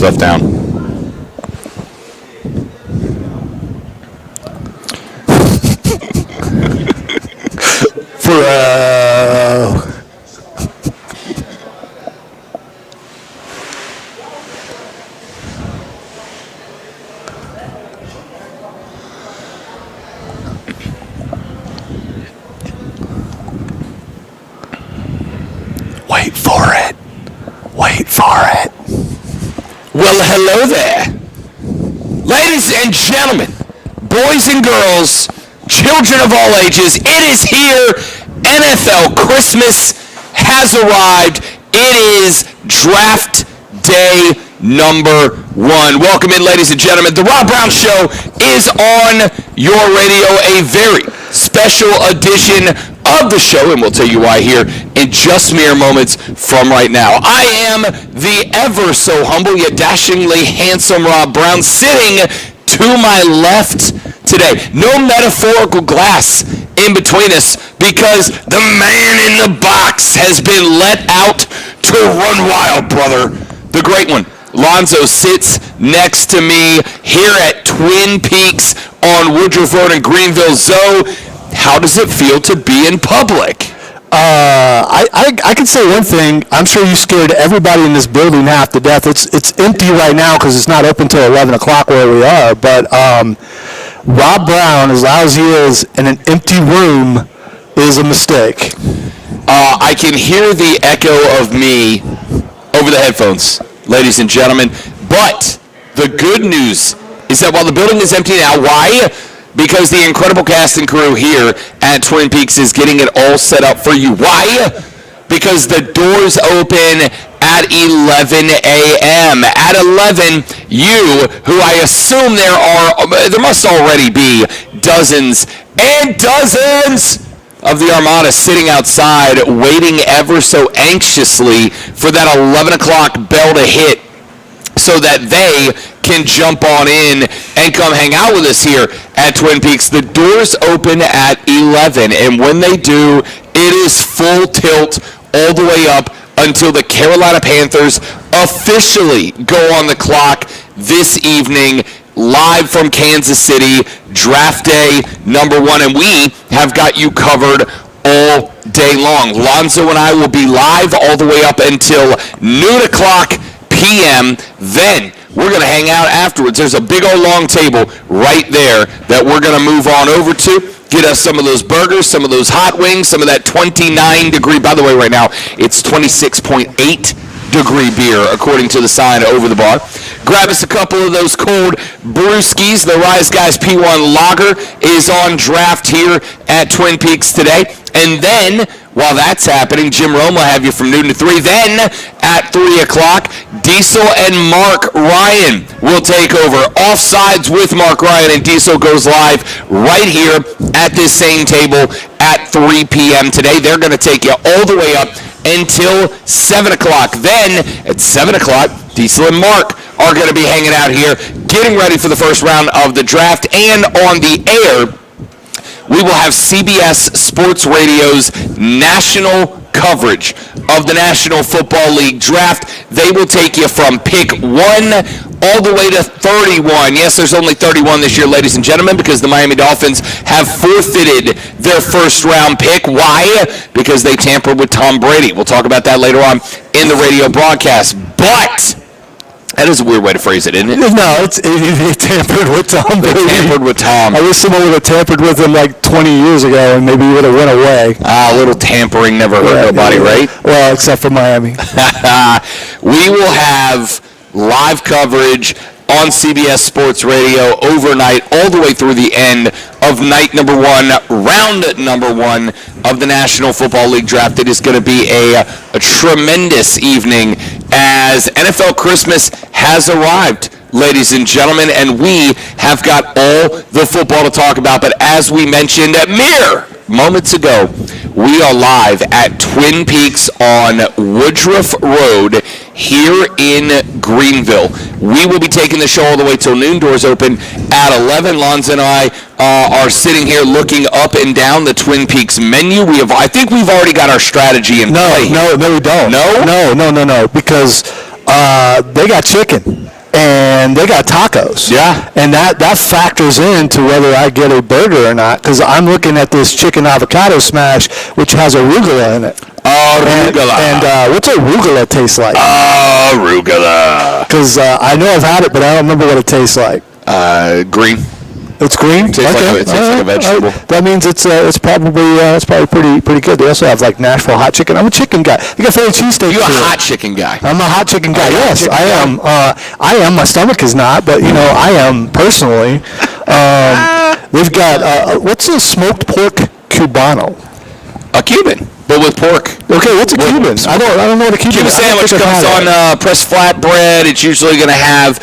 stuff down. Wait for it. Wait for it. Well, hello there. Ladies and gentlemen, boys and girls, children of all ages, it is here. NFL Christmas has arrived. It is draft day number 1. Welcome in, ladies and gentlemen. The Rob Brown Show is on your radio, a very special edition of the show, and we'll tell you why here in just mere moments from right now. I am the ever so humble yet dashingly handsome Rob Brown, sitting to my left today. No metaphorical glass in between us, because the man in the box has been let out to run wild, brother. The great one, Lonzo, sits next to me here at Twin Peaks on Woodruff Road in Greenville. Zoe, how does it feel to be in public? I can say one thing. I'm sure you scared everybody in this building half to death. It's empty right now because it's not open till 11 o'clock where we are. But Rob Brown, as lousy as in an empty room, is a mistake. I can hear the echo of me over the headphones, ladies and gentlemen. But the good news is that while the building is empty now, why? Because the incredible cast and crew here at Twin Peaks is getting it all set up for you. Why? Because the doors open at 11 a.m. At 11, you, who I assume there must already be dozens and dozens of the Armada sitting outside waiting ever so anxiously for that 11 o'clock bell to hit, so that they can jump on in and come hang out with us here at Twin Peaks. The doors open at 11, and when they do, it is full tilt all the way up until the Carolina Panthers officially go on the clock this evening, live from Kansas City, draft day number 1, and we have got you covered all day long. Lonzo and I will be live all the way up until noon o'clock p.m. Then we're going to hang out afterwards. There's a big old long table right there that we're going to move on over to. Get us some of those burgers, some of those hot wings, some of that 29-degree. By the way, right now, it's 26.8-degree beer, according to the sign over the bar. Grab us a couple of those cold brewskis. The Rise Guys P1 Lager is on draft here at Twin Peaks today. And then, while that's happening, Jim Rome will have you from noon to 3. Then, at 3 o'clock, Diesel and Mark Ryan will take over. Offsides with Mark Ryan, and Diesel goes live right here at this same table at 3 p.m. today. They're going to take you all the way up until 7 o'clock. Then, at 7 o'clock, Diesel and Mark are going to be hanging out here, getting ready for the first round of the draft. And on the air, we will have CBS Sports Radio's national coverage of the National Football League draft. They will take you from pick 1 all the way to 31. Yes, there's only 31 this year, ladies and gentlemen, because the Miami Dolphins have forfeited their first-round pick. Why? Because they tampered with Tom Brady. We'll talk about that later on in the radio broadcast. But that is a weird way to phrase it, isn't it? No, it tampered with Tom Brady. Tampered with Tom. I wish someone would have tampered with him like 20 years ago, and maybe he would have went away. A little tampering never hurt nobody, right? Well, except for Miami. We will have live coverage on CBS Sports Radio overnight all the way through the end of night number 1, round number 1 of the National Football League draft. It is going to be a tremendous evening as NFL Christmas has arrived, ladies and gentlemen, and we have got all the football to talk about. But as we mentioned mere moments ago, we are live at Twin Peaks on Woodruff Road here in Greenville. We will be taking the show all the way till noon. Doors open at 11. Lonzo and I are sitting here looking up and down the Twin Peaks menu. I think we've already got our strategy in play. No, we don't. No? No, because they got chicken. And they got tacos. Yeah. And that factors into whether I get a burger or not, because I'm looking at this chicken avocado smash, which has arugula in it. Arugula. And what's arugula taste like? Arugula. Because I know I've had it, but I don't remember what it tastes like. Green. It's green. Tastes like a vegetable. That means it's probably pretty good. They also have like Nashville hot chicken. I'm a chicken guy. They got Philly cheesesteak. You a hot chicken guy? I'm a hot chicken guy. Yes, I am. I am. My stomach is not, but I am personally. They've got what's a smoked pork cubano? A Cuban, but with pork. Okay, what's a Cuban? I don't know what a Cuban Cuban sandwich comes on pressed flat bread. It's usually going to have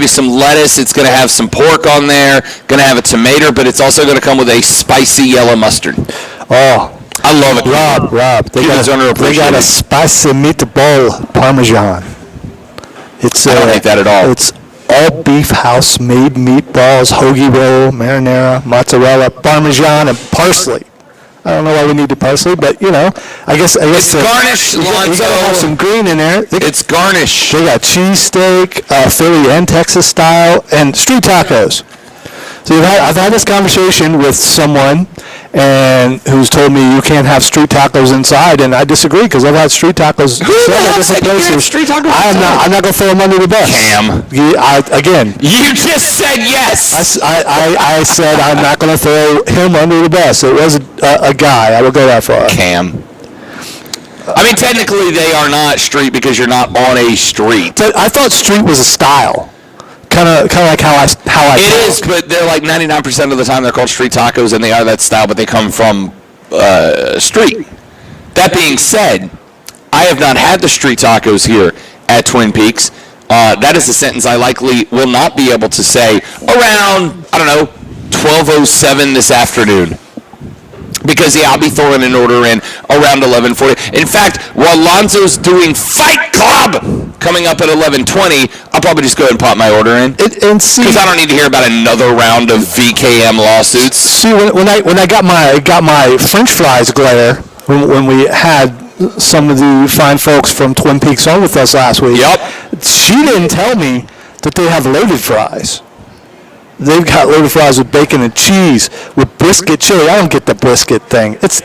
you some lettuce. It's going to have some pork on there. Going to have a tomato, but it's also going to come with a spicy yellow mustard. Oh, I love it. Rob, they got a spicy meatball parmesan. I don't hate that at all. It's all beef house-made meatballs, hoagie roll, marinara, mozzarella, parmesan, and parsley. I don't know why we need the parsley, but I guess it's garnish. You gotta have some green in there. It's garnish. They got cheesesteak, Philly and Texas style, and street tacos. So I've had this conversation with someone, and who's told me you can't have street tacos inside, and I disagree because I've had street tacos. Who the hell said you can't have street tacos inside? I'm not gonna throw them under the bus. Cam. Again. You just said yes. I said I'm not gonna throw him under the bus. It was a guy. I would go that far. Cam. I mean, technically they are not street because you're not on a street. But I thought street was a style. Kind of like how I It is, but they're like 99% of the time they're called street tacos, and they are that style, but they come from street. That being said, I have not had the street tacos here at Twin Peaks. That is a sentence I likely will not be able to say around, 12:07 this afternoon. Because, I'll be throwing an order in around 11:40. In fact, while Lonzo's doing Fight Club coming up at 11:20, I'll probably just go ahead and pop my order in. Because I don't need to hear about another round of VKM lawsuits. See, when I got my French fries glare, when we had some of the fine folks from Twin Peaks on with us last week, Yep. She didn't tell me that they have loaded fries. They've got loaded fries with bacon and cheese, with brisket chili. I don't get the brisket thing. It's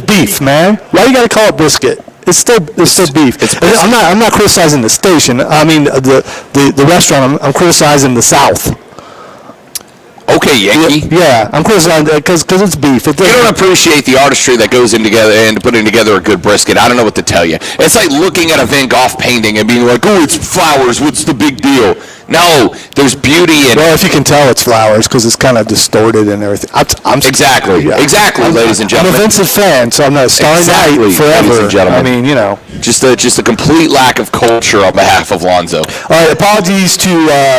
beef, man. Why you gotta call it brisket? It's still beef. I'm not criticizing the station. I mean the restaurant. I'm criticizing the South. Okay, Yankee. Yeah, I'm criticizing because it's beef. You don't appreciate the artistry that goes in together and putting together a good brisket. I don't know what to tell you. It's like looking at a Van Gogh painting and being like, "Oh, it's flowers. What's the big deal?" No, there's beauty in. Well, if you can tell, it's flowers because it's kind of distorted and everything. Exactly, ladies and gentlemen. I'm a Vincent fan, so I'm not Starry Night forever. Ladies and gentlemen. I mean, just a complete lack of culture on behalf of Lonzo. All right, apologies to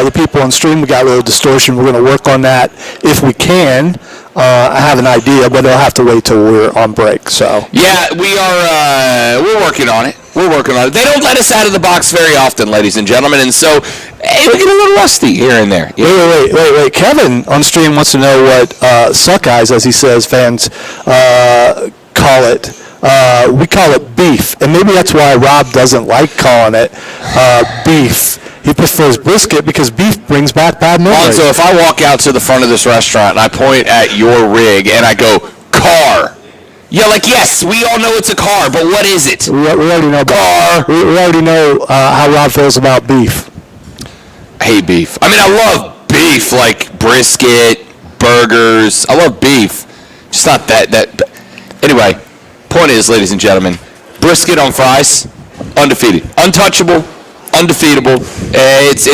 the people on stream. We got a little distortion. We're going to work on that if we can. I have an idea, but it'll have to wait till we're on break. So yeah, we're working on it. We're working on it. They don't let us out of the box very often, ladies and gentlemen, and so we get a little rusty here and there. Wait. Kevin on stream wants to know what suck eyes, as he says, fans call it. We call it beef, and maybe that's why Rob doesn't like calling it beef. He prefers brisket because beef brings back bad memories. So if I walk out to the front of this restaurant and I point at your rig and I go, car, you're like, yes, we all know it's a car, but what is it? We already know car. We already know how Rob feels about beef. I hate beef. I mean, I love beef, like brisket, burgers. I love beef. Just not that. Anyway, point is, ladies and gentlemen, brisket on fries, undefeated, untouchable, undefeatable. It's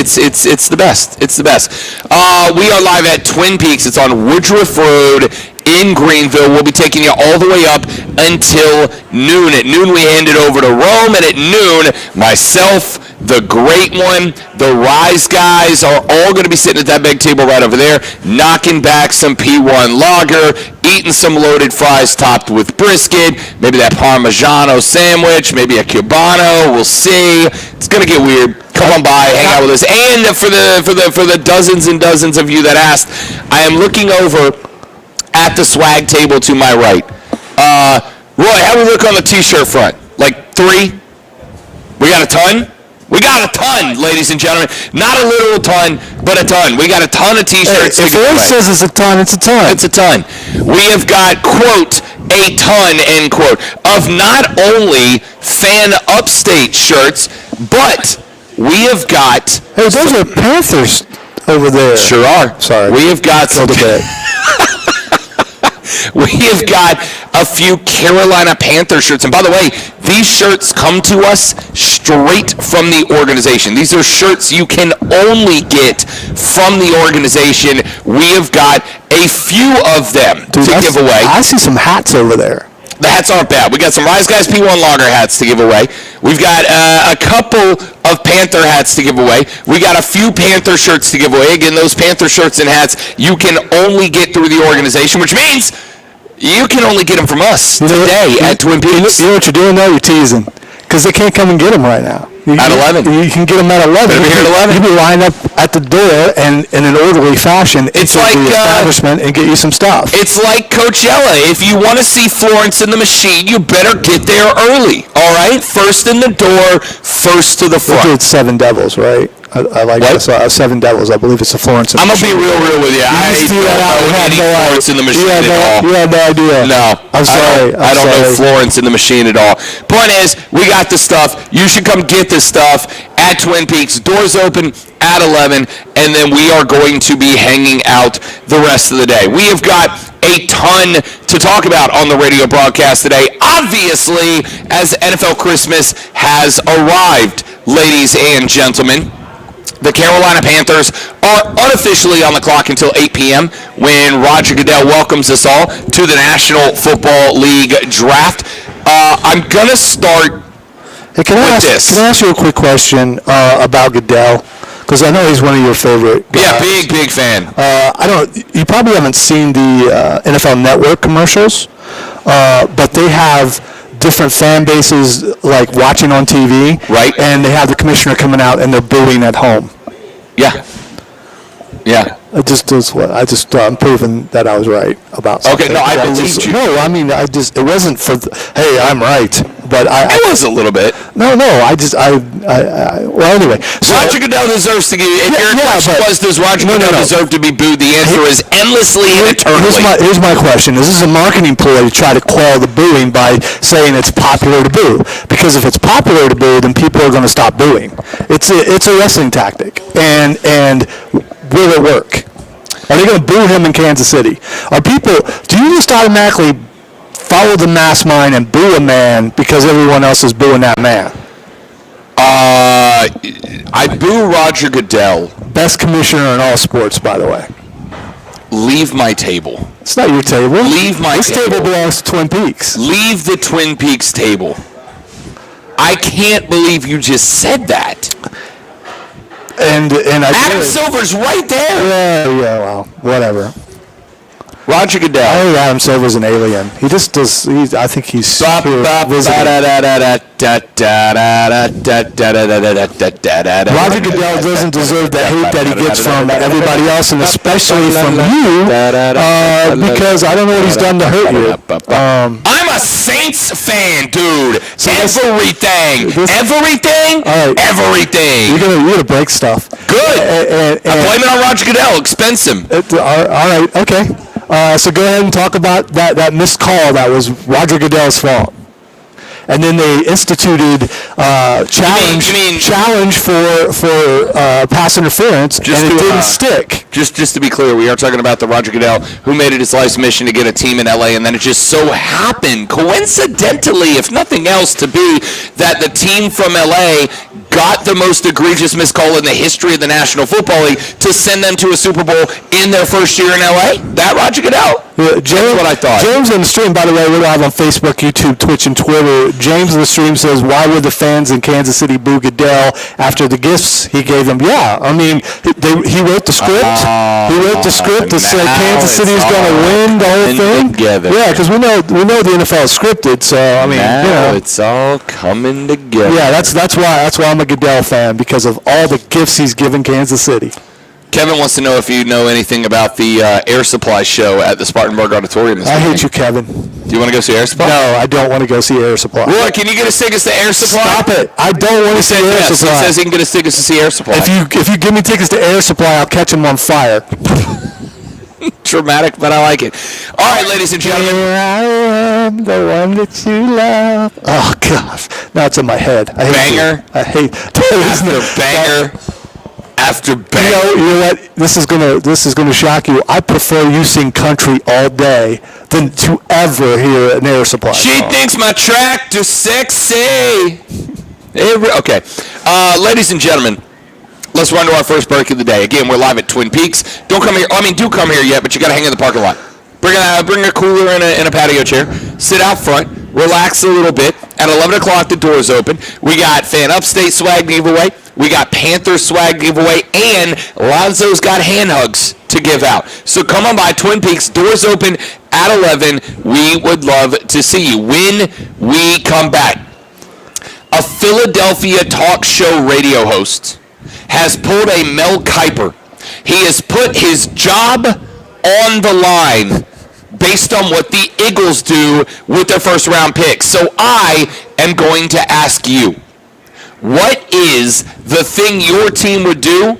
the best. It's the best. We are live at Twin Peaks. It's on Woodruff Road in Greenville. We'll be taking you all the way up until noon. At noon, we hand it over to Rome, and at noon, myself, the Great One, the Rise guys are all going to be sitting at that big table right over there, knocking back some P1 lager, eating some loaded fries topped with brisket, maybe that Parmigiano sandwich, maybe a Cubano. We'll see. It's going to get weird. Come on by, hang out with us. And for the dozens and dozens of you that asked, I am looking over at the swag table to my right. Roy, how do we look on the t-shirt front? Like 3? We got a ton? We got a ton, ladies and gentlemen. Not a literal ton, but a ton. We got a ton of T-shirts. If Aaron says it's a ton, it's a ton. It's a ton. We have got, quote, a ton, end quote, of not only fan upstate shirts, but we have got... Hey, those are Panthers over there. Sure are. Sorry. We have got some... We have got a few Carolina Panthers shirts. And by the way, these shirts come to us straight from the organization. These are shirts you can only get from the organization. We have got a few of them to give away. I see some hats over there. The hats aren't bad. We got some Rise Guys P1 Lager hats to give away. We've got a couple of Panther hats to give away. We got a few Panther shirts to give away. Again, those Panther shirts and hats you can only get through the organization, which means you can only get them from us today at Twin Peaks. You know what you're doing now? You're teasing. Because they can't come and get them right now. At 11. You can get them at 11. They'll be here at 11. You can line up at the door and in an orderly fashion It's into like, the establishment and get you some stuff. It's like Coachella. If you want to see Florence and the Machine, you better get there early. All right? First in the door, first to the front. It's Seven Devils, right? I like What? that. Seven Devils. I believe it's the Florence and I'm the going to be real with you. I don't know any Florence and the Machine at all. You had no idea. No. I'm sorry. I don't know Florence and the Machine at all. Point is, we got the stuff. You should come get this stuff at Twin Peaks. Doors open at 11, and then we are going to be hanging out the rest of the day. We have got a ton to talk about on the radio broadcast today. Obviously, as NFL Christmas has arrived, ladies and gentlemen, the Carolina Panthers are unofficially on the clock until 8 p.m. when Roger Goodell welcomes us all to the National Football League draft. I'm going to start Can I ask you a quick question about Goodell? Because I know he's one of your favorite guys. Yeah, big fan. You probably haven't seen the NFL Network commercials, but they have different fan bases like watching on TV. Right. And they have the commissioner coming out and they're booing at home. Yeah. Yeah. I'm proving that I was right about something. Okay, no, I believed you. No, I mean, it wasn't for, hey, I'm right. But It was a little bit. No, well, anyway. So, Roger Goodell deserves to get, if your question was, does Roger Goodell deserve to be booed? The answer is endlessly and eternally. Here's my question. Is this a marketing ploy to try to quell the booing by saying it's popular to boo? Because if it's popular to boo, then people are going to stop booing. It's a wrestling tactic. And will it work? Are they going to boo him in Kansas City? Do you just automatically follow the mass mind and boo a man because everyone else is booing that man? I boo Roger Goodell. Best commissioner in all sports, by the way. Leave my table. It's not your table. Leave my This table belongs to Twin Peaks. Leave the Twin Peaks table. I can't believe you just said that. And Adam Silver's right there. Yeah, well, whatever. Roger Goodell. I think Adam Silver's an alien. He just does. I think he's here visiting. Roger Goodell doesn't deserve the hate that he gets from everybody else, and especially from you, because I don't know what he's done to hurt you. I'm a Saints fan, dude. Everything. All right. Everything. You're gonna break stuff. Good. I blame it on Roger Goodell. Expense him. All right. Okay. So go ahead and talk about that missed call that was Roger Goodell's fault. And then they instituted challenge for pass interference, and it didn't stick. Just to be clear, we are talking about the Roger Goodell who made it his life's mission to get a team in LA, and then it just so happened, coincidentally, if nothing else, to be that the team from LA got the most egregious missed call in the history of the National Football League to send them to a Super Bowl in their first year in LA. That Roger Goodell. That's what I thought. James on the stream, by the way, we're live on Facebook, YouTube, Twitch, and Twitter. James on the stream says, why would the fans in Kansas City boo Goodell after the gifts he gave them? Yeah, I mean, he wrote the script. He wrote the script that said Kansas City is going to win the whole thing. Together. Yeah, because we know the NFL is scripted, so, I mean, it's all coming together. Yeah, that's why I'm a Goodell fan, because of all the gifts he's given Kansas City. Kevin wants to know if you know anything about the air supply show at the Spartanburg Auditorium this I weekend. hate you, Kevin. Do you want to go see Air Supply? No, I don't want to go see Air Supply. Roy, can you get us tickets to Air Supply? Stop it. I don't want to see Air Yes, Supply. he says he can get us tickets to see Air Supply. If you give me tickets to Air Supply, I'll catch them on fire. Dramatic, but I like it. All right, ladies and gentlemen. Here I am, the one that you love. Oh, gosh. Now it's in my head. I hate Banger. I hate After banger. After banger. You know what? This is gonna shock you. I prefer you sing country all day than to ever hear an Air Supply She song. thinks my tractor's sexy. Okay. Ladies and gentlemen, let's run to our first break of the day. Again, we're live at Twin Peaks. Don't come here. I mean, do come here yet, but you got to hang in the parking lot. Bring a cooler and a patio chair. Sit out front. Relax a little bit. At 11 o'clock, the doors open. We got Fan Upstate swag giveaway. We got Panther swag giveaway. And Lonzo's got hand hugs to give out. So come on by Twin Peaks. Doors open at 11. We would love to see you when we come back. A Philadelphia talk show radio host has pulled a Mel Kiper. He has put his job on the line based on what the Eagles do with their first round picks. So I am going to ask you, what is the thing your team would do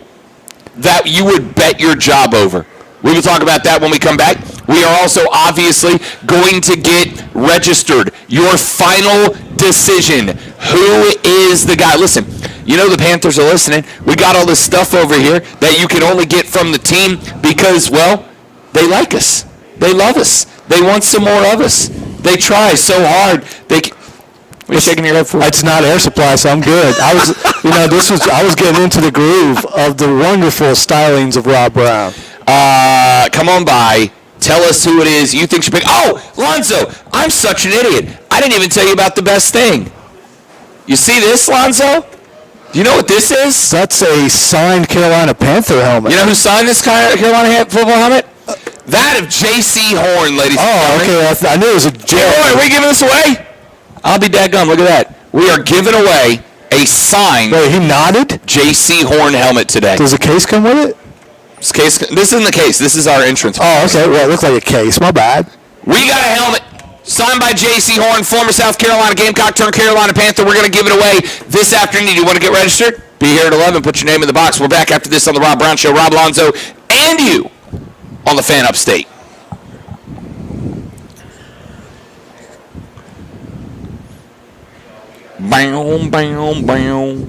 that you would bet your job over? We will talk about that when we come back. We are also obviously going to get registered. Your final decision. Who is the guy? Listen, you know the Panthers are listening. We got all this stuff over here that you can only get from the team because, well, they like us. They love us. They want some more of us. They try so hard. What are you shaking your head for? It's not Air Supply, so I'm good. I was getting into the groove of the wonderful stylings of Rob Brown. Come on by. Tell us who it is you think should pick. Oh, Lonzo, I'm such an idiot. I didn't even tell you about the best thing. You see this, Lonzo? Do you know what this is? That's a signed Carolina Panther helmet. You know who signed this Carolina football helmet? That of J.C. Horn, ladies and gentlemen. Okay. I knew it was a J. Hey, Roy, are we giving this away? I'll be dadgum. Look at that. We are giving away a signed Wait, he nodded? J.C. Horn helmet today. Does a case come with it? This isn't the case. This is our entrance. Oh, okay. Well, it looks like a case. My bad. We got a helmet signed by J.C. Horn, former South Carolina Gamecock turned Carolina Panther. We're going to give it away this afternoon. You want to get registered? Be here at 11. Put your name in the box. We're back after this on the Rob Brown Show. Rob Lonzo and you on the Fan Upstate. Bow, bow, bow.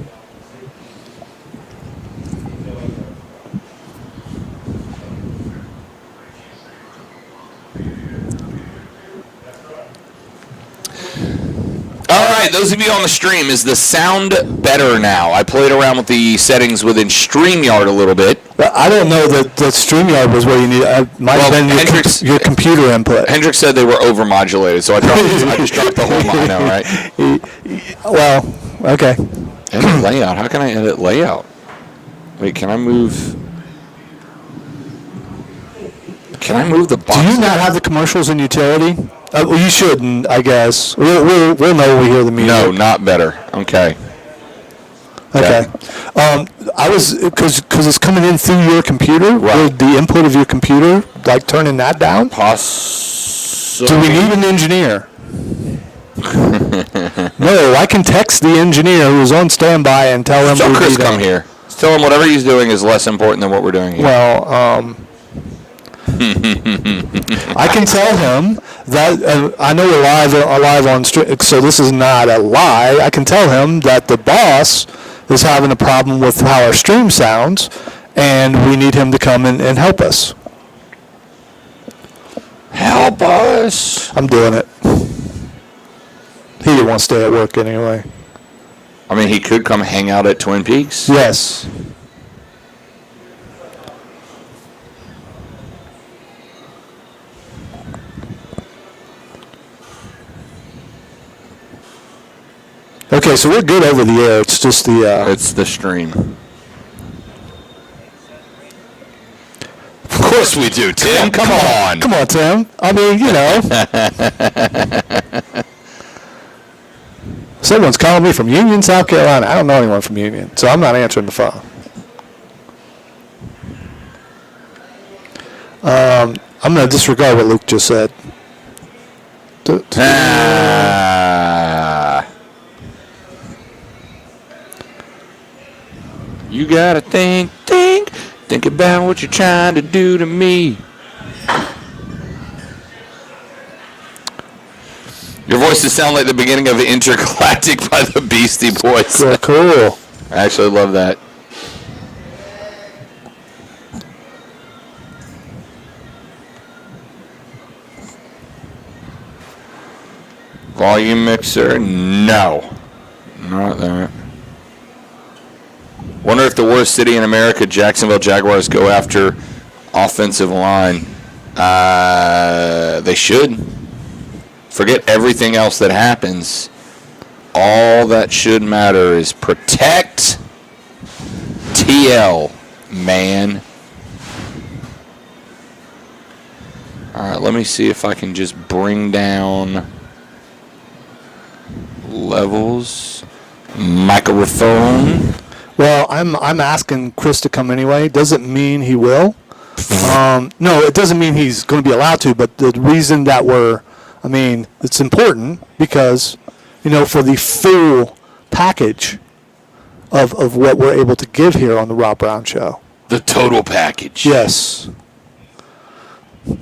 All right, those of you on the stream, is the sound better now? I played around with the settings within StreamYard a little bit. I don't know that StreamYard was where you need. Might have been your computer input. Hendrix said they were overmodulated, so I just dropped the whole line out, right? Well, okay. Edit layout. How can I edit layout? Wait, can I move? Can I move the box? Do you not have the commercials in utility? Well, you shouldn't, I guess. We'll know when we hear the music. No, not better. Okay. Okay. I was because it's coming in through your computer. Right. With the input of your computer, like turning that down. Possibly. Do we need an engineer? No, I can text the engineer who's on standby and tell him. So Chris, come here. Tell him whatever he's doing is less important than what we're doing here. Well, I can tell him that I know we're live on stream, so this is not a lie. I can tell him that the boss is having a problem with how our stream sounds, and we need him to come in and help us. Help us! I'm doing it. He didn't want to stay at work anyway. I mean, he could come hang out at Twin Peaks. Yes. Okay, so we're good over the air. It's just the... It's the stream. Of course we do, Tim. Come on. Come on, Tim. I mean, you know. Someone's calling me from Union, South Carolina. I don't know anyone from Union, so I'm not answering the phone. I'm going to disregard what Luke just said. You gotta think about what you're trying to do to me. Your voices sound like the beginning of Intergalactic by the Beastie Boys. Cool. I actually love that. Volume mixer? No. Not that. Wonder if the worst city in America, Jacksonville Jaguars, go after offensive line. They should. Forget everything else that happens. All that should matter is protect TL, man. All right, let me see if I can just bring down levels. Microphone. Well, I'm asking Chris to come anyway. Doesn't mean he will. No, it doesn't mean he's going to be allowed to. But the reason that it's important because, for the full package of what we're able to give here on the Rob Brown Show. The total package. Yes. All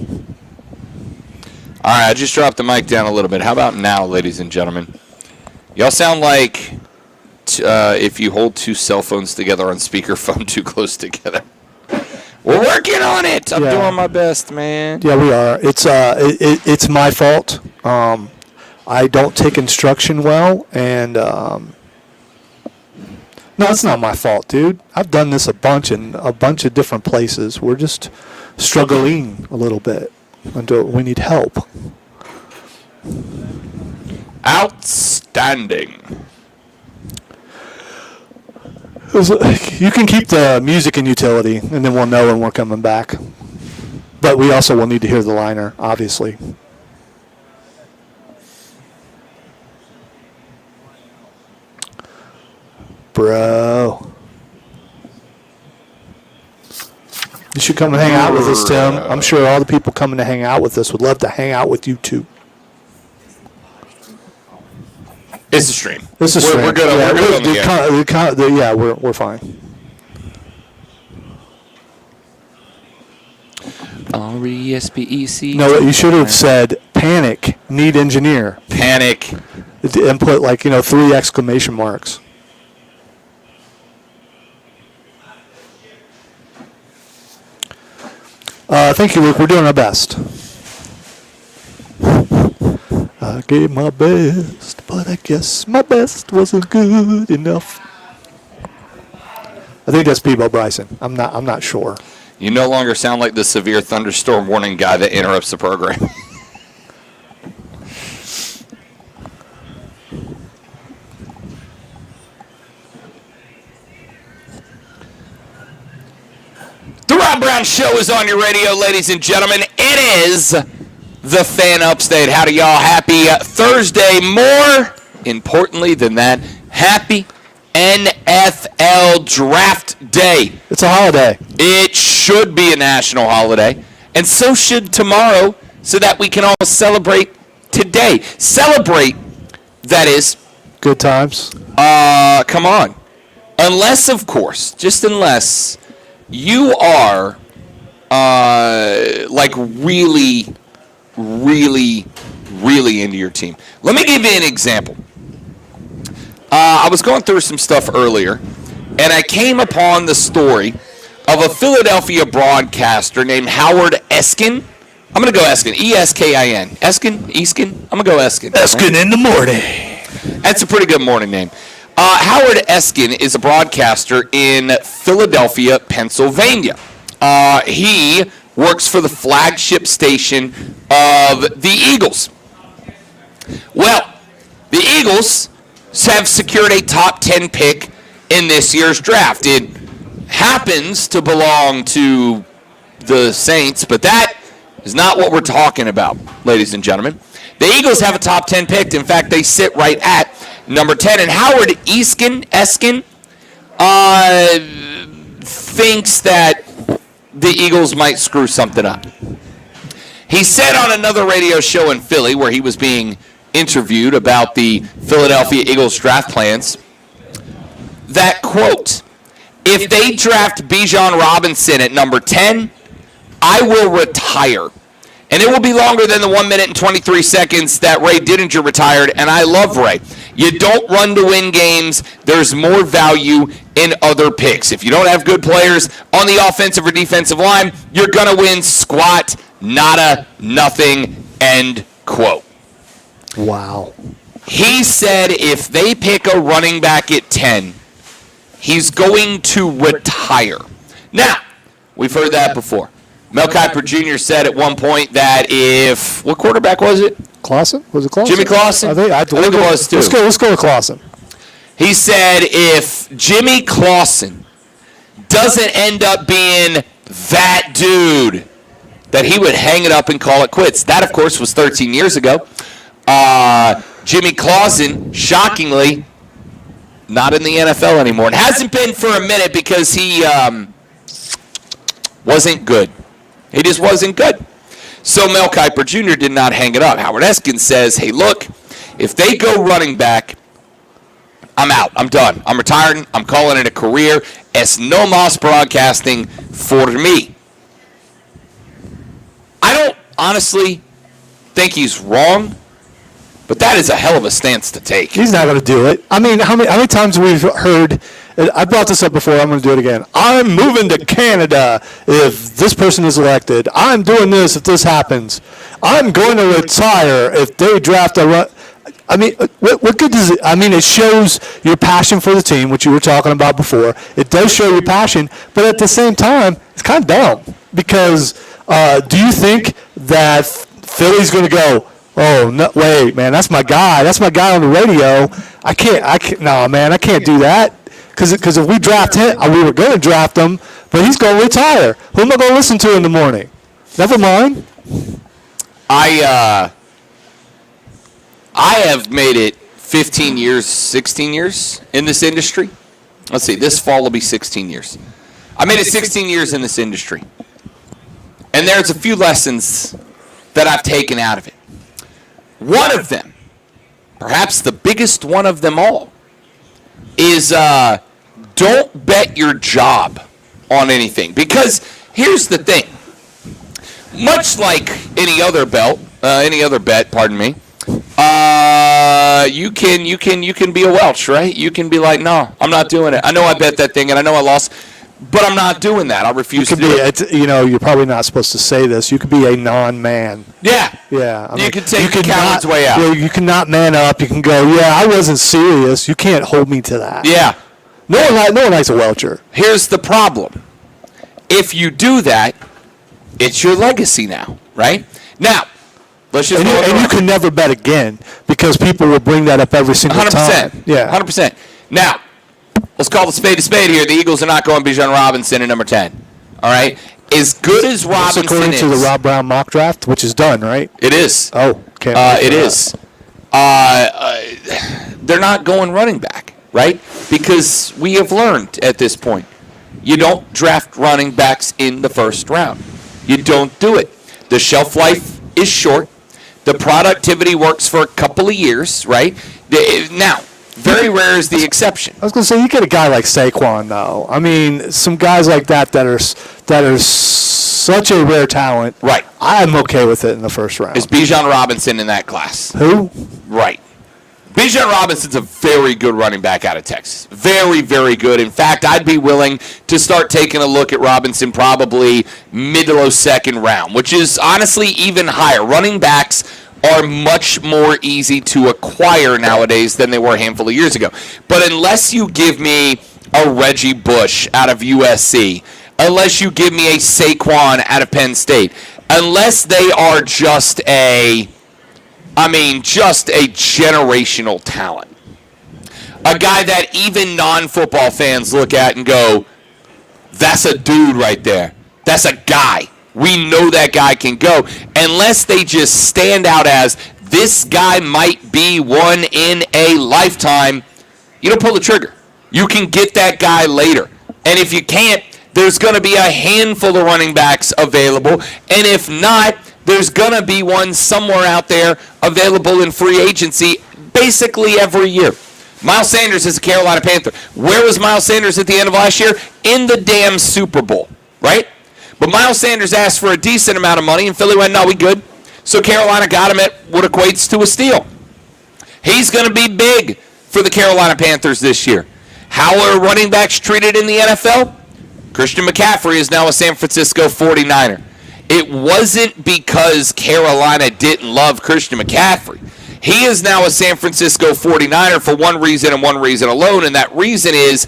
right, I just dropped the mic down a little bit. How about now, ladies and gentlemen? Y'all sound like if you hold two cell phones together on speakerphone too close together. We're working on it. I'm doing my best, man. Yeah, we are. It's my fault. I don't take instruction well, and no, it's not my fault, dude. I've done this a bunch of different places. We're just struggling a little bit, and we need help. Outstanding. You can keep the music and utility, and then we'll know when we're coming back. But we also will need to hear the liner, obviously. Bro. You should come and hang out with us, Tim. I'm sure all the people coming to hang out with us would love to hang out with you, too. It's a stream. It's a stream. We're good. Yeah, we're good on the air. We're fine. RESPEC. No, you should have said panic, need engineer. Panic. And put 3 exclamation marks. Thank you, Luke. We're doing our best. I gave my best, but I guess my best wasn't good enough. I think that's Peebo Bryson. I'm not sure. You no longer sound like the severe thunderstorm warning guy that interrupts the program. The Rob Brown Show is on your radio, ladies and gentlemen. It is the Fan Upstate. Howdy, y'all. Happy Thursday. More importantly than that, happy NFL Draft Day. It's a holiday. It should be a national holiday, and so should tomorrow, so that we can all celebrate today. Celebrate, that is. Good times. Come on. Unless, of course, just unless you are, really, really, really into your team. Let me give you an example. I was going through some stuff earlier, and I came upon the story of a Philadelphia broadcaster named Howard Eskin. I'm going to go Eskin. E-S-K-I-N. Eskin? I'm going to go Eskin. Eskin in the morning. That's a pretty good morning name. Howard Eskin is a broadcaster in Philadelphia, Pennsylvania. He works for the flagship station of the Eagles. Well, the Eagles have secured a top 10 pick in this year's draft. It happens to belong to the Saints, but that is not what we're talking about, ladies and gentlemen. The Eagles have a top 10 pick. In fact, they sit right at number 10. And Howard Eskin thinks that the Eagles might screw something up. He said on another radio show in Philly where he was being interviewed about the Philadelphia Eagles draft plans that, quote, if they draft Bijan Robinson at number 10, I will retire. And it will be longer than the 1 minute and 23 seconds that Ray Didinger retired, and I love Ray. You don't run to win games. There's more value in other picks. If you don't have good players on the offensive or defensive line, you're going to win squat, nada, nothing, end quote. Wow. He said if they pick a running back at 10, he's going to retire. Now, we've heard that before. Mel Kiper Jr. said at one point that if, what quarterback was it? Clausen? Was it Clausen? Jimmy Clausen? I think it was too. Let's go with Clausen. He said if Jimmy Clausen doesn't end up being that dude, that he would hang it up and call it quits. That, of course, was 13 years ago. Jimmy Clausen, shockingly, not in the NFL anymore. It hasn't been for a minute because he wasn't good. He just wasn't good. So Mel Kiper Jr. did not hang it up. Howard Eskin says, hey, look, if they go running back, I'm out. I'm done. I'm retiring. I'm calling it a career. Es no más broadcasting for me. I don't honestly think he's wrong, but that is a hell of a stance to take. He's not going to do it. I mean, how many times we've heard, I brought this up before, I'm going to do it again. I'm moving to Canada if this person is elected. I'm doing this if this happens. I'm going to retire if they draft a run. I mean, what good does it? I mean, it shows your passion for the team, which you were talking about before. It does show your passion, but at the same time, it's kind of dumb because do you think that Philly's going to go, oh, no, wait, man, that's my guy. That's my guy on the radio. I can't, no, man, I can't do that. Because if we draft him, we were going to draft him, but he's going to retire. Who am I going to listen to in the morning? Never mind. I have made it 15 years, 16 years in this industry. Let's see, this fall will be 16 years. I made it 16 years in this industry. And there's a few lessons that I've taken out of it. One of them, perhaps the biggest one of them all, is don't bet your job on anything. Because here's the thing. Much like any other bet, you can be a Welch, right? You can be like, no, I'm not doing it. I know I bet that thing and I know I lost, but I'm not doing that. I'll refuse to do it. You're probably not supposed to say this. You could be a non-man. Yeah. Yeah. I mean, you can take the coward's way out. You cannot man up. You can go, yeah, I wasn't serious. You can't hold me to that. Yeah. No one likes a Welcher. Here's the problem. If you do that, it's your legacy now, right? Now, let's just and you can never bet again because people will bring that up every single 100%, time. Yeah. 100%. Now, let's call the spade a spade here. The Eagles are not going Bijan Robinson at number 10. All right? As good as Robinson is. According to the Rob Brown mock draft, which is done, right? It is. Oh, okay. It is. They're not going running back, right? Because we have learned at this point, you don't draft running backs in the first round. You don't do it. The shelf life is short. The productivity works for a couple of years, right? Now, very rare is the exception. I was going to say, you get a guy like Saquon, though. I mean, some guys like that are such a rare talent. Right. I'm okay with it in the first round. Is Bijan Robinson in that class? Who? Right. Bijan Robinson's a very good running back out of Texas. Very, very good. In fact, I'd be willing to start taking a look at Robinson probably mid to low second round, which is honestly even higher. Running backs are much more easy to acquire nowadays than they were a handful of years ago. But unless you give me a Reggie Bush out of USC, unless you give me a Saquon out of Penn State, unless they are just a generational talent. A guy that even non-football fans look at and go, that's a dude right there. That's a guy. We know that guy can go. Unless they just stand out as, this guy might be one in a lifetime, you don't pull the trigger. You can get that guy later. And if you can't, there's going to be a handful of running backs available. And if not, there's going to be one somewhere out there available in free agency basically every year. Miles Sanders is a Carolina Panther. Where was Miles Sanders at the end of last year? In the damn Super Bowl, right? But Miles Sanders asked for a decent amount of money, and Philly went, no, we good. So Carolina got him at what equates to a steal. He's going to be big for the Carolina Panthers this year. How are running backs treated in the NFL? Christian McCaffrey is now a San Francisco 49er. It wasn't because Carolina didn't love Christian McCaffrey. He is now a San Francisco 49er for one reason and one reason alone, and that reason is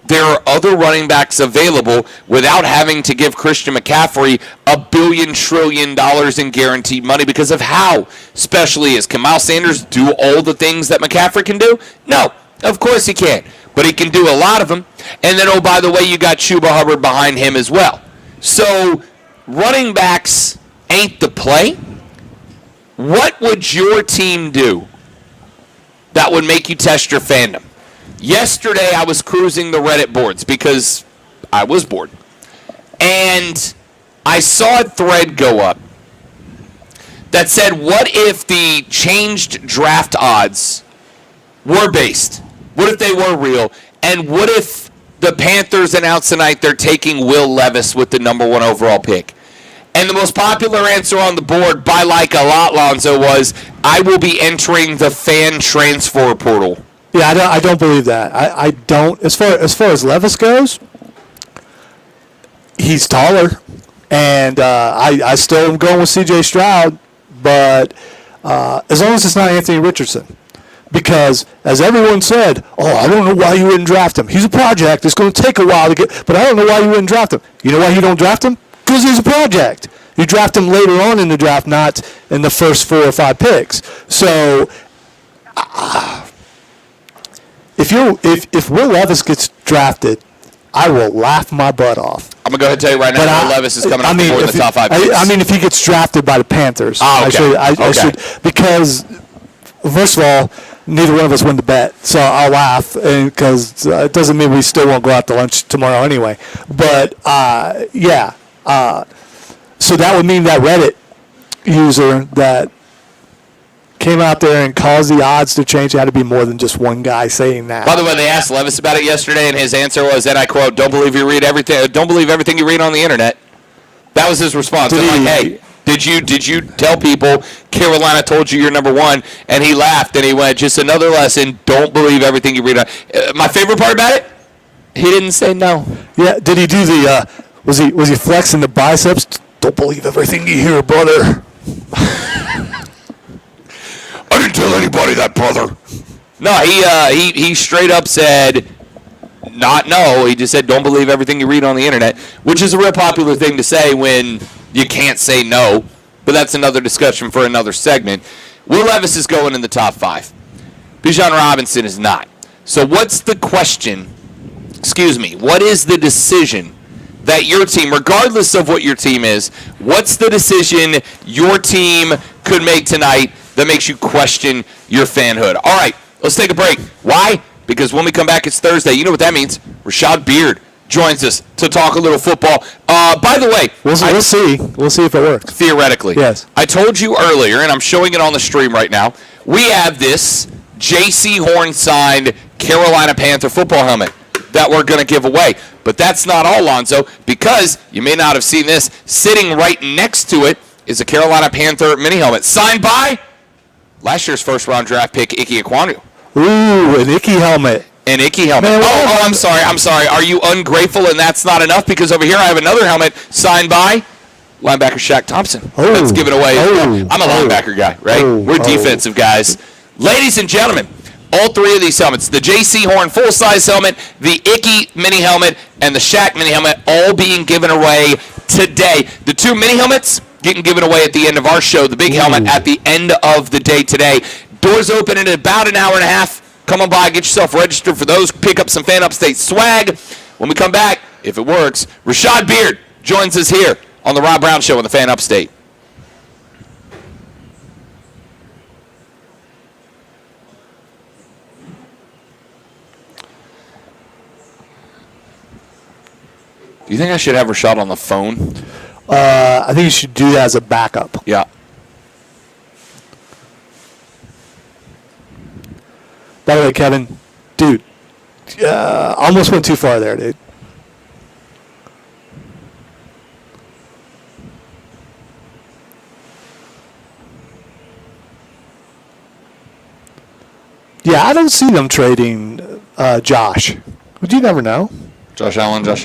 there are other running backs available without having to give Christian McCaffrey $1 billion trillion in guaranteed money because of how special he is. Can Miles Sanders do all the things that McCaffrey can do? No, of course he can't, but he can do a lot of them. And then, oh, by the way, you got Chuba Hubbard behind him as well. So running backs ain't the play. What would your team do that would make you test your fandom? Yesterday, I was cruising the Reddit boards because I was bored. And I saw a thread go up that said, what if the changed draft odds were based? What if they were real? And what if the Panthers announced tonight they're taking Will Levis with the number 1 overall pick? And the most popular answer on the board by like a lot, Lonzo, was, I will be entering the fan transfer portal. Yeah, I don't believe that. I don't. As far as Levis goes, he's taller, and I still am going with C.J. Stroud, but as long as it's not Anthony Richardson. Because, as everyone said, I don't know why you wouldn't draft him. He's a project. It's going to take a while to get, but I don't know why you wouldn't draft him. You know why you don't draft him? Because he's a project. You draft him later on in the draft, not in the first 4 or 5 picks. So, if Will Levis gets drafted, I will laugh my butt off. I'm going to go ahead and tell you right now, Will Levis is coming off the board in the top 5 picks. I mean, if he gets drafted by the Panthers, okay. I should, because, first of all, neither one of us win the bet, so I'll laugh, because it doesn't mean we still won't go out to lunch tomorrow anyway. But, so that would mean that Reddit user that came out there and caused the odds to change. It had to be more than just one guy saying that. By the way, they asked Levis about it yesterday, and his answer was, and I quote, don't believe everything you read on the internet. That was his response. Hey, did you tell people Carolina told you you're number 1? And he laughed, and he went, just another lesson, don't believe everything you read on. My favorite part about it, he didn't say no. Yeah, did he do the, was he flexing the biceps? Don't believe everything you hear, brother. I didn't tell anybody that, brother. No, he straight up said, not no. He just said, don't believe everything you read on the internet, which is a real popular thing to say when you can't say no. But that's another discussion for another segment. Will Levis is going in the top 5. Bijan Robinson is not. So what's the question? What is the decision that your team, regardless of what your team is, what's the decision your team could make tonight that makes you question your fanhood? All right, let's take a break. Why? Because when we come back, it's Thursday. You know what that means. Rashad Beard joins us to talk a little football. By the way, we'll see. We'll see if it works. Theoretically. Yes. I told you earlier, and I'm showing it on the stream right now, we have this J.C. Horn signed Carolina Panther football helmet that we're going to give away. But that's not all, Lonzo, because you may not have seen this. Sitting right next to it is a Carolina Panther mini helmet signed by last year's first-round draft pick, Ike Ekwonu. Ooh, an Ike helmet. An Ike helmet. Man, I'm sorry. Are you ungrateful and that's not enough? Because over here I have another helmet signed by linebacker Shaq Thompson. Oh. That's given away. I'm a linebacker guy, right? Oh. We're defensive guys. Ladies and gentlemen, all 3 of these helmets, the J.C. Horn full-size helmet, the Ike mini helmet, and the Shaq mini helmet, all being given away today. The 2 mini helmets getting given away at the end of our show, the big helmet at the end of the day today. Doors open in about an hour and a half. Come on by, get yourself registered for those, pick up some Fan Upstate swag. When we come back, if it works, Rashad Beard joins us here on the Rob Brown Show on the Fan Upstate. Do you think I should have Rashad on the phone? I think you should do that as a backup. Yeah. By the way, Kevin, dude, almost went too far there, dude. Yeah, I don't see them trading Josh. But you never know. Josh Allen. No.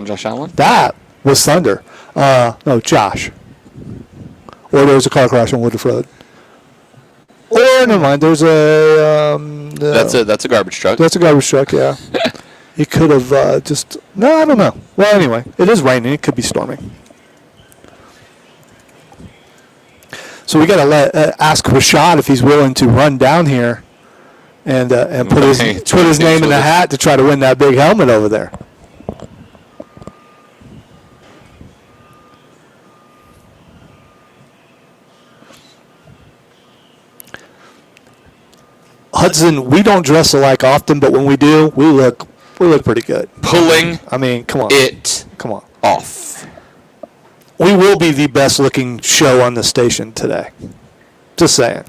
Josh Allen. That was Thunder. No, Josh. Or there was a car crash on Woodruff Road. Or never mind. There's a. That's a garbage truck. That's a garbage truck. Yeah. He could have just. No, I don't know. Well, anyway, it is raining. It could be storming. So we got to ask Rashad if he's willing to run down here and put his name in the hat to try to win that big helmet over there. Hudson, we don't dress alike often, but when we do, we look pretty good. Pulling. I mean, come on. Come on. Off. We will be the best looking show on the station today. Just saying.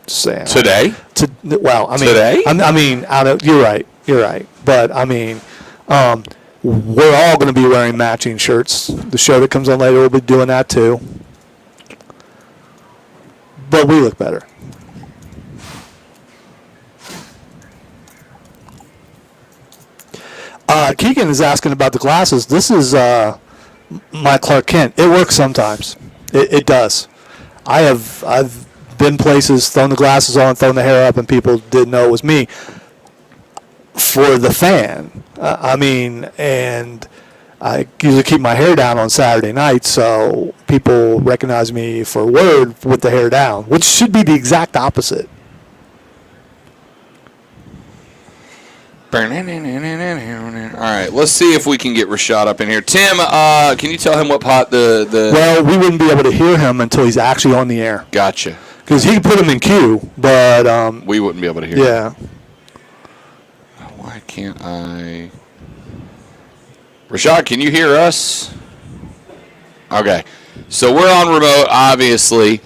Today? Well, I mean, today? You're right. But I mean, we're all going to be wearing matching shirts. The show that comes on later will be doing that too. But we look better. Keegan is asking about the glasses. This is my Clark Kent. It works sometimes. It does. I've been places, thrown the glasses on, thrown the hair up, and people didn't know it was me. For the fan, and I usually keep my hair down on Saturday night, so people recognize me for Word with the hair down, which should be the exact opposite. All right, let's see if we can get Rashad up in here. Tim, can you tell him what pot the... Well, we wouldn't be able to hear him until he's actually on the air. Gotcha. Because he can put him in queue, but... we wouldn't be able to hear him. Why can't I... Rashad, can you hear us? Okay. So we're on remote, obviously.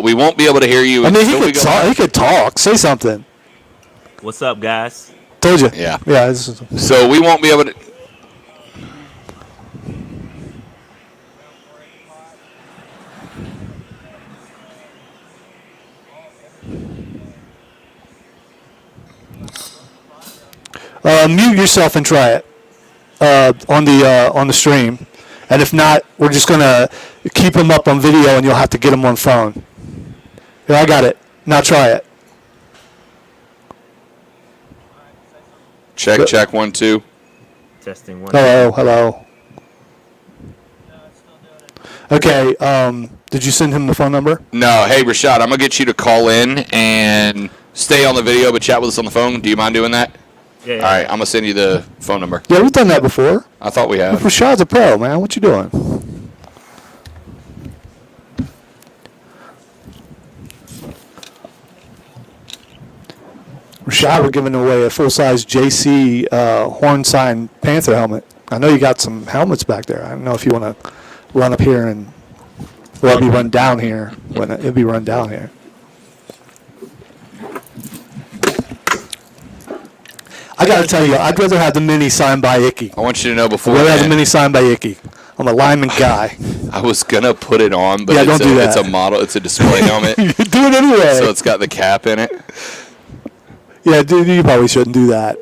We won't be able to hear you. I mean, he could talk. Say something. What's up, guys? Told you. Yeah. Yeah. So we won't be able to... Mute yourself and try it on the stream, and if not, we're just gonna keep them up on video, and you'll have to get them on phone. Yeah, I got it. Now try it. Check 1 2. Testing 1. Hello. Okay. Did you send him the phone number? No. Hey, Rashad, I'm gonna get you to call in and stay on the video, but chat with us on the phone. Do you mind doing that? Yeah. All right, I'm gonna send you the phone number. Yeah, we've done that before. I thought we have. Rashad's a pro, man. What you doing? Rashad, we're giving away a full-size JC horn sign Panther helmet. I know you got some helmets back there. I don't know if you want to run up here and... Well, it'll be run down here. It'll be run down here. I got to tell you, I'd rather have the mini signed by Icky. I want you to know before... I'd rather have the mini signed by Icky. I'm a lineman guy. I was going to put it on, but don't do that. It's a model. It's a display helmet. You do it anyway. So it's got the cap in it. Yeah, dude, you probably shouldn't do that.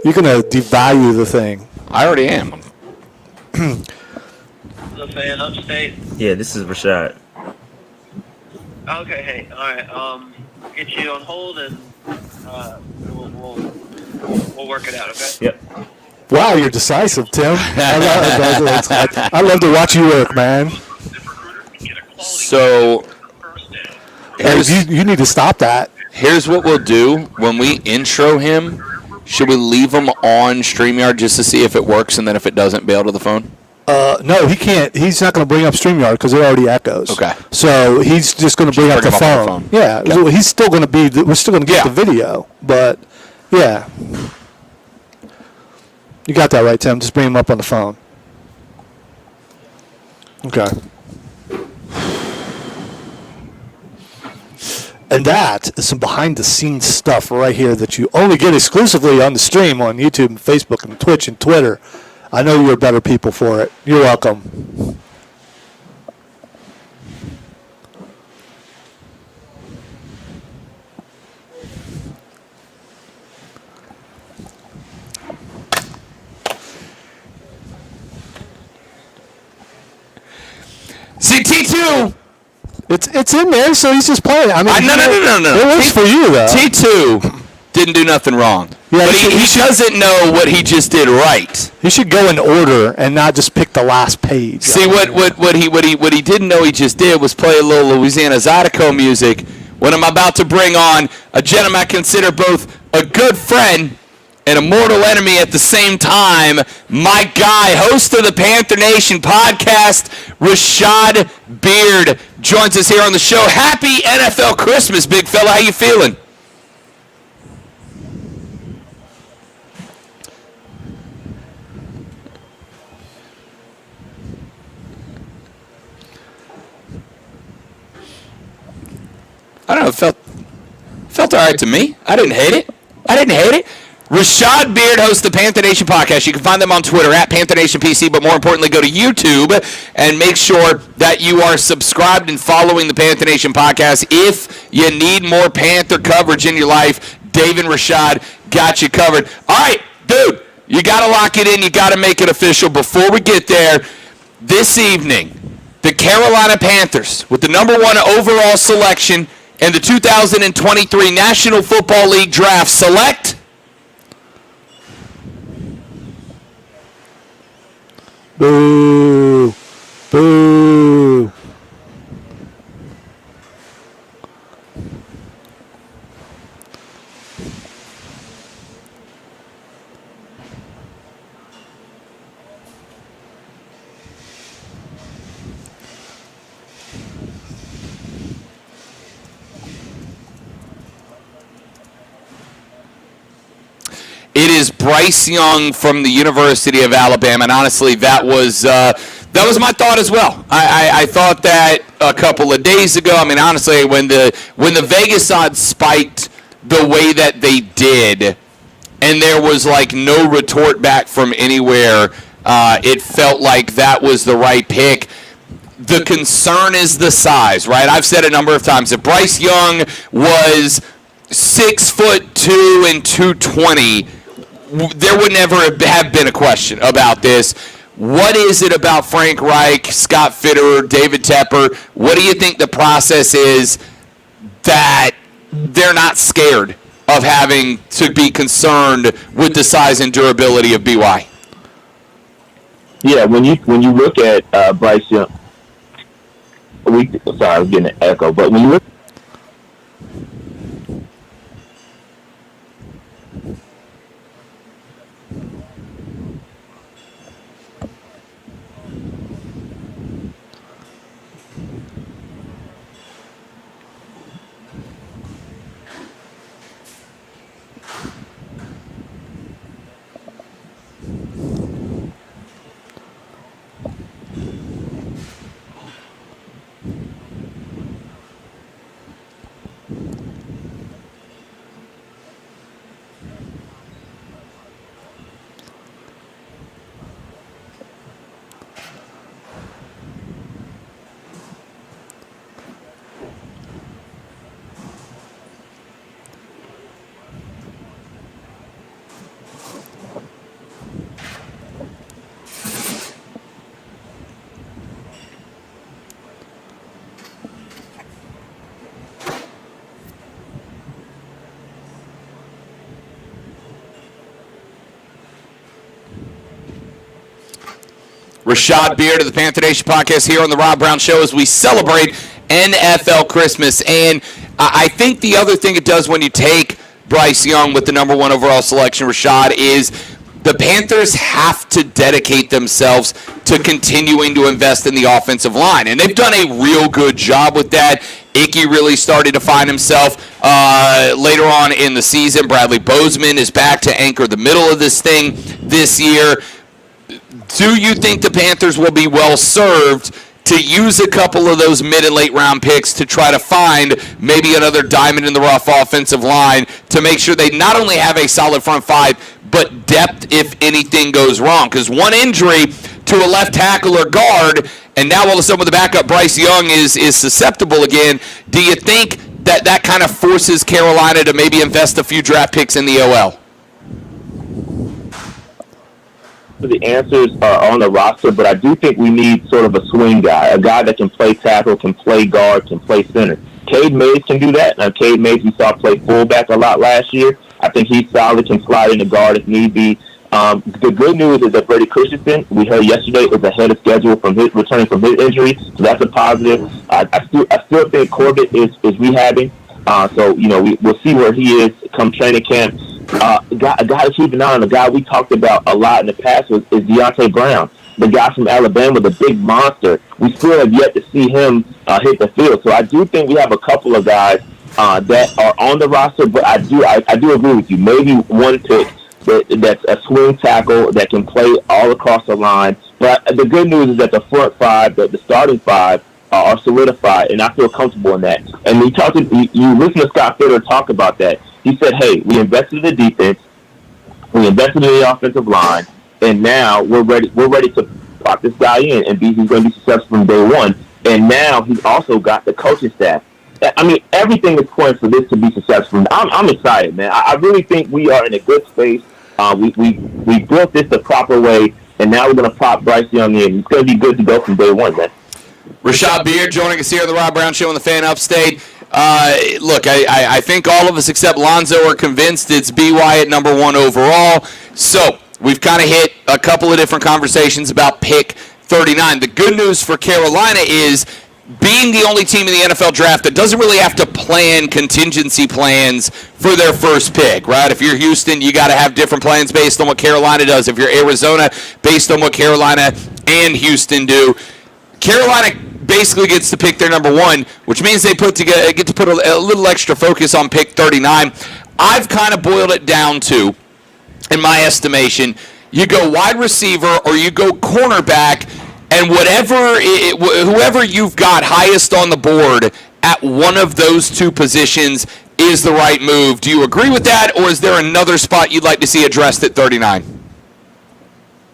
You're going to devalue the thing. I already am. The fan upstate. Yeah, this is Rashad. Okay, hey, all right. Get you on hold and we'll work it out. Okay. Yep. Wow, you're decisive, Tim. I love to watch you work, man. So you need to stop that. Here's what we'll do. When we intro him, should we leave him on StreamYard just to see if it works, and then if it doesn't, bail to the phone? No, he can't. He's not going to bring up StreamYard because it already echoes. Okay. So he's just going to bring up the phone. Yeah. Okay. So he's still going to be. We're still going to get the video, but yeah. You got that right, Tim. Just bring him up on the phone. Okay. And that is some behind-the-scenes stuff right here that you only get exclusively on the stream on YouTube and Facebook and Twitch and Twitter. I know you're better people for it. You're welcome. See, T2. It's in there, so he's just playing. I mean, No. It works for you, though. T2 didn't do nothing wrong. Yeah, but he doesn't know what he just did right. He should go in order and not just pick the last page. See, what he didn't know he just did was play a little Louisiana Zydeco music when I'm about to bring on a gentleman I consider both a good friend and a mortal enemy at the same time. My guy, host of the Panther Nation podcast, Rashad Beard, joins us here on the show. Happy NFL Christmas, big fella. How you feeling? I don't know. It felt all right to me. I didn't hate it. Rashad Beard hosts the Panther Nation podcast. You can find them on Twitter at Panther Nation PC, but more importantly, go to YouTube and make sure that you are subscribed and following the Panther Nation podcast. If you need more Panther coverage in your life, Dave and Rashad got you covered. All right, dude, you got to lock it in. You got to make it official. Before we get there, this evening, the Carolina Panthers, with the number 1 overall selection in the 2023 National Football League Draft, select Boo. Boo. It is Bryce Young from the University of Alabama, and honestly, that was my thought as well. I thought that a couple of days ago. I mean, honestly, when the Vegas odds spiked the way that they did, and there was like no retort back from anywhere, it felt like that was the right pick. The concern is the size, right? I've said a number of times that Bryce Young was 6'2" and 220. There would never have been a question about this. What is it about Frank Reich, Scott Fitterer, David Tepper? What do you think the process is that they're not scared of having to be concerned with the size and durability of BY? Yeah, when you look at Bryce Young, sorry, I was getting an echo, but when you look. Rashad Beard of the Panther Nation podcast here on the Rob Brown Show as we celebrate NFL Christmas. And I think the other thing it does when you take Bryce Young with the number 1 overall selection, Rashad, is the Panthers have to dedicate themselves to continuing to invest in the offensive line. And they've done a real good job with that. Icky really started to find himself later on in the season. Bradley Bozeman is back to anchor the middle of this thing this year. Do you think the Panthers will be well served to use a couple of those mid and late round picks to try to find maybe another diamond in the rough offensive line to make sure they not only have a solid front five, but depth if anything goes wrong. Because one injury to a left tackle or guard, and now all of a sudden with the backup Bryce Young is susceptible again, do you think that kind of forces Carolina to maybe invest a few draft picks in the OL? The answers are on the roster, but I do think we need sort of a swing guy, a guy that can play tackle, can play guard, can play center. Cade Mays can do that. Now, Cade Mays, we saw play fullback a lot last year. I think he's solid, can slide into guard if need be. The good news is that Brady Christensen, we heard yesterday, is ahead of schedule from returning from his injury, so that's a positive. I still think Corbett is rehabbing, so we'll see where he is come training camp. A guy to keep an eye on, a guy we talked about a lot in the past is Deontay Brown, the guy from Alabama, the big monster. We still have yet to see him hit the field, so I do think we have a couple of guys that are on the roster, but I do agree with you. Maybe one pick that's a swing tackle that can play all across the line. But the good news is that the front five, the starting five, are solidified, and I feel comfortable in that. And you listen to Scott Fitter talk about that. He said, hey, we invested in the defense, we invested in the offensive line, and now we're ready to lock this guy in, and he's going to be successful from day one. And now he's also got the coaching staff. I mean, everything is pointing for this to be successful. I'm excited, man. I really think we are in a good space. We built this the proper way, and now we're going to pop Bryce Young in. It's going to be good to go from day one, man. Rashad Beard joining us here on the Rob Brown Show on the Fan Upstate. Look, I think all of us except Lonzo are convinced it's BY at number 1 overall. So we've kind of hit a couple of different conversations about pick 39. The good news for Carolina is being the only team in the NFL draft that doesn't really have to plan contingency plans for their first pick, right? If you're Houston, you got to have different plans based on what Carolina does. If you're Arizona, based on what Carolina and Houston do. Carolina basically gets to pick their number 1, which means they get to put a little extra focus on pick 39. I've kind of boiled it down to, in my estimation, you go wide receiver or you go cornerback, and whoever you've got highest on the board at one of those two positions is the right move. Do you agree with that, or is there another spot you'd like to see addressed at 39?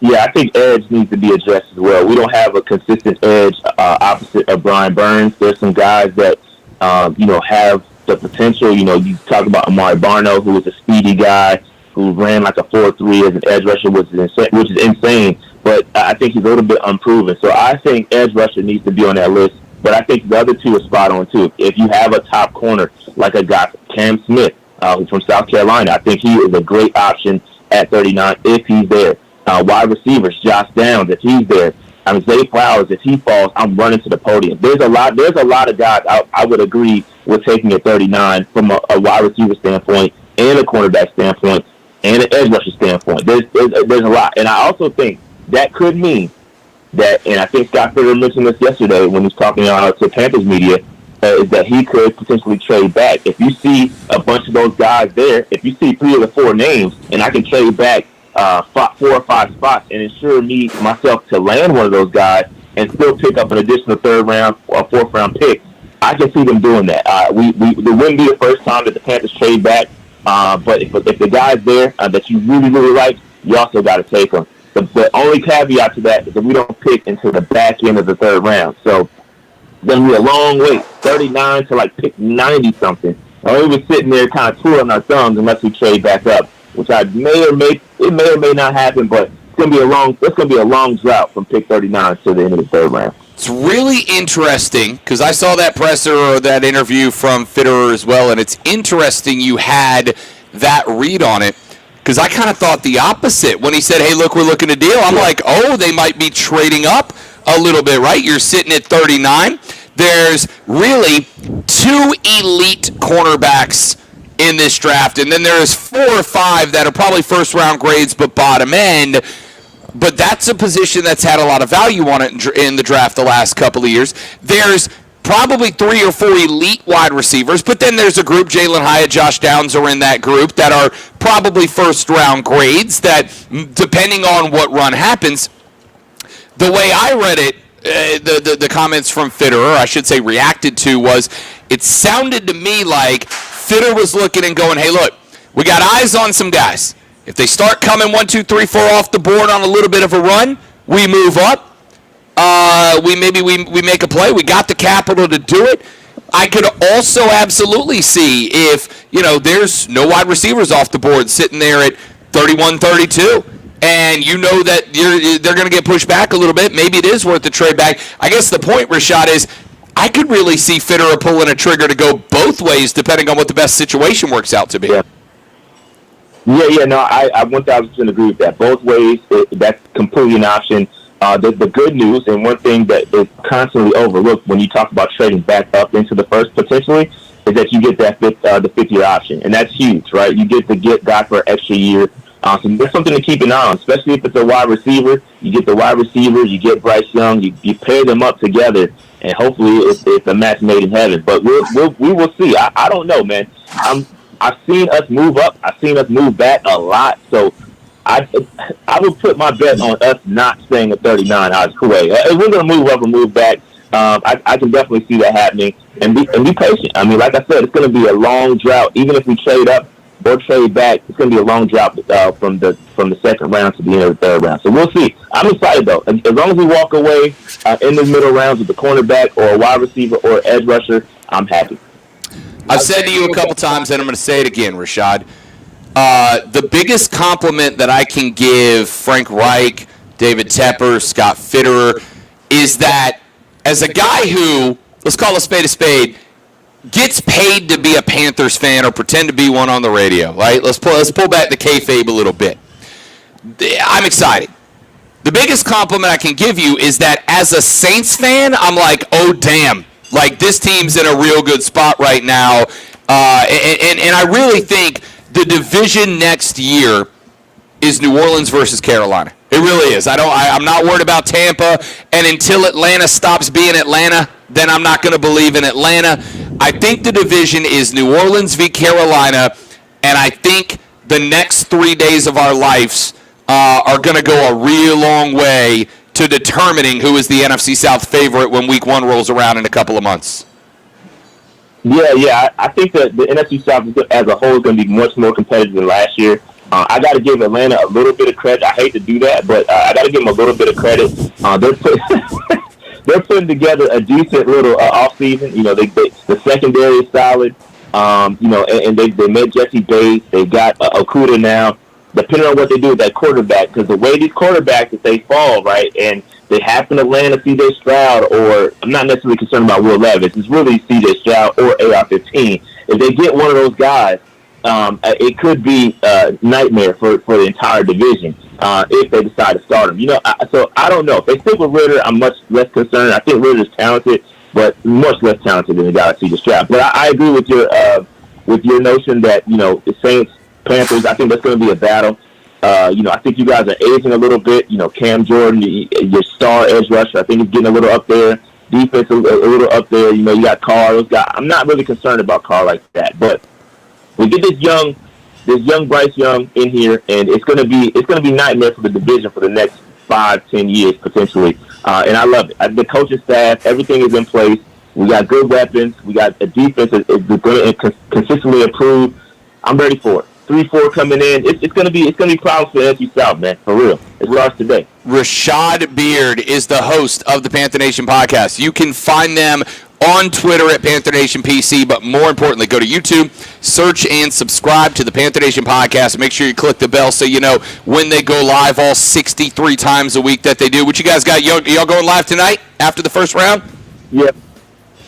Yeah, I think edge needs to be addressed as well. We don't have a consistent edge opposite of Brian Burns. There's some guys that, have the potential. You talk about Amari Barno, who is a speedy guy, who ran like a 4.3 as an edge rusher, which is insane. But I think he's a little bit unproven. So I think edge rusher needs to be on that list. But I think the other two are spot on, too. If you have a top corner, like a guy, Cam Smith, who's from South Carolina, I think he is a great option at 39 if he's there. Wide receivers, Josh Downs, if he's there. Zay Flowers, if he falls, I'm running to the podium. There's a lot of guys I would agree with taking at 39 from a wide receiver standpoint and a cornerback standpoint and an edge rusher standpoint. There's a lot. And I also think that could mean that, and I think Scott Fitter mentioned this yesterday when he was talking to Panthers media, is that he could potentially trade back. If you see a bunch of those guys there, if you see 3 of the 4 names, and I can trade back 4 or 5 spots and ensure myself to land one of those guys and still pick up an additional 3rd round or 4th round pick, I can see them doing that. It wouldn't be the first time that the Panthers trade back, but if the guy's there that you really, really like, you also got to take him. The only caveat to that is that we don't pick until the back end of the 3rd round. So then we're a long wait, 39 to like pick 90-something. Or we were sitting there kind of twirling our thumbs unless we trade back up, which may or may not happen, but it's gonna be a long drought from pick 39 to the end of the 3rd round. It's really interesting because I saw that presser or that interview from Fitterer as well, and it's interesting you had that read on it because I kind of thought the opposite when he said, "Hey, look, we're looking to deal." I'm like, "Oh, they might be trading up a little bit, right?" You're sitting at 39. There's really 2 elite cornerbacks in this draft, and then there's 4 or 5 that are probably first-round grades but bottom end. But that's a position that's had a lot of value on it in the draft the last couple of years. There's probably 3 or 4 elite wide receivers, but then there's a group, Jalen Hyatt, Josh Downs are in that group, that are probably first-round grades that, depending on what run happens, the way I read it, the comments from Fitter, or I should say reacted to, was it sounded to me like Fitter was looking and going, hey, look, we got eyes on some guys. If they start coming 1, 2, 3, 4 off the board on a little bit of a run, we move up. We make a play. We got the capital to do it. I could also absolutely see if, there's no wide receivers off the board sitting there at 31, 32, and you know that they're going to get pushed back a little bit. Maybe it is worth the trade back. I guess the point, Rashad, is I could really see Fitter pulling a trigger to go both ways depending on what the best situation works out to be. No, I 1,000% agree with that. Both ways, that's completely an option. The good news, and one thing that is constantly overlooked when you talk about trading back up into the first potentially, is that you get that the fifth-year option, and that's huge, right? You get to get guy for an extra year. So that's something to keep an eye on, especially if it's a wide receiver. You get the wide receivers, you get Bryce Young, you pair them up together, and hopefully it's a match made in heaven. But we will see. I don't know, man. I've seen us move up. I've seen us move back a lot. So I would put my bet on us not staying at 39 odds away. If we're going to move up and move back, I can definitely see that happening. And be patient. I mean, like I said, it's going to be a long drought. Even if we trade up or trade back, it's going to be a long drought from the second round to the end of the third round. So we'll see. I'm excited, though. As long as we walk away in the middle rounds with the cornerback or a wide receiver or edge rusher, I'm happy. I've said to you a couple times, and I'm going to say it again, Rashad. The biggest compliment that I can give Frank Reich, David Tepper, Scott Fitterer, is that as a guy who, let's call a spade, gets paid to be a Panthers fan or pretend to be one on the radio, right? Let's pull back the kayfabe a little bit. I'm excited. The biggest compliment I can give you is that as a Saints fan, I'm like, oh, damn. Like, this team's in a real good spot right now. And I really think the division next year is New Orleans versus Carolina. It really is. I'm not worried about Tampa. And until Atlanta stops being Atlanta, then I'm not going to believe in Atlanta. I think the division is New Orleans v. Carolina. And I think the next 3 days of our lives are going to go a real long way to determining who is the NFC South favorite when Week 1 rolls around in a couple of months. Yeah. I think that the NFC South as a whole is going to be much more competitive than last year. I got to give Atlanta a little bit of credit. I hate to do that, but I got to give them a little bit of credit. They're putting together a decent little offseason. The secondary is solid. And they met Jesse Bates. They got Okuda now. Depending on what they do with that quarterback, because the way these quarterbacks, if they fall, right, and they happen to land a C.J. Stroud, or I'm not necessarily concerned about Will Levis, it's really C.J. Stroud or AR-15. If they get one of those guys, it could be a nightmare for the entire division if they decide to start him. So I don't know. If they stick with Ritter, I'm much less concerned. I think Ritter's talented, but much less talented than the guy C.J. Stroud. But I agree with your notion that, the Saints, Panthers, I think that's going to be a battle. I think you guys are aging a little bit. Cam Jordan, your star edge rusher, I think he's getting a little up there. Defense a little up there. You got Carr. Those guys. I'm not really concerned about Carr like that. But we get this young Bryce Young in here, and it's going to be nightmare for the division for the next 5-10 years potentially. And I love it. The coaching staff, everything is in place. We got good weapons. We got a defense that is going to consistently improve. I'm ready for it. 3-4 coming in. It's gonna be problems for the NFC South, man. For real. It starts today. Rashad Beard is the host of the Panther Nation podcast. You can find them on Twitter at Panther Nation PC, but more importantly, go to YouTube, search and subscribe to the Panther Nation podcast. Make sure you click the bell so you know when they go live all 63 times a week that they do. What you guys got? Y'all going live tonight after the first round? Yeah.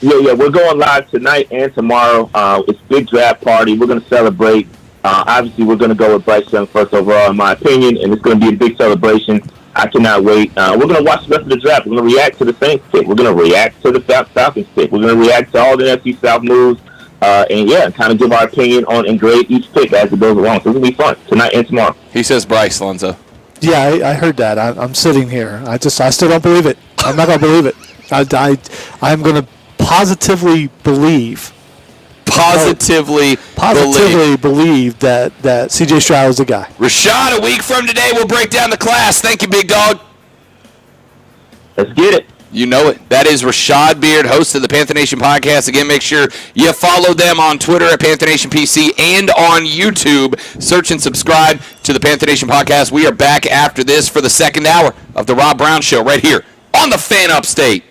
We're going live tonight and tomorrow. It's a big draft party. We're going to celebrate. Obviously, we're going to go with Bryce Young first overall, in my opinion, and it's going to be a big celebration. I cannot wait. We're going to watch the rest of the draft. We're going to react to the Saints pick. We're going to react to the Falcons pick. We're going to react to all the NFC South moves, and kind of give our opinion on and grade each pick as it goes along. So it's going to be fun tonight and tomorrow. He says Bryce, Lonzo. Yeah, I heard that. I'm sitting here. I still don't believe it. I'm not going to believe it. I'm going to positively believe believe that C.J. Stroud is the guy. Rashad, a week from today, we'll break down the class. Thank you, big dog. Let's get it. You know it. That is Rashad Beard, host of the Panther Nation podcast. Again, make sure you follow them on Twitter at Panther Nation PC and on YouTube. Search and subscribe to the Panther Nation podcast. We are back after this for the second hour of the Rob Brown Show right here on the Fan Upstate.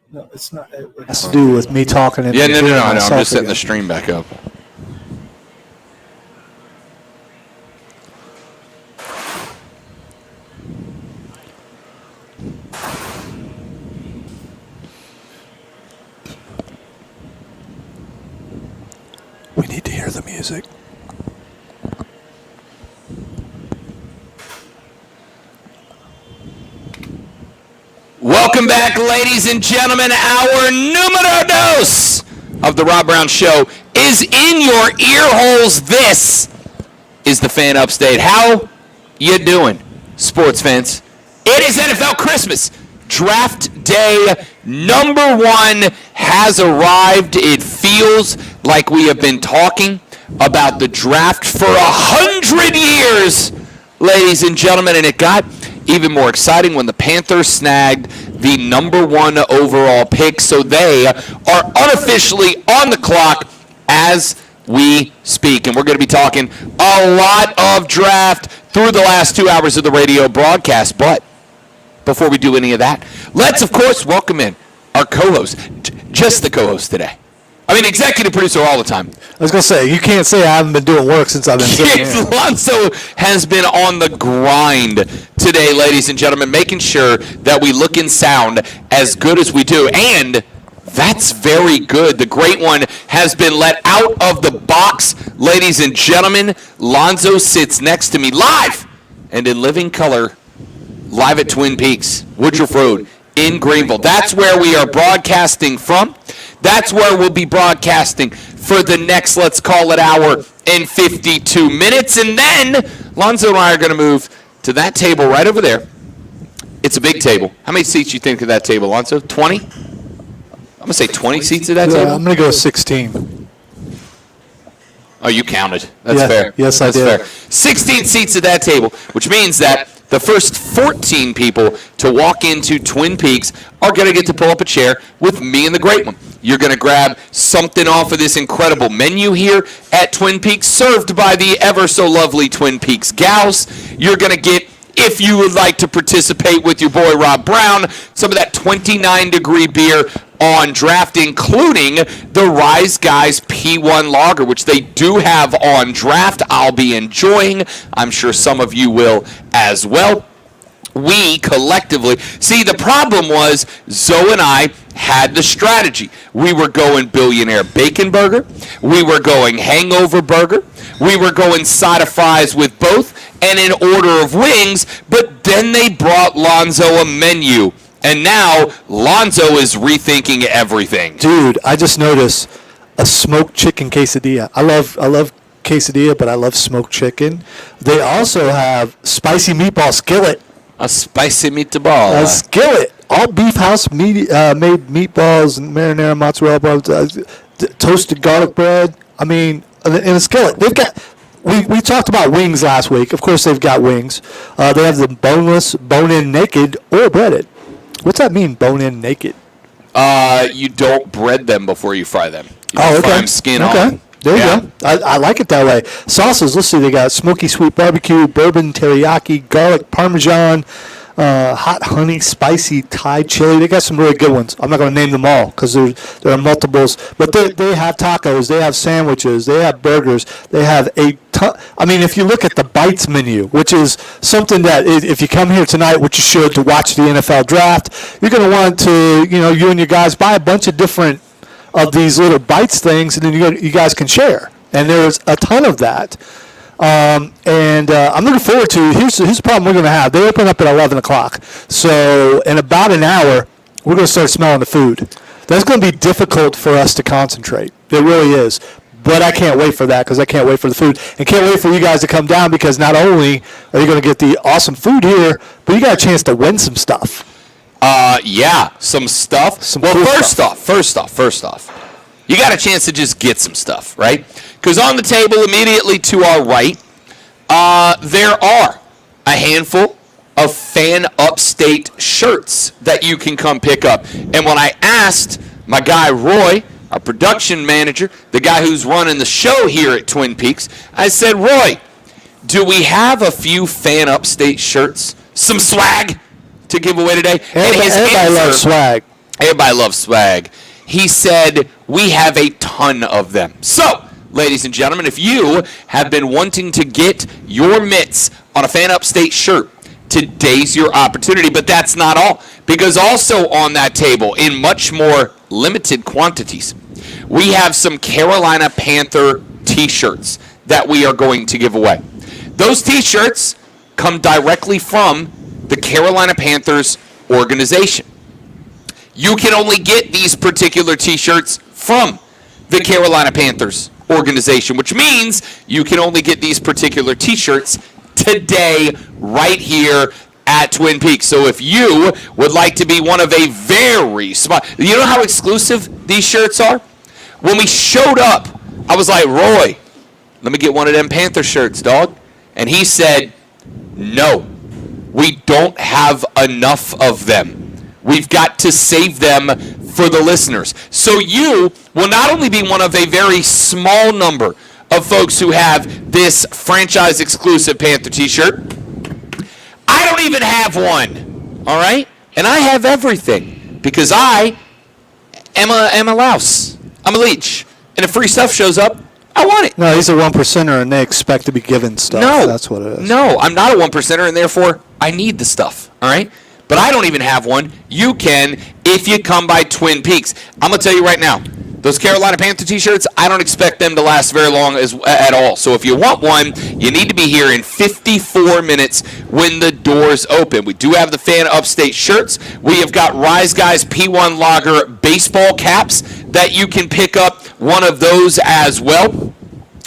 No, it's not. It has to do with me talking. And Yeah, no. I'm myself just setting the again. stream back up. We need to hear the music. Welcome back, ladies and gentlemen. Our numero dos of the Rob Brown Show is in your ear holes. This is the Fan Upstate. How you doing, sports fans? It is NFL Christmas. Draft day number 1 has arrived. It feels like we have been talking about the draft for 100 years, ladies and gentlemen, and it got even more exciting when the Panthers snagged the number 1 overall pick. So they are unofficially on the clock as we speak. And we're going to be talking a lot of draft through the last 2 hours of the radio broadcast. But before we do any of that, let's, of course, welcome in our co-host, just the co-host today. I mean, executive producer all the time. I was going to say, you can't say I haven't been doing work since I've been sitting Keith here. Alonso has been on the grind today, ladies and gentlemen, making sure that we look and sound as good as we do. And that's very good. The great one has been let out of the box, ladies and gentlemen. Lonzo sits next to me live and in living color, live at Twin Peaks, Woodruff Road in Greenville. That's where we are broadcasting from. That's where we'll be broadcasting for the next, let's call it, hour and 52 minutes. And then Lonzo and I are going to move to that table right over there. It's a big table. How many seats do you think of that table, Lonzo? 20? I'm going to say 20 seats at that table. I'm going to go 16. Oh, you counted. That's Yeah, fair. yes, I That's did. fair. 16 seats at that table, which means that the first 14 people to walk into Twin Peaks are going to get to pull up a chair with me and the great one. You're going to grab something off of this incredible menu here at Twin Peaks, served by the ever so lovely Twin Peaks gals. You're going to get, if you would like to participate with your boy Rob Brown, some of that 29-degree beer on draft, including the Rise Guys P1 Lager, which they do have on draft. I'll be enjoying. I'm sure some of you will as well. We collectively, see, the problem was Zoe and I had the strategy. We were going Billionaire Bacon Burger. We were going Hangover Burger. We were going side of fries with both and in order of wings, but then they brought Lonzo a menu. And now Lonzo is rethinking everything. Dude, I just noticed a smoked chicken quesadilla. I love quesadilla, but I love smoked chicken. They also have spicy meatball skillet. A spicy meatball. A skillet. All beef house made meatballs and marinara, mozzarella, toasted garlic bread. I mean, in a skillet. They've got. We talked about wings last week. Of course, they've got wings. They have the boneless, bone-in naked, or breaded. What's that mean, bone-in naked? You don't bread them before you fry them. You Oh, fry okay. them skin Okay. on. There you Yeah. go. I like it that way. Sauces, let's see. They got smoky sweet barbecue, bourbon teriyaki, garlic parmesan, hot honey, spicy Thai chili. They got some really good ones. I'm not going to name them all because there are multiples. But they have tacos. They have sandwiches. They have burgers. They have a ton. I mean, if you look at the Bites menu, which is something that if you come here tonight, which you should, to watch the NFL draft, you're going to want to, you and your guys buy a bunch of different of these little Bites things, and then you guys can share. And there's a ton of that. I'm looking forward to, here's the problem we're going to have. They open up at 11 o'clock. So in about an hour, we're going to start smelling the food. That's going to be difficult for us to concentrate. It really is. But I can't wait for that because I can't wait for the food. And can't wait for you guys to come down because not only are you going to get the awesome food here, but you got a chance to win some stuff. Yeah, some stuff. Well, first off, you got a chance to just get some stuff, right? Because on the table immediately to our right, there are a handful of Fan Upstate shirts that you can come pick up. And when I asked my guy Roy, our production manager, the guy who's running the show here at Twin Peaks, I said, Roy, do we have a few Fan Upstate shirts, some swag to give away today? Everybody loves swag. Everybody loves swag. He said, we have a ton of them. So, ladies and gentlemen, if you have been wanting to get your mitts on a Fan Upstate shirt, today's your opportunity. But that's not all, because also on that table, in much more limited quantities, we have some Carolina Panther t-shirts that we are going to give away. Those t-shirts come directly from the Carolina Panthers organization. You can only get these particular t-shirts from the Carolina Panthers organization, which means you can only get these particular t-shirts today right here at Twin Peaks. So if you would like to be one of a very small, you know how exclusive these shirts are? When we showed up, I was like, Roy, let me get one of them Panther shirts, dog. And he said, no, we don't have enough of them. We've got to save them for the listeners. So you will not only be one of a very small number of folks who have this franchise exclusive Panther t-shirt. I don't even have one, all right? And I have everything because I am a louse. I'm a leech. And if free stuff shows up, I want it. No, he's a 1%er, and they expect to be given stuff. No. That's what it is. No, I'm not a 1%er, and therefore I need the stuff, all right? But I don't even have one. You can if you come by Twin Peaks. I'm going to tell you right now, those Carolina Panther t-shirts, I don't expect them to last very long at all. So if you want one, you need to be here in 54 minutes when the doors open. We do have the Fan Upstate shirts. We have got Rise Guys P1 Lager baseball caps that you can pick up one of those as well.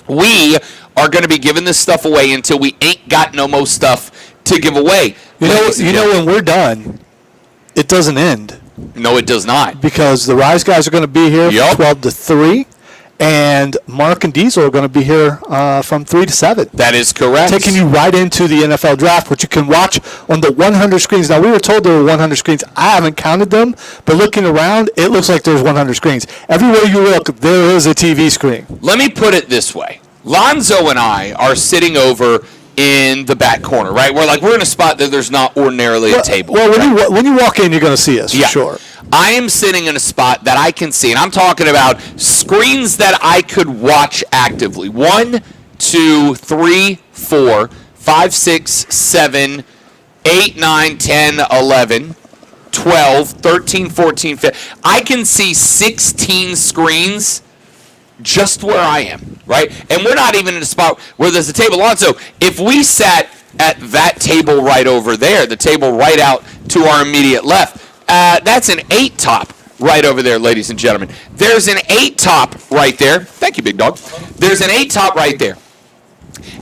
We are going to be giving this stuff away until we ain't got no more stuff to give away. You know, when we're done, it doesn't end. No, it does not. Because the Rise Guys are going to be here Yep. from 12 to 3, and Mark and Diesel are going to be here from 3 to 7. That is correct. Taking you right into the NFL draft, which you can watch on the 100 screens. Now, we were told there were 100 screens. I haven't counted them, but looking around, it looks like there's 100 screens. Everywhere you look, there is a TV screen. Let me put it this way. Lonzo and I are sitting over in the back corner, right? We're in a spot that there's not ordinarily a table. Well, right? when you walk in, you're going to see us, for sure. I am sitting in a spot that I can see, and I'm talking about screens that I could watch actively. 1, 2, 3, 4, 5, 6, 7, 8, 9, 10, 11, 12, 13, 14, 15. I can see 16 screens just where I am, right? And we're not even in a spot where there's a table on. So if we sat at that table right over there, the table right out to our immediate left, that's an 8-top right over there, ladies and gentlemen. There's an 8-top right there. Thank you, big dog. There's an 8-top right there.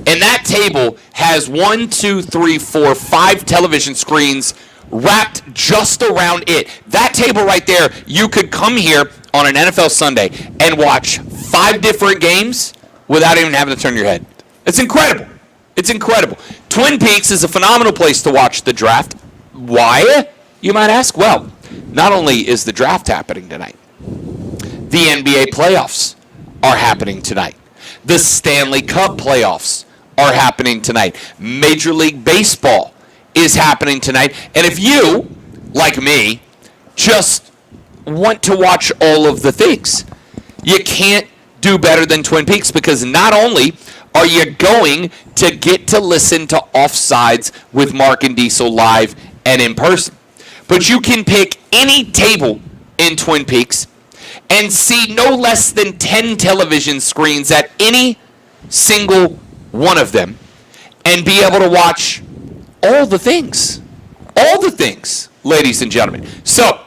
And that table has 1, 2, 3, 4, 5 television screens wrapped just around it. That table right there, you could come here on an NFL Sunday and watch 5 different games without even having to turn your head. It's incredible. It's incredible. Twin Peaks is a phenomenal place to watch the draft. Why? You might ask. Well, not only is the draft happening tonight, the NBA playoffs are happening tonight. The Stanley Cup playoffs are happening tonight. Major League Baseball is happening tonight. And if you, like me, just want to watch all of the things, you can't do better than Twin Peaks, because not only are you going to get to listen to Offsides with Mark and Diesel live and in person, but you can pick any table in Twin Peaks and see no less than 10 television screens at any single one of them and be able to watch all the things, ladies and gentlemen. So,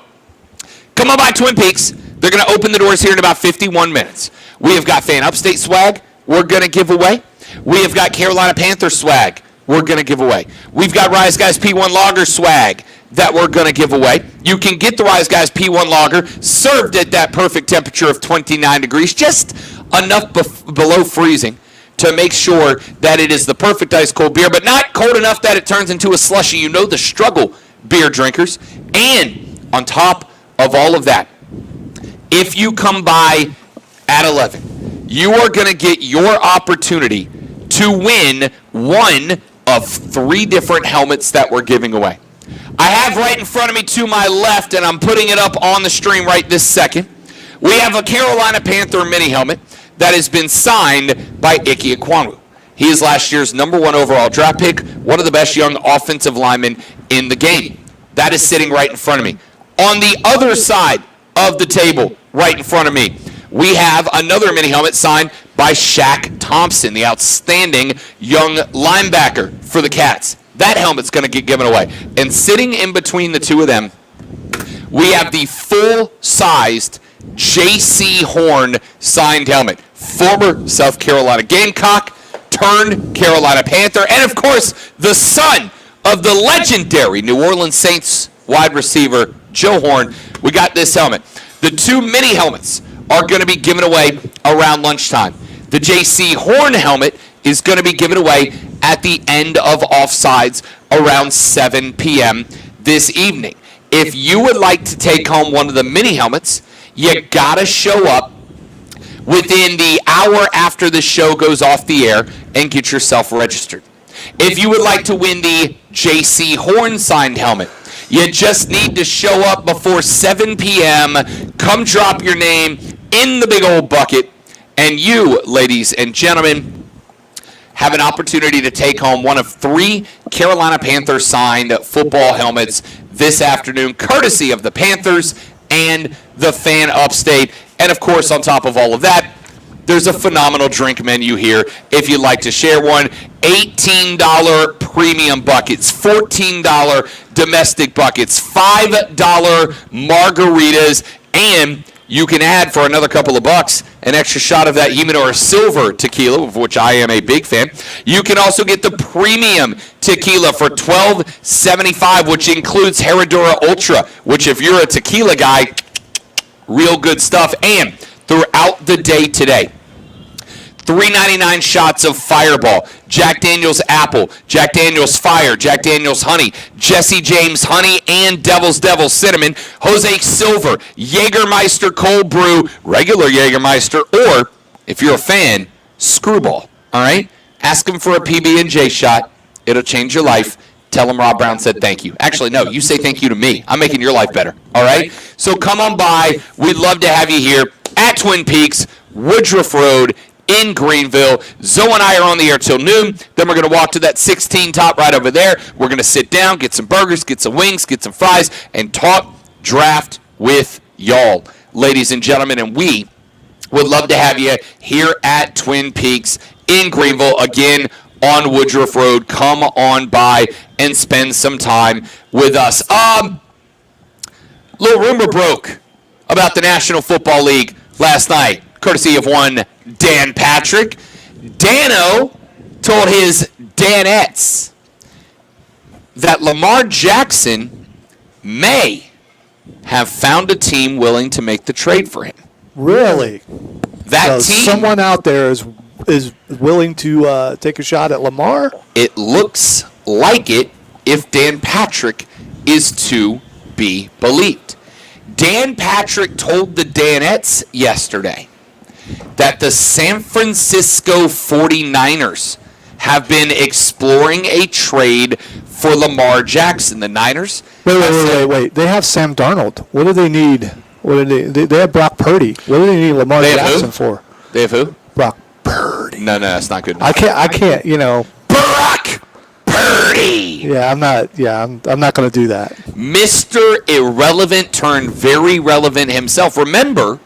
come on by Twin Peaks. They're going to open the doors here in about 51 minutes. We have got Fan Upstate swag we're going to give away. We have got Carolina Panthers swag we're going to give away. We've got Rise Guys P1 Lager swag that we're going to give away. You can get the Rise Guys P1 Lager served at that perfect temperature of 29 degrees, just enough below freezing to make sure that it is the perfect ice cold beer, but not cold enough that it turns into a slushy. You know the struggle, beer drinkers. And on top of all of that, if you come by at 11, you are going to get your opportunity to win one of 3 different helmets that we're giving away. I have right in front of me to my left, and I'm putting it up on the stream right this second. We have a Carolina Panther mini helmet that has been signed by Ike Ekwonu. He is last year's #1 overall draft pick, one of the best young offensive linemen in the game. That is sitting right in front of me. On the other side of the table, right in front of me, we have another mini helmet signed by Shaq Thompson, the outstanding young linebacker for the Cats. That helmet's going to get given away. And sitting in between the two of them, we have the full-sized J.C. Horn signed helmet. Former South Carolina Gamecock turned Carolina Panther, and of course, the son of the legendary New Orleans Saints wide receiver, Joe Horn. We got this helmet. The two mini helmets are going to be given away around lunchtime. The J.C. Horn helmet is going to be given away at the end of Offsides around 7 p.m. this evening. If you would like to take home one of the mini helmets, you got to show up within the hour after the show goes off the air and get yourself registered. If you would like to win the J.C. Horn signed helmet, you just need to show up before 7 p.m., come drop your name in the big old bucket, and you, ladies and gentlemen, have an opportunity to take home one of 3 Carolina Panthers signed football helmets this afternoon, courtesy of the Panthers and the Fan Upstate. And of course, on top of all of that, there's a phenomenal drink menu here if you'd like to share one. $18 premium buckets, $14 domestic buckets, $5 margaritas, and you can add for another couple of bucks an extra shot of that Humidor Silver tequila, of which I am a big fan. You can also get the premium tequila for $12.75, which includes Herradura Ultra, which if you're a tequila guy, real good stuff. And throughout the day today, $3.99 shots of Fireball, Jack Daniel's Apple, Jack Daniel's Fire, Jack Daniel's Honey, Jesse James Honey, and Devil's Devil Cinnamon, Jose Silver, Jägermeister Cold Brew, regular Jägermeister, or, if you're a fan, Screwball, all right? Ask them for a PB&J shot. It'll change your life. Tell them Rob Brown said thank you. Actually, no, you say thank you to me. I'm making your life better, all right? So come on by. We'd love to have you here at Twin Peaks, Woodruff Road, in Greenville. Zoe and I are on the air till noon. Then we're going to walk to that 16 top right over there. We're going to sit down, get some burgers, get some wings, get some fries, and talk draft with y'all, ladies and gentlemen. And we would love to have you here at Twin Peaks in Greenville, again, on Woodruff Road. Come on by and spend some time with us. Little rumor broke about the National Football League last night, courtesy of one Dan Patrick. Dano told his Danettes that Lamar Jackson may have found a team willing to make the trade for him. Really? That So team, someone out there is willing to take a shot at Lamar? it looks like it if Dan Patrick is to be believed. Dan Patrick told the Danettes yesterday that the San Francisco 49ers have been exploring a trade for Lamar Jackson. The Niners. Wait. They have Sam Darnold. What do they need? What do they have Brock Purdy. What do they need Lamar They have Jackson who? for? They have who? Brock Purdy. No, that's not good enough. I can't, Brock Purdy. Yeah, I'm not going to do that. Mr. Irrelevant turned very relevant himself. Remember,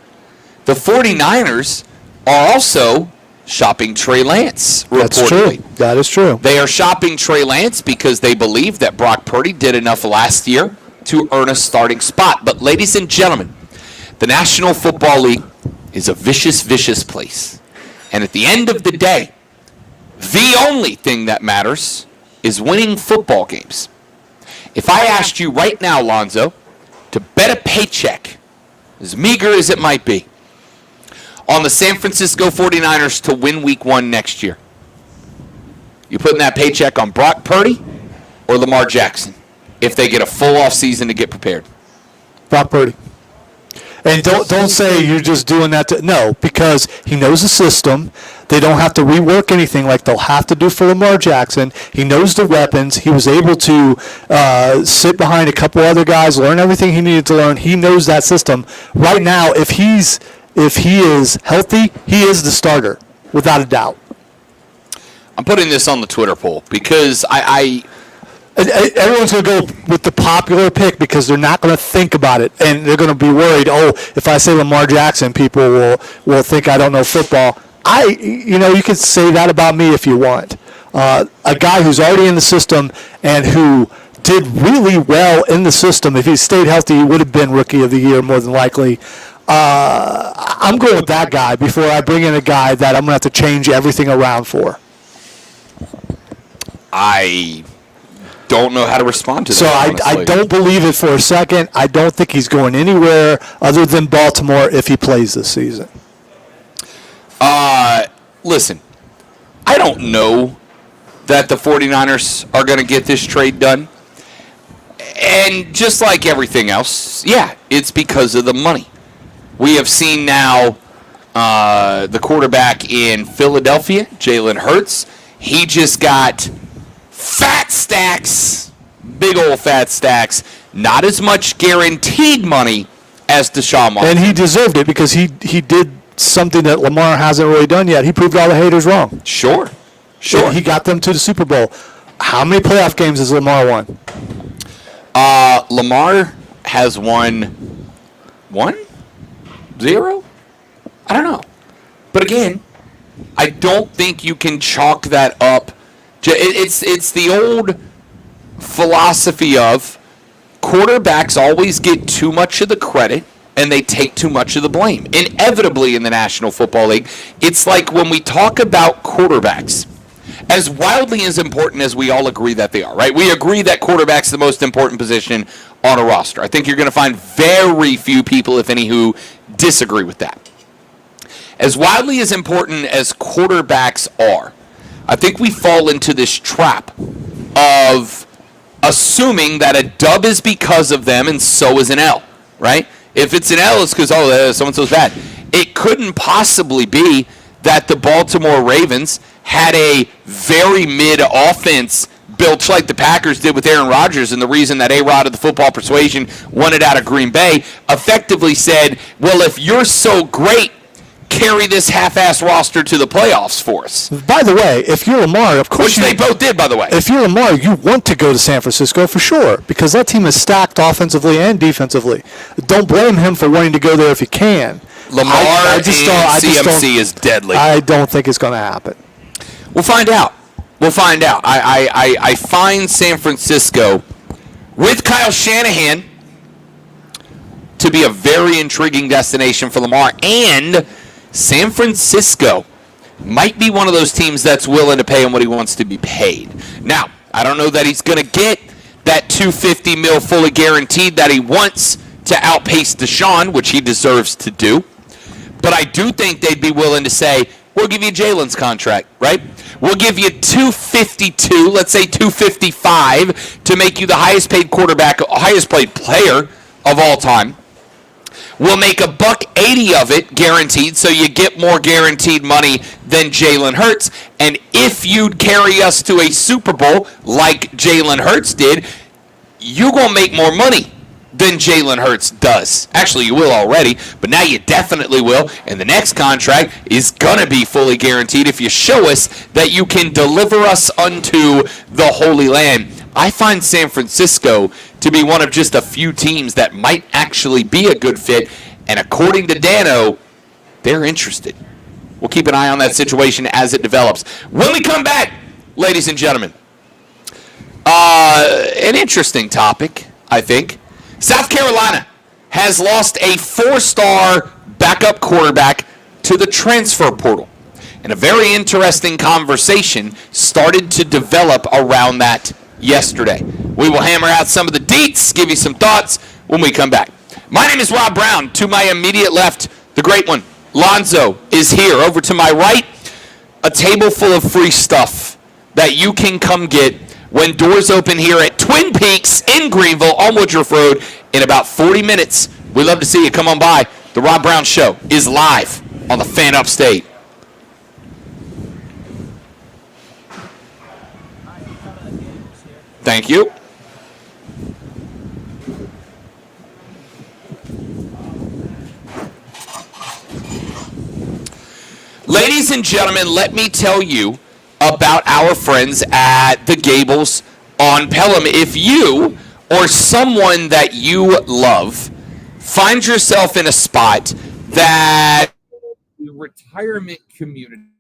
the 49ers are also shopping Trey Lance, reportedly. That's true. That is true. They are shopping Trey Lance because they believe that Brock Purdy did enough last year to earn a starting spot. But ladies and gentlemen, the National Football League is a vicious, vicious place. And at the end of the day, the only thing that matters is winning football games. If I asked you right now, Lonzo, to bet a paycheck, as meager as it might be, on the San Francisco 49ers to win Week 1 next year, you putting that paycheck on Brock Purdy or Lamar Jackson if they get a full off season to get prepared? Brock Purdy. And don't say you're just doing that no, because he knows the system. They don't have to rework anything like they'll have to do for Lamar Jackson. He knows the weapons. He was able to sit behind a couple other guys, learn everything he needed to learn. He knows that system. Right now, if he is healthy, he is the starter, without a doubt. I'm putting this on the Twitter poll because Everyone's going to go with the popular pick because they're not going to think about it, and they're going to be worried, if I say Lamar Jackson, people will think I don't know football. You can say that about me if you want. A guy who's already in the system and who did really well in the system, if he stayed healthy, he would have been Rookie of the Year more than likely. I'm going with that guy before I bring in a guy that I'm going to have to change everything around for. I don't know how to respond to that. So I don't believe it for a second. I don't think he's going anywhere other than Baltimore if he plays this season. Listen, I don't know that the 49ers are going to get this trade done. And just like everything else, yeah, it's because of the money. We have seen now the quarterback in Philadelphia, Jalen Hurts. He just got fat stacks, big old fat stacks, not as much guaranteed money as Deshaun Watson. And he deserved it because he did something that Lamar hasn't really done yet. He proved all the haters wrong. Sure. He got them to the Super Bowl. How many playoff games has Lamar won? Lamar has won 0? I don't know. But again, I don't think you can chalk that up. It's the old philosophy of quarterbacks always get too much of the credit and they take too much of the blame. Inevitably in the National Football League, it's like when we talk about quarterbacks, as wildly as important as we all agree that they are, right? We agree that quarterback's the most important position on a roster. I think you're going to find very few people, if any, who disagree with that. As wildly as important as quarterbacks are, I think we fall into this trap of assuming that a dub is because of them and so is an L, right? If it's an L, it's because, so-and-so's bad. It couldn't possibly be that the Baltimore Ravens had a very mid offense built like the Packers did with Aaron Rodgers, and the reason that A-Rod of the football persuasion wanted out of Green Bay effectively said, well, if you're so great, carry this half-ass roster to the playoffs for us. By the way, if you're Lamar, of course they both did, by the way. If you're Lamar, you want to go to San Francisco for sure because that team is stacked offensively and defensively. Don't blame him for wanting to go there if he can. Lamar and CMC is deadly. I don't think it's going to happen. We'll find out. I find San Francisco with Kyle Shanahan to be a very intriguing destination for Lamar, and San Francisco might be one of those teams that's willing to pay him what he wants to be paid. Now, I don't know that he's going to get that $250 million fully guaranteed that he wants to outpace Deshaun, which he deserves to do. But I do think they'd be willing to say, we'll give you Jalen's contract, right? We'll give you $252, let's say $255, to make you the highest paid quarterback, highest paid player of all time. We'll make $180 of it guaranteed, so you get more guaranteed money than Jalen Hurts. And if you'd carry us to a Super Bowl like Jalen Hurts did, you're going to make more money than Jalen Hurts does. Actually, you will already, but now you definitely will. And the next contract is going to be fully guaranteed if you show us that you can deliver us unto the Holy Land. I find San Francisco to be one of just a few teams that might actually be a good fit. And according to Dano, they're interested. We'll keep an eye on that situation as it develops. When we come back, ladies and gentlemen, an interesting topic, I think. South Carolina has lost a 4-star backup quarterback to the transfer portal. And a very interesting conversation started to develop around that yesterday. We will hammer out some of the deets, give you some thoughts when we come back. My name is Rob Brown. To my immediate left, the great one, Lonzo, is here. Over to my right, a table full of free stuff that you can come get when doors open here at Twin Peaks in Greenville on Woodruff Road in about 40 minutes We'd love to see you. Come on by. The Rob Brown Show is live on the Fan Upstate. Thank you. Ladies and gentlemen, let me tell you about our friends at the Gables on Pelham. If you or someone that you love find yourself in a spot that the retirement community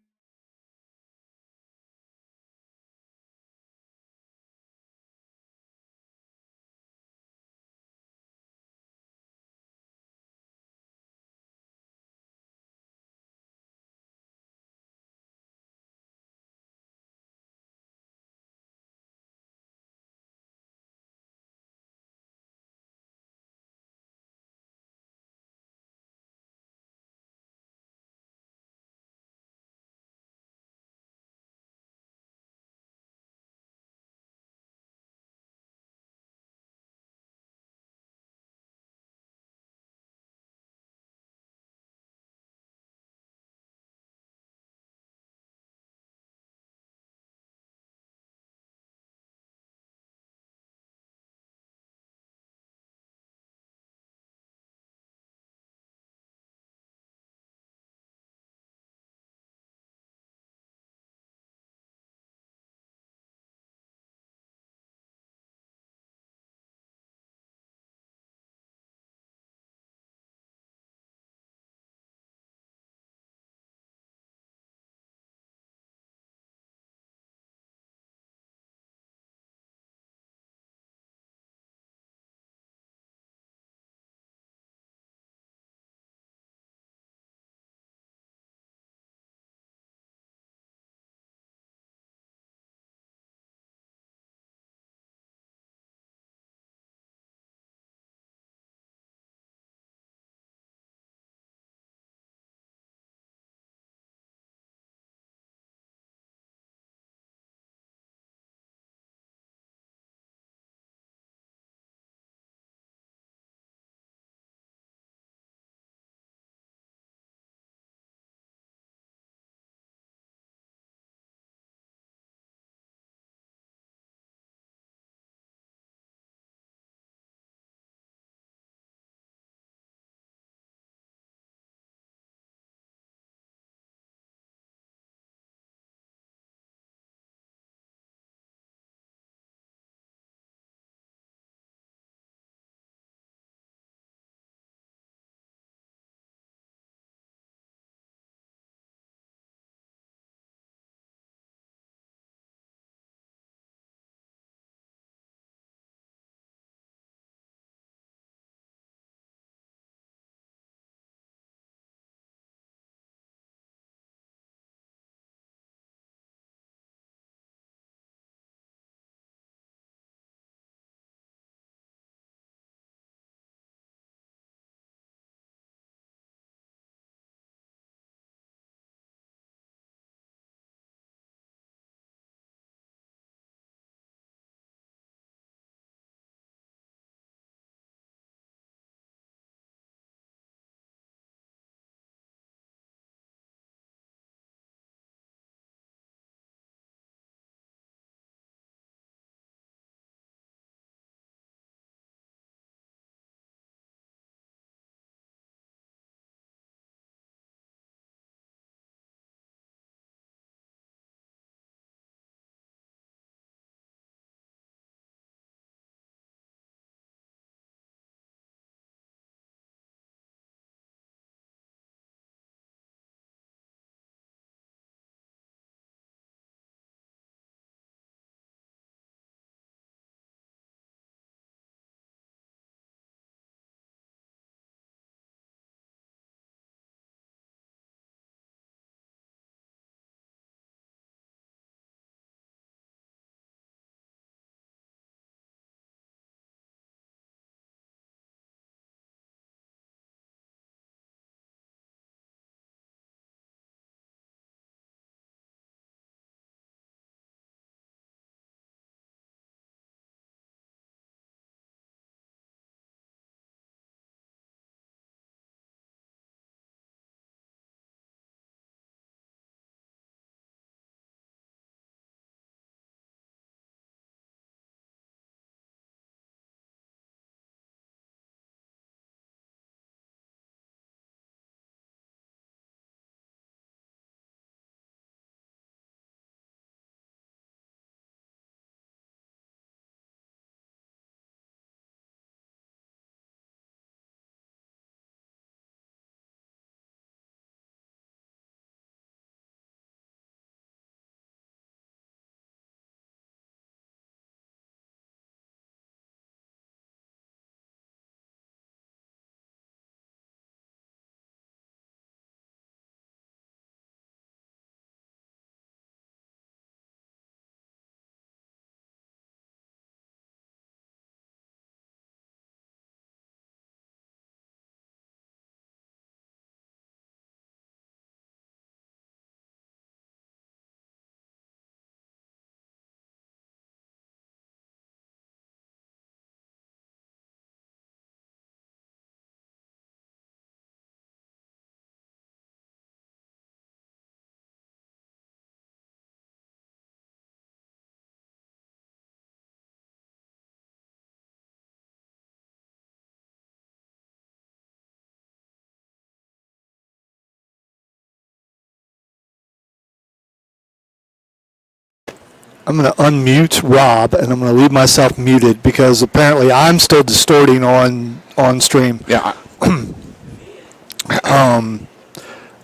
I'm going to unmute Rob, and I'm going to leave myself muted because apparently I'm still distorting on stream. Yeah.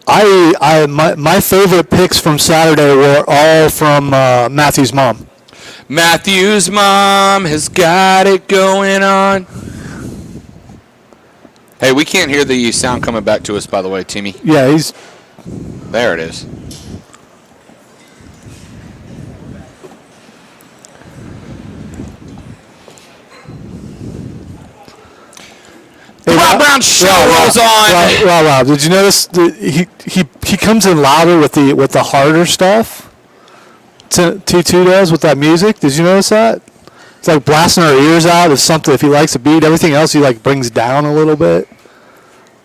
My favorite picks from Saturday were all from Matthew's mom. Matthew's mom has got it going on. Hey, we can't hear the sound coming back to us, by the way, Timmy. Yeah, he's... There it is. The Rob Brown Show rolls on. Rob, did you notice he comes in louder with the harder stuff? T2 does with that music. Did you notice that? It's like blasting our ears out. If something, if he likes a beat, everything else he like brings down a little bit.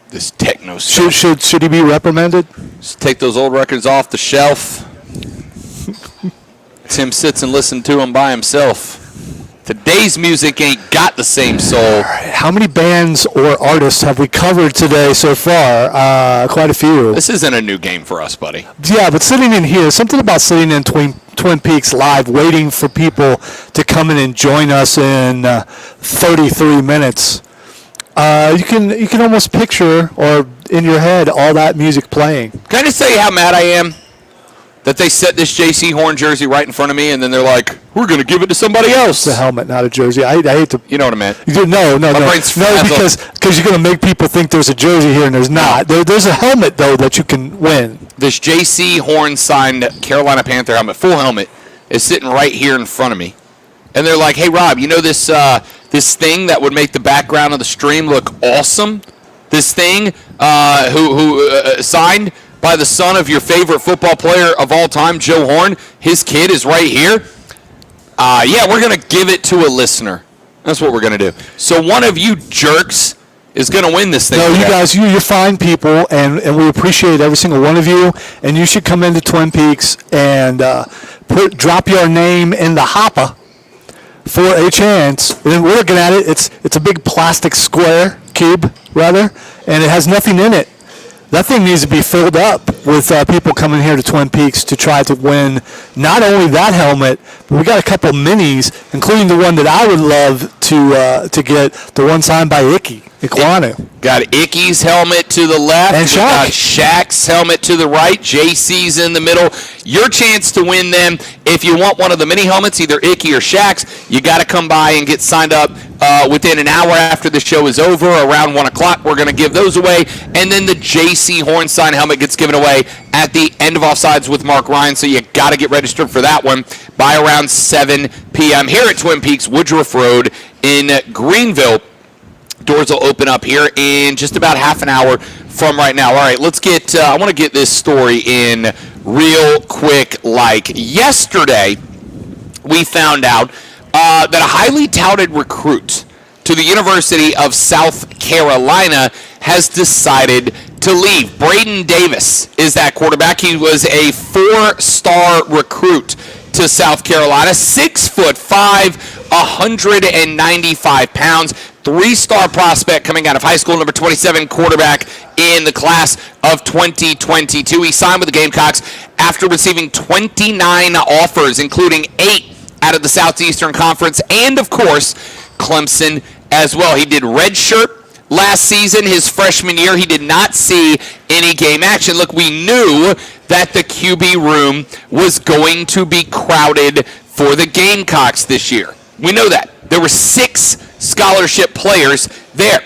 This techno stuff. Should he be reprimanded? Just take those old records off the shelf. Tim sits and listens to them by himself. Today's music ain't got the same soul. All right. How many bands or artists have we covered today so far? Quite a few. This isn't a new game for us, buddy. Yeah, but sitting in here, something about sitting in Twin Peaks live, waiting for people to come in and join us in 33 minutes. You can almost picture, or in your head, all that music playing. Can I just tell you how mad I am that they set this J.C. Horn jersey right in front of me, and then they're like, we're going to give it to somebody else. It's a helmet, not a jersey. I hate to... You know what I meant. No, brain's because you're going to make people think there's a jersey here, and there's not. There's a helmet, though, that you can win. This J.C. Horn signed Carolina Panther helmet, full helmet, is sitting right here in front of me. And they're like, hey, Rob, you know this this thing that would make the background of the stream look awesome? This thing who signed by the son of your favorite football player of all time, Joe Horn. His kid is right here. Yeah, we're going to give it to a listener. That's what we're going to do. So one of you jerks is going to win this thing. No, today. you guys, you're fine people, and we appreciate every single one of you. And you should come into Twin Peaks and drop your name in the hopper for a chance. And we're looking at it. It's a big plastic cube, rather, and it has nothing in it. That thing needs to be filled up with people coming here to Twin Peaks to try to win not only that helmet, but we got a couple minis, including the one that I would love to get, the one signed by Iquanu. Got Icky's helmet to the left. And We got Shaq's helmet to the right. JC's in the middle. Your chance to win them. If you want one of the mini helmets, either Icky or Shaq's, you got to come by and get signed up within an hour after the show is over. Around 1 o'clock, we're going to give those away. And then the JC Horn sign helmet gets given away at the end of Offsides with Mark Ryan. So you got to get registered for that one by around 7 p.m. here at Twin Peaks, Woodruff Road in Greenville. Doors will open up here in just about half an hour from right now. All right, let's get, I want to get this story in real quick. Like yesterday, we found out that a highly touted recruit to the University of South Carolina has decided to leave. Braden Davis is that quarterback. He was a 4-star recruit to South Carolina, 6'5", 195 pounds. 3-star prospect coming out of high school, number 27 quarterback in the class of 2022. He signed with the Gamecocks after receiving 29 offers, including 8 out of the Southeastern Conference and, of course, Clemson as well. He did redshirt last season, his freshman year. He did not see any game action. Look, we knew that the QB room was going to be crowded for the Gamecocks this year. We know that. There were 6 scholarship players there.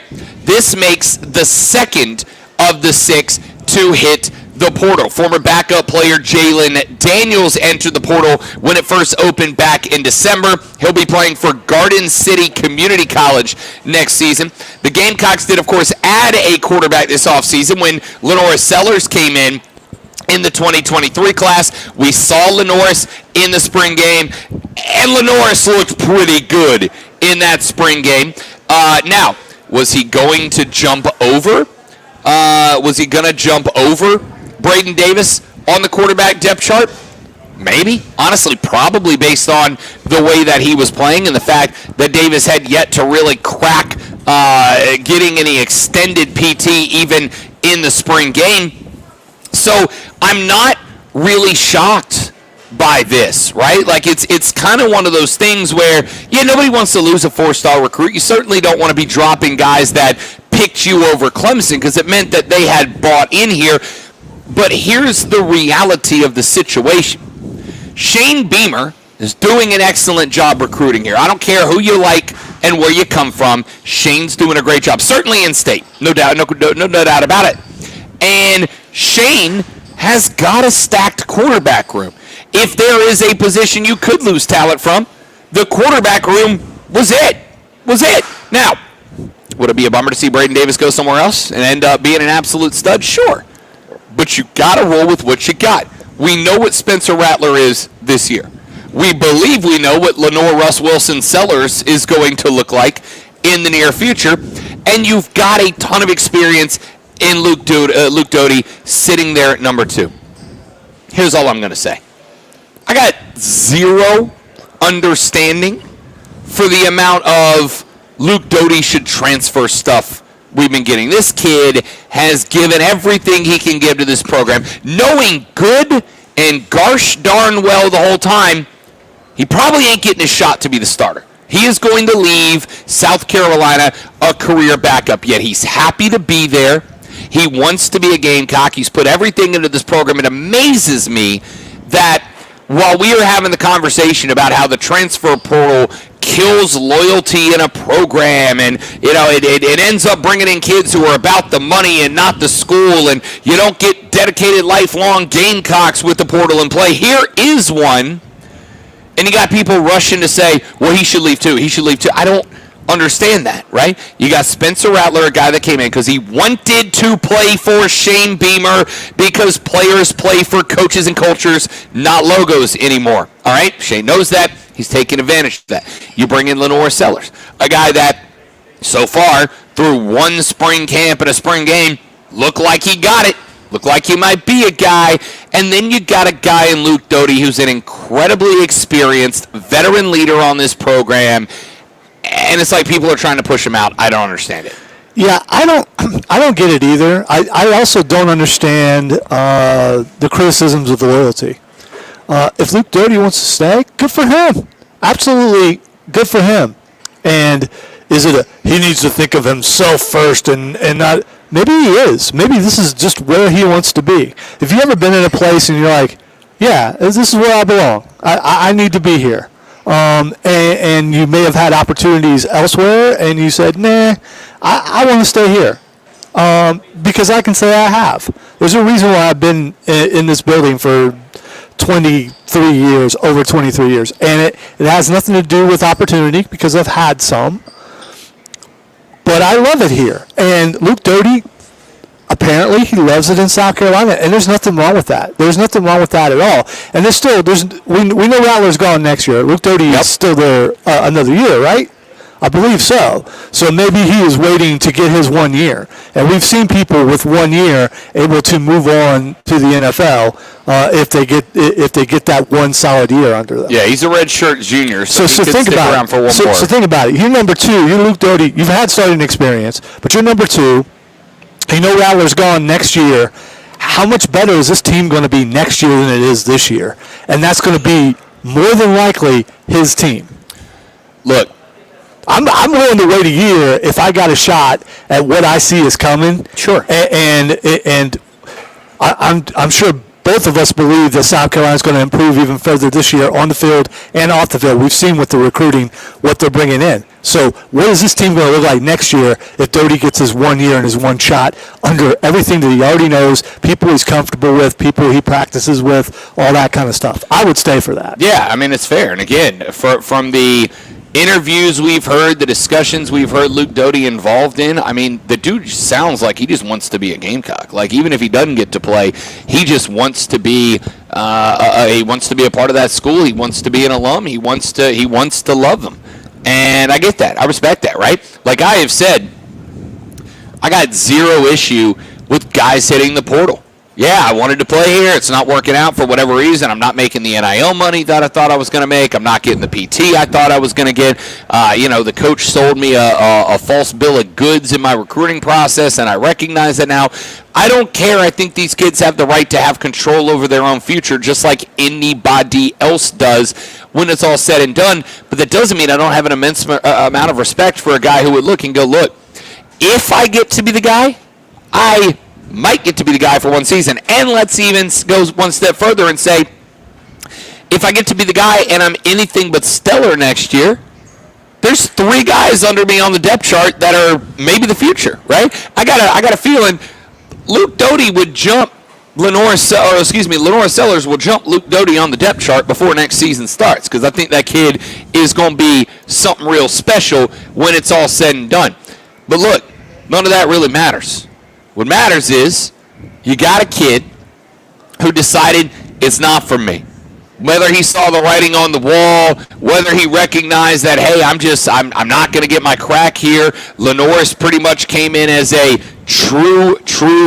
This makes the second of the 6 to hit the portal. Former backup player Jalen Daniels entered the portal when it first opened back in December. He'll be playing for Garden City Community College next season. The Gamecocks did, of course, add a quarterback this offseason when Lenora Sellers came in the 2023 class. We saw Lenoris in the spring game, and Lenoris looked pretty good in that spring game. Now, was he going to jump over? Was he going to jump over Braden Davis on the quarterback depth chart? Maybe. Honestly, probably based on the way that he was playing and the fact that Davis had yet to really crack getting any extended PT even in the spring game. So I'm not really shocked by this, right? Like it's kind of one of those things where, yeah, nobody wants to lose a 4-star recruit. You certainly don't want to be dropping guys that picked you over Clemson because it meant that they had bought in here. But here's the reality of the situation. Shane Beamer is doing an excellent job recruiting here. I don't care who you like and where you come from. Shane's doing a great job, certainly in state, no doubt, no doubt about it. And Shane has got a stacked quarterback room. If there is a position you could lose talent from, the quarterback room was it. Now, would it be a bummer to see Braden Davis go somewhere else and end up being an absolute stud? Sure. But you got to roll with what you got. We know what Spencer Rattler is this year. We believe we know what Lenore Russ Wilson Sellers is going to look like in the near future. And you've got a ton of experience in Luke Doty sitting there at number 2. Here's all I'm going to say. I got zero understanding for the amount of Luke Doty should transfer stuff we've been getting. This kid has given everything he can give to this program, knowing good and gosh darn well the whole time, he probably ain't getting a shot to be the starter. He is going to leave South Carolina a career backup, yet he's happy to be there. He wants to be a Gamecock. He's put everything into this program. It amazes me that while we are having the conversation about how the transfer portal kills loyalty in a program and, it ends up bringing in kids who are about the money and not the school, and you don't get dedicated lifelong Gamecocks with the portal in play. Here is one, and you got people rushing to say, well, he should leave too. I don't understand that, right? You got Spencer Rattler, a guy that came in because he wanted to play for Shane Beamer because players play for coaches and cultures, not logos anymore. All right? Shane knows that. He's taking advantage of that. You bring in Lenore Sellers, a guy that so far through one spring camp and a spring game looked like he got it. Looked like he might be a guy. And then you got a guy in Luke Doty who's an incredibly experienced veteran leader on this program. And it's like people are trying to push him out. I don't understand it. Yeah, I don't get it either. I also don't understand the criticisms of loyalty. If Luke Doty wants to stay, good for him. Absolutely good for him. And is it he needs to think of himself first and not, maybe he is. Maybe this is just where he wants to be. If you ever been in a place and you're like, yeah, this is where I belong. I need to be here. And you may have had opportunities elsewhere, and you said, nah, I want to stay here. Because I can say I have. There's a reason why I've been in this building for 23 years, over 23 years. And it has nothing to do with opportunity, because I've had some. But I love it here. And Luke Doty, apparently he loves it in South Carolina, and there's nothing wrong with that. There's nothing wrong with that at all. And we know Rattler's gone next year. Luke Doty is still there another year, right? I believe so. So maybe he is waiting to get his 1 year. And we've seen people with 1 year able to move on to the NFL if they get that one solid year under them. Yeah, he's a redshirt junior, so he could think stick about around for one more. So think about it. You're number 2. You're Luke Doty. You've had starting experience, but you're number 2. You know Rattler's gone next year. How much better is this team going to be next year than it is this year? And that's going to be more than likely his team. Look, I'm willing to wait a year if I got a shot at what I see is coming. Sure. And I'm sure both of us believe that South Carolina is going to improve even further this year on the field and off the field. We've seen with the recruiting what they're bringing in. So what is this team going to look like next year if Doty gets his 1 year and his one shot under everything that he already knows, people he's comfortable with, people he practices with, all that kind of stuff? I would stay for that. yeah, I mean, it's fair. And again, from the interviews we've heard, the discussions we've heard Luke Doty involved in, I mean, the dude sounds like he just wants to be a Gamecock. Like, even if he doesn't get to play, he just wants to be he wants to be a part of that school. He wants to be an alum. He wants to love them. And I get that. I respect that, right? Like I have said, I got zero issue with guys hitting the portal. yeah, I wanted to play here. It's not working out for whatever reason. I'm not making the NIL money that I thought I was going to make. I'm not getting the PT I thought I was going to get. The coach sold me a false bill of goods in my recruiting process, and I recognize that now. I don't care. I think these kids have the right to have control over their own future, just like anybody else does when it's all said and done. But that doesn't mean I don't have an immense amount of respect for a guy who would look and go, look, if I get to be the guy, I might get to be the guy for one season. And let's even go one step further and say, if I get to be the guy and I'm anything but stellar next year, there's 3 guys under me on the depth chart that are maybe the future, right? I got a feeling Luke Doty would jump Lenore Sellers will jump Luke Doty on the depth chart before next season starts, because I think that kid is going to be something real special when it's all said and done. But look, none of that really matters. What matters is you got a kid who decided it's not for me. Whether he saw the writing on the wall, whether he recognized that, hey, I'm not going to get my crack here. Lenore's pretty much came in as a true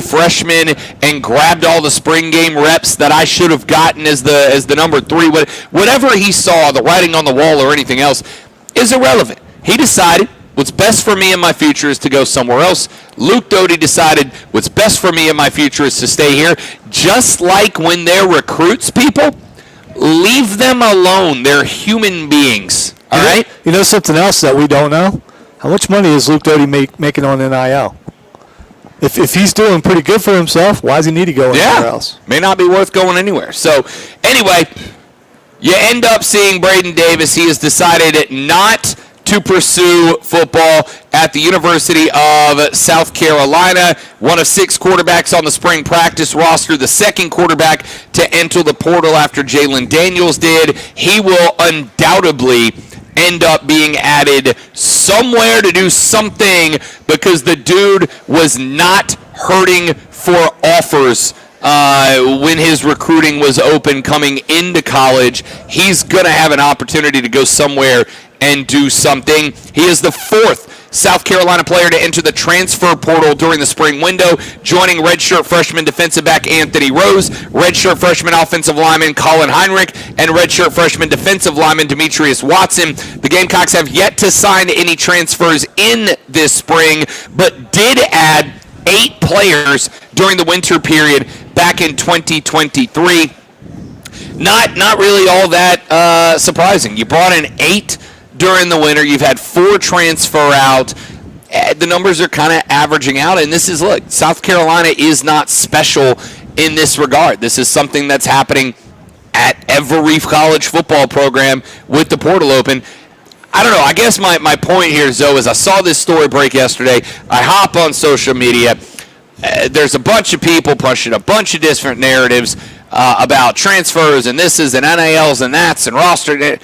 freshman and grabbed all the spring game reps that I should have gotten as the number 3. Whatever he saw, the writing on the wall or anything else, is irrelevant. He decided what's best for me and my future is to go somewhere else. Luke Doty decided what's best for me and my future is to stay here. Just like when they're recruits, people, leave them alone. They're human beings. All right? You know something else that we don't know? How much money is Luke Doty making on NIL? If he's doing pretty good for himself, why does he need to go anywhere else? May not be worth going anywhere. So, anyway, you end up seeing Braden Davis. He has decided not to pursue football at the University of South Carolina. One of 6 quarterbacks on the spring practice roster, the second quarterback to enter the portal after Jalen Daniels did. He will undoubtedly end up being added somewhere to do something, because the dude was not hurting for offers when his recruiting was open coming into college. He's going to have an opportunity to go somewhere and do something. He is the 4th South Carolina player to enter the transfer portal during the spring window, joining redshirt freshman defensive back Anthony Rose, redshirt freshman offensive lineman Colin Heinrich, and redshirt freshman defensive lineman Demetrius Watson. The Gamecocks have yet to sign any transfers in this spring, but did add 8 players during the winter period back in 2023. Not really all that surprising. You brought in 8 during the winter. You've had 4 transfer out. The numbers are kind of averaging out, and this is, look, South Carolina is not special in this regard. This is something that's happening at every college football program with the portal open. I don't know. I guess my point here, Zoe, is I saw this story break yesterday. I hop on social media. There's a bunch of people pushing a bunch of different narratives about transfers and this and NILs and that's and roster.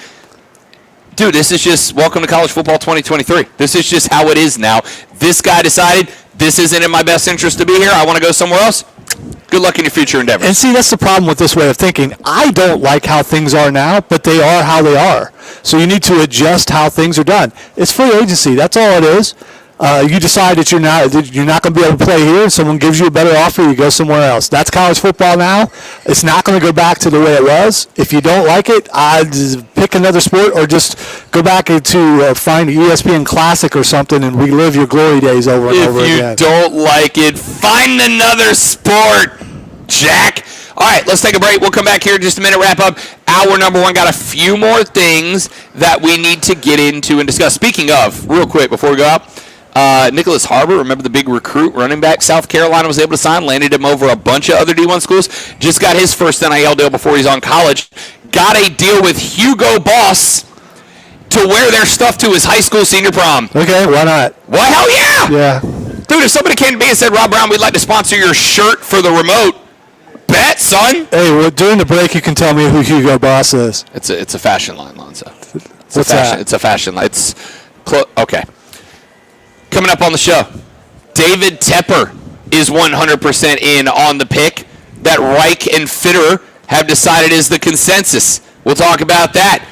Dude, this is just welcome to college football 2023. This is just how it is now. This guy decided this isn't in my best interest to be here. I want to go somewhere else. Good luck in your future endeavors. And see, that's the problem with this way of thinking. I don't like how things are now, but they are how they are. So you need to adjust how things are done. It's free agency. That's all it is. You decide that you're not going to be able to play here, and someone gives you a better offer, you go somewhere else. That's college football now. It's not going to go back to the way it was. If you don't like it, I'd pick another sport or just go back into find ESPN Classic or something and relive your glory days over and over again. If you don't like it, find another sport, Jack. All right, let's take a break. We'll come back here in just a minute, wrap up hour number 1. Got a few more things that we need to get into and discuss. Speaking of, real quick before we go out, Nicholas Harbor, remember the big recruit running back South Carolina was able to sign, landed him over a bunch of other D1 schools, just got his first NIL deal before he's on college, got a deal with Hugo Boss to wear their stuff to his high school senior prom. Okay, why not? Why, hell yeah! Yeah. Dude, if somebody came to me and said, Rob Brown, we'd like to sponsor your shirt for the remote, bet, son. Hey, well, during the break, you can tell me who Hugo Boss is. It's a fashion line, Lonzo. What's that? It's a fashion line. Okay. Coming up on the show, David Tepper is 100% in on the pick that Reich and Fitterer have decided is the consensus. We'll talk about that.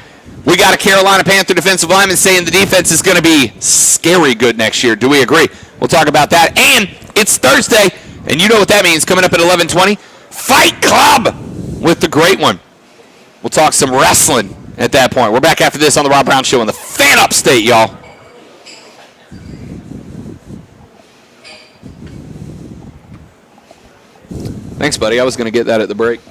We got a Carolina Panther defensive lineman saying the defense is going to be scary good next year. Do we agree? We'll talk about that. And it's Thursday, and you know what that means. Coming up at 11:20, Fight Club with the great one. We'll talk some wrestling at that point. We're back after this on the Rob Brown Show in the Fan Upstate, y'all. Thanks, buddy. I was going to get that at the break.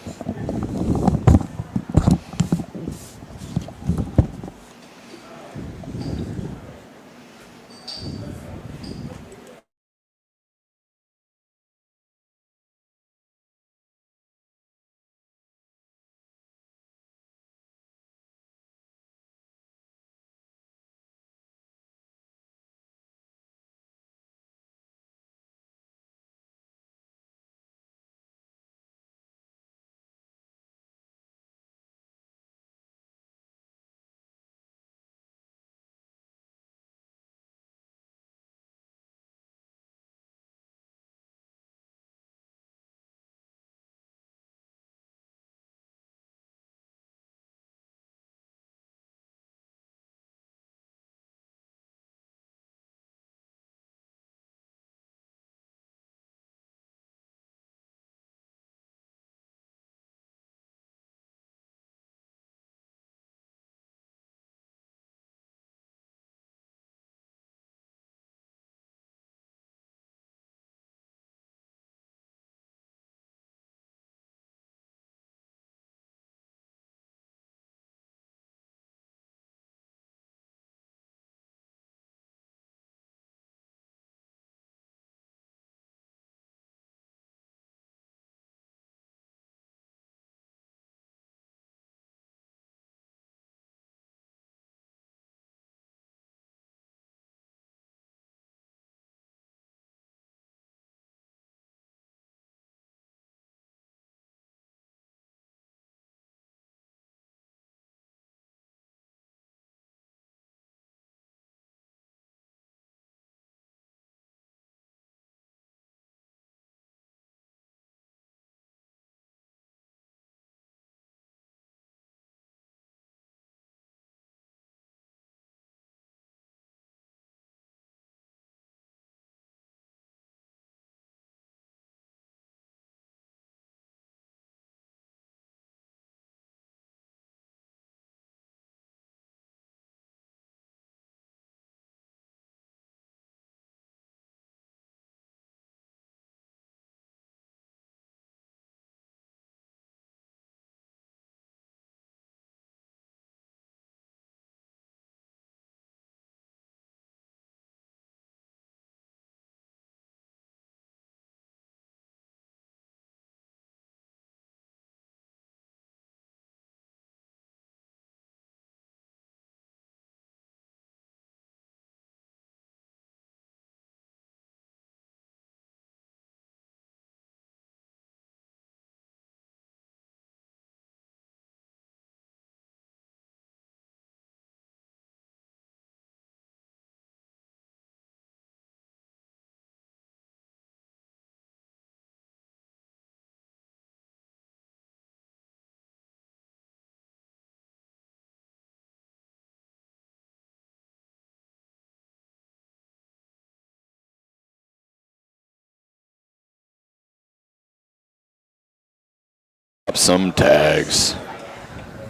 Some tags.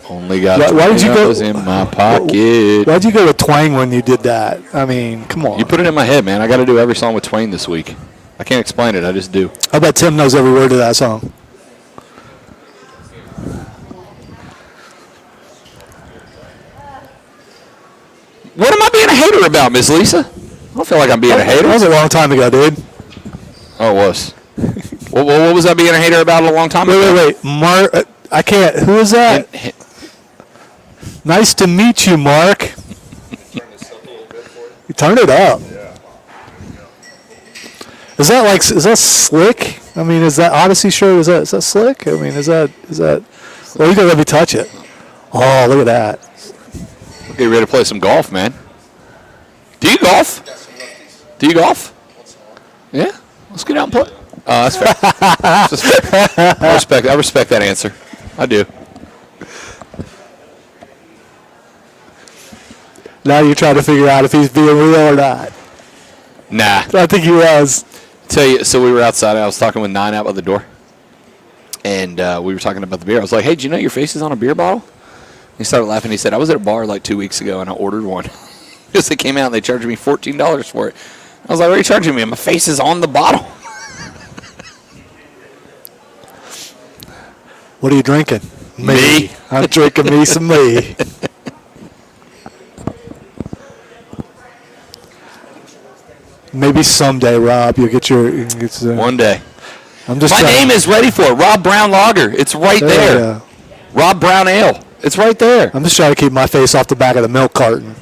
Only got Why did you go $20 in my pocket. Why'd you go with twang when you did that? I mean, come on. You put it in my head, man. I got to do every song with Twain this week. I can't explain it. I just do. I bet Tim knows every word of that song. What am I being a hater about, Miss Lisa? I don't feel like I'm being a hater. That was a long time ago, dude. Oh, it was. What was I being a hater about a long time ago? Wait. Mark, I can't. Who is that? Nice to meet you, Mark. You turned it up. Is that slick? I mean, is that Odyssey shirt? Is that slick? I mean, is that? Well, you gotta let me touch it. Oh, look at that. Get ready to play some golf, man. Do you golf? Do you golf? Yeah. Let's get out and play. Oh, that's fair. I respect that answer. I do. Now you're trying to figure out if he's being real or not. Nah. I think he was. Tell you, so we were outside. I was talking with Nine out by the door. and we were talking about the beer. I was like, hey, do you know your face is on a beer bottle? He started laughing. He said, I was at a bar like 2 weeks ago, and I ordered one. Because they came out and they charged me $14 for it. I was like, what are you charging me? My face is on the bottle. What are you drinking? Me. I'm drinking me some me. Maybe someday, Rob, you'll get your... One day. I'm just My name is ready for it. Rob Brown Lager. It's right there. Rob Brown Ale. It's right there. I'm just trying to keep my face off the back of the milk carton.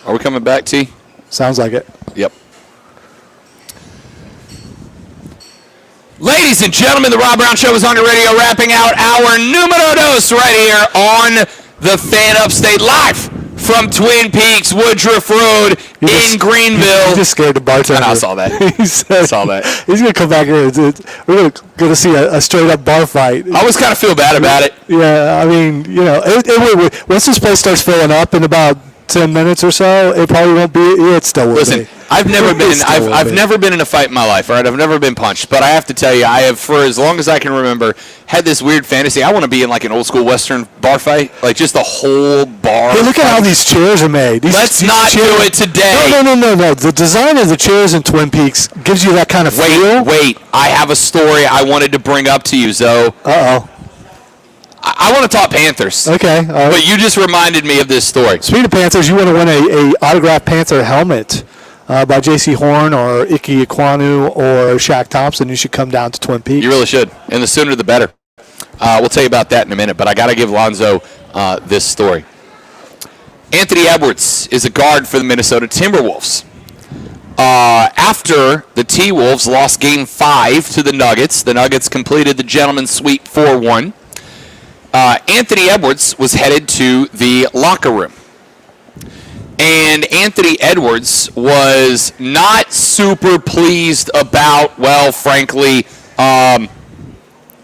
Are we coming back, T? Sounds like it. Yep. Ladies and gentlemen, the Rob Brown Show is on your radio, wrapping out our numero dos right here on the Fan Upstate, live from Twin Peaks, Woodruff Road in Greenville. You just scared the bartender. I saw that. He said, I saw that. He's going to come back here. We're going to see a straight-up bar fight. I always kind of feel bad about it. Yeah, I mean, once this place starts filling up in about 10 minutes or so, it probably won't be. It still will Listen, be. I've never been in a fight in my life. All right, I've never been punched, but I have to tell you, I have, for as long as I can remember, had this weird fantasy. I want to be in like an old school Western bar fight, like just the whole bar. Hey, look at how these chairs are made. Let's not do it today. No. The design of the chairs in Twin Peaks gives you that kind of feel. Wait. I have a story I wanted to bring up to you, Zoe. Uh-oh. I want to talk Panthers. Okay. All right. But you just reminded me of this story. Speaking of Panthers, you want to win a autographed Panther helmet by J.C. Horn or Ike Ekwonu or Shaq Thompson, you should come down to Twin Peaks. You really should. And the sooner the better. We'll tell you about that in a minute, but I got to give Lonzo this story. Anthony Edwards is a guard for the Minnesota Timberwolves. After the T-Wolves lost Game 5 to the Nuggets completed the gentleman's sweep 4-1. Anthony Edwards was headed to the locker room. And Anthony Edwards was not super pleased about, well, frankly,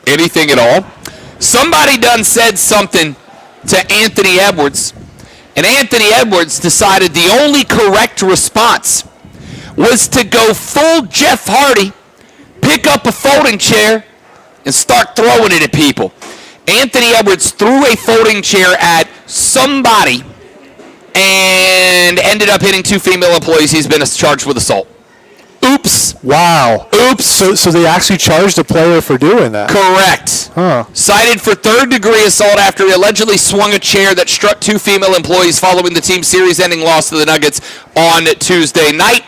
anything at all. Somebody done said something to Anthony Edwards, and Anthony Edwards decided the only correct response was to go full Jeff Hardy, pick up a folding chair, and start throwing it at people. Anthony Edwards threw a folding chair at somebody and ended up hitting 2 female employees. He's been charged with assault. Oops. Wow. Oops. So they actually charged a player for doing that? Correct. Huh. Cited for third-degree assault after he allegedly swung a chair that struck 2 female employees following the team's series-ending loss to the Nuggets on Tuesday night.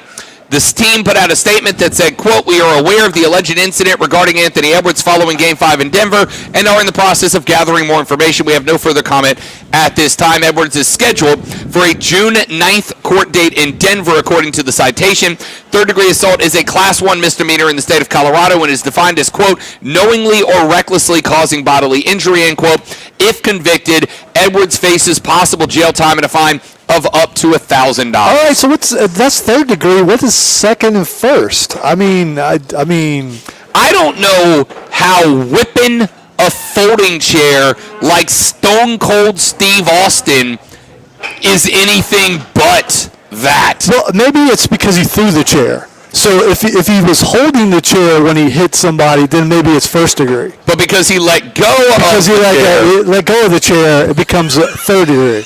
This team put out a statement that said, quote, "We are aware of the alleged incident regarding Anthony Edwards following Game 5 in Denver and are in the process of gathering more information. We have no further comment at this time." Edwards is scheduled for a June 9th court date in Denver, according to the citation. Third-degree assault is a Class 1 misdemeanor in the state of Colorado and is defined as, quote, "knowingly or recklessly causing bodily injury," end quote. If convicted, Edwards faces possible jail time and a fine of up to $1,000. All right, so that's third degree. What is second and first? I mean, I don't know how whipping a folding chair like Stone Cold Steve Austin is anything but that. Well, maybe it's because he threw the chair. So if he was holding the chair when he hit somebody, then maybe it's first degree. But because he let go let go of the chair, it becomes third degree.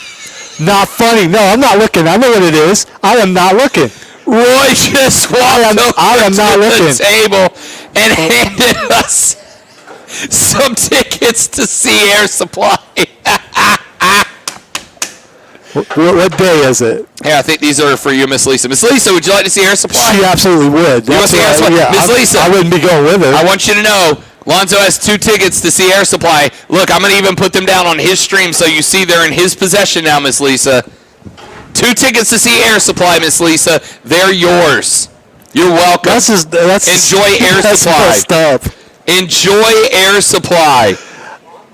Not funny. No, I'm not looking. I know what it is. I am not looking. Roy just walked over to the table and handed us some tickets to see Air Supply. What day is it? Hey, I think these are for you, Miss Lisa. Miss Lisa, would you like to see Air Supply? She absolutely would. You want to see Air Supply? Yeah, Miss Lisa. I wouldn't be going with her. I want you to know, Lonzo has 2 tickets to see Air Supply. Look, I'm going to even put them down on his stream so you see they're in his possession now, Miss Lisa. 2 tickets to see Air Supply, Miss Lisa. They're yours. You're welcome. Enjoy Air Supply. Enjoy Air Supply.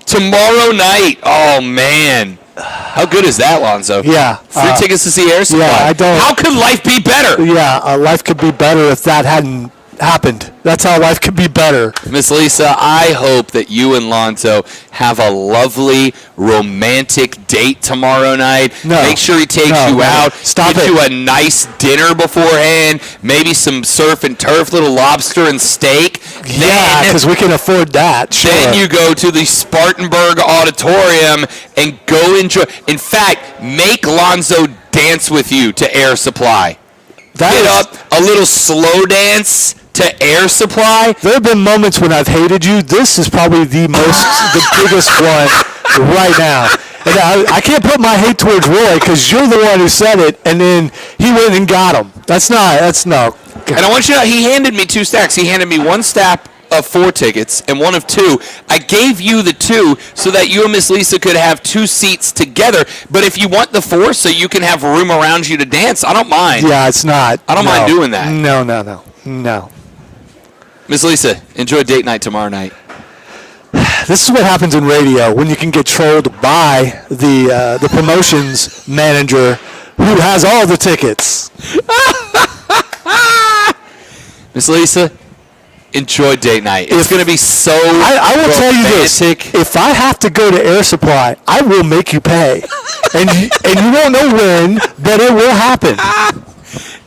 Tomorrow night. Oh, man. How good is that, Lonzo? Yeah. Free tickets to see Air Supply. Yeah, I don't. How could life be better? Yeah, life could be better if that hadn't happened. That's how life could be better. Miss Lisa, I hope that you and Lonzo have a lovely romantic date tomorrow night. No. Make sure he takes No, you no. out. Stop Get it. you a nice dinner beforehand. Maybe some surf and turf, little lobster and steak. Yeah, because we can afford that. Sure. Then you go to the Spartanburg Auditorium and go enjoy. In fact, make Lonzo dance with you to Air Supply. That Get is- up a little slow dance to Air Supply. There have been moments when I've hated you. This is probably the biggest one right now. And I can't put my hate towards Roy because you're the one who said it, and then he went and got him. That's no. And I want you to know, he handed me 2 stacks. He handed me 1 stack of 4 tickets and 1 of 2. I gave you the 2 so that you and Miss Lisa could have 2 seats together. But if you want the 4 so you can have room around you to dance, I don't mind. Yeah, it's not. I don't mind doing that. No. Miss Lisa, enjoy date night tomorrow night. This is what happens in radio when you can get trolled by the promotions manager who has all the tickets. Miss Lisa, enjoy date night. It's going to be so I will tell you this: romantic. if I have to go to Air Supply, I will make you pay, and you won't know when, but it will happen.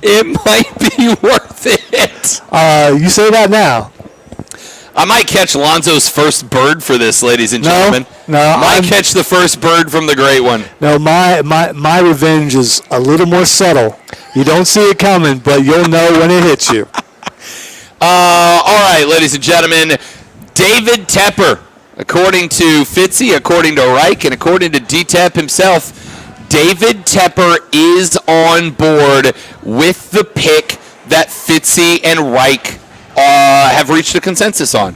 It might be worth it. You say that now. I might catch Lonzo's first bird for this, ladies and gentlemen. No, Might catch the first bird from the great one. No, my revenge is a little more subtle. You don't see it coming, but you'll know when it hits you. All right, ladies and gentlemen, David Tepper, according to Fitzy, according to Reich, and according to D-Tep himself, David Tepper is on board with the pick that Fitzy and Reich have reached a consensus on.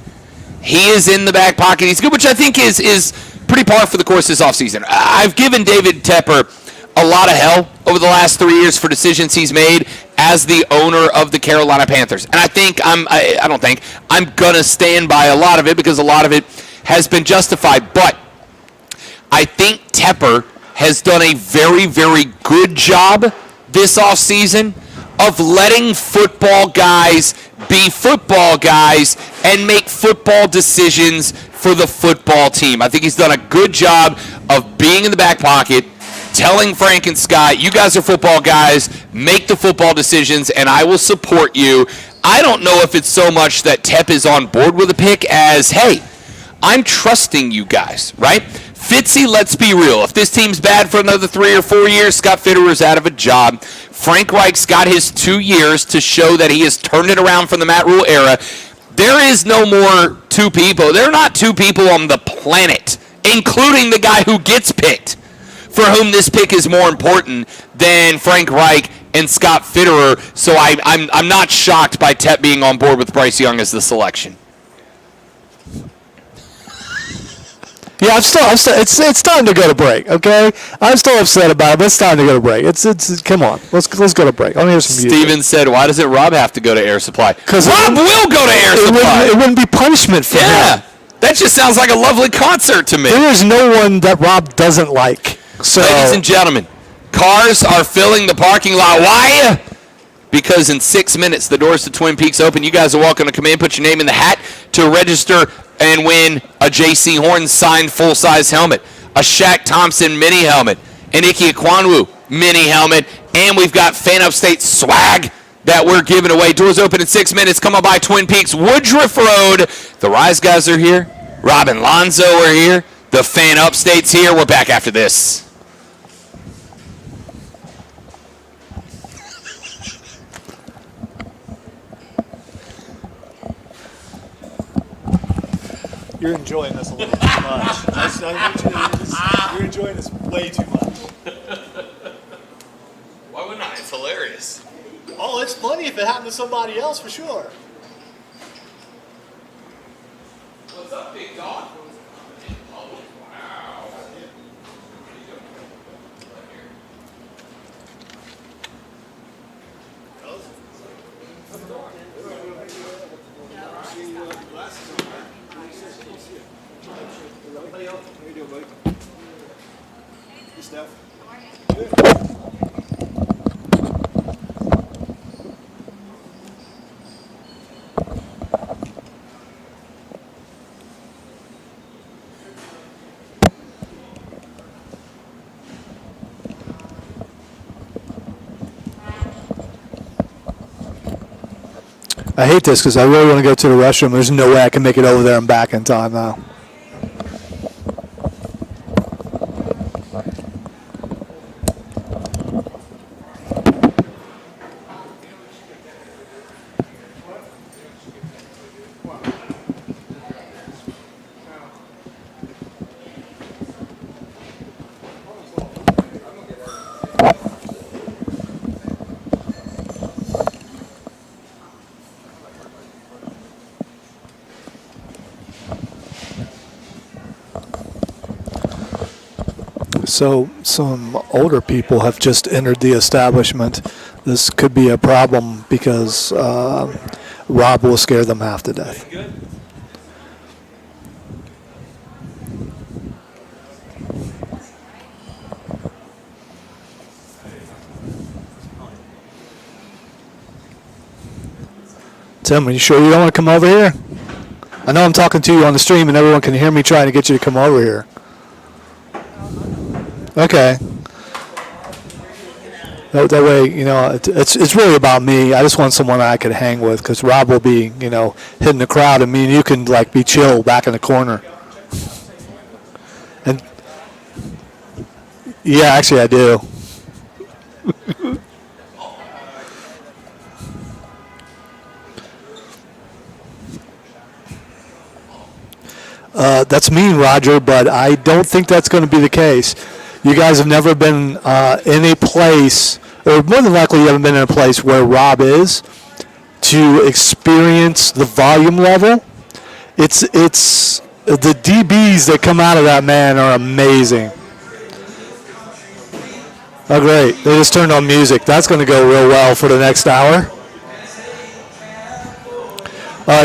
He is in the back pocket. He's good, which I think is pretty par for the course this offseason. I've given David Tepper a lot of hell over the last 3 years for decisions he's made as the owner of the Carolina Panthers. And I'm going to stand by a lot of it because a lot of it has been justified. But I think Tepper has done a very, very good job this offseason of letting football guys be football guys and make football decisions for the football team. I think he's done a good job of being in the back pocket, telling Frank and Scott, you guys are football guys, make the football decisions, and I will support you. I don't know if it's so much that Tep is on board with a pick as, hey, I'm trusting you guys, right? Fitzy, let's be real. If this team's bad for another 3 or 4 years, Scott Fitterer's out of a job. Frank Reich's got his 2 years to show that he has turned it around from the Matt Rule era. There is no more 2 people. There are not 2 people on the planet, including the guy who gets picked, for whom this pick is more important than Frank Reich and Scott Fitterer. So I'm not shocked by Tep being on board with Bryce Young as the selection. Yeah, it's time to go to break. Okay, I'm still upset about it, but it's time to go to break. It's come on, let's go to break. I want to hear some music. Steven said, "Why doesn't Rob have to go to Air Supply?" Because Rob will go to Air Supply. It wouldn't be punishment for him. That just sounds like a lovely concert to me. There is no one that Rob doesn't like. So, ladies and gentlemen, cars are filling the parking lot. Why? Because in 6 minutes, the doors to Twin Peaks open. You guys are welcome to come in, put your name in the hat to register and win a J.C. Horn signed full-size helmet, a Shaq Thompson mini helmet, an Ike Ekwonu mini helmet, and we've got Fan Upstate swag that we're giving away. Doors open in 6 minutes. Come on by Twin Peaks, Woodruff Road. The Rise guys are here. Rob and Lonzo are here. The Fan Upstate's here. We're back after this. you're enjoying this a little too much. You're enjoying this way too much. Why wouldn't I? It's hilarious. Oh, it's funny if it happened to somebody else for sure. What's up, big dog? I hate this because I really want to go to the restroom. There's no way I can make it over there and back in time now. So some older people have just entered the establishment. This could be a problem because Rob will scare them half to death. Tim, are you sure you don't want to come over here? I know I'm talking to you on the stream and everyone can hear me trying to get you to come over here. Okay. That way, you know, it's really about me. I just want someone I could hang with because Rob will be, you know, hitting the crowd and me and you can, like, be chill back in the corner. And, yeah, actually I do. That's mean, Roger, but I don't think that's going to be the case. You guys have never been in a place, or more than likely you haven't been in a place where Rob is, to experience the volume level. It's the DBs that come out of that man are amazing. Oh, great. They just turned on music. That's going to go real well for the next hour.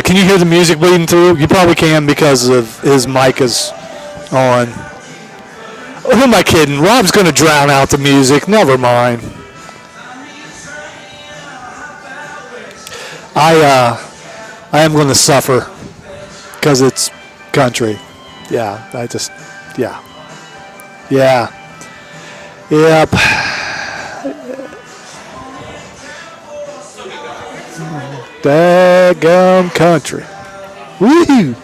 Can you hear the music bleeding through? You probably can because of his mic is on. Who am I kidding? Rob's going to drown out the music. Never mind. I am going to suffer because it's country. Yeah, Yeah. Yep. Daggum country. Woo!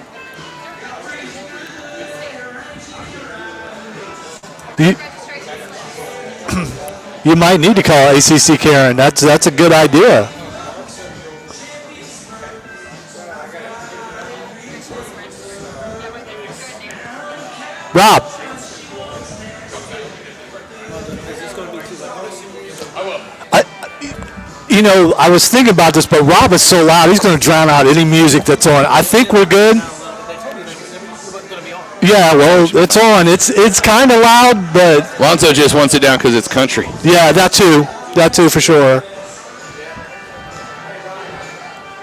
You might need to call ACC Karen. That's a good idea. Rob. You know, I was thinking about this, but Rob is so loud, he's going to drown out any music that's on. I think we're good. Yeah, well, it's on. It's kind of loud, but... Lonzo just wants it down because it's country. Yeah, that too. That too, for sure.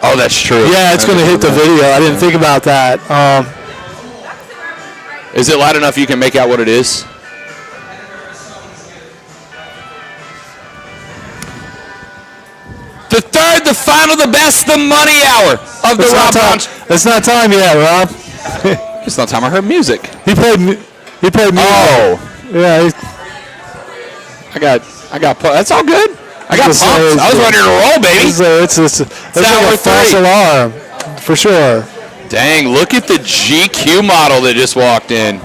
Oh, that's true. Yeah, it's going to hit the video. I didn't think about that. Is it loud enough you can make out what it is? The third, the final, the best, the money hour of the Rob Brown. It's not time yet, Rob. It's not time. I heard music. He played music. Oh. Yeah. I got. That's all good. I got pumped. I was ready to roll, baby. It's like a false alarm, for sure. Dang, look at the GQ model that just walked in.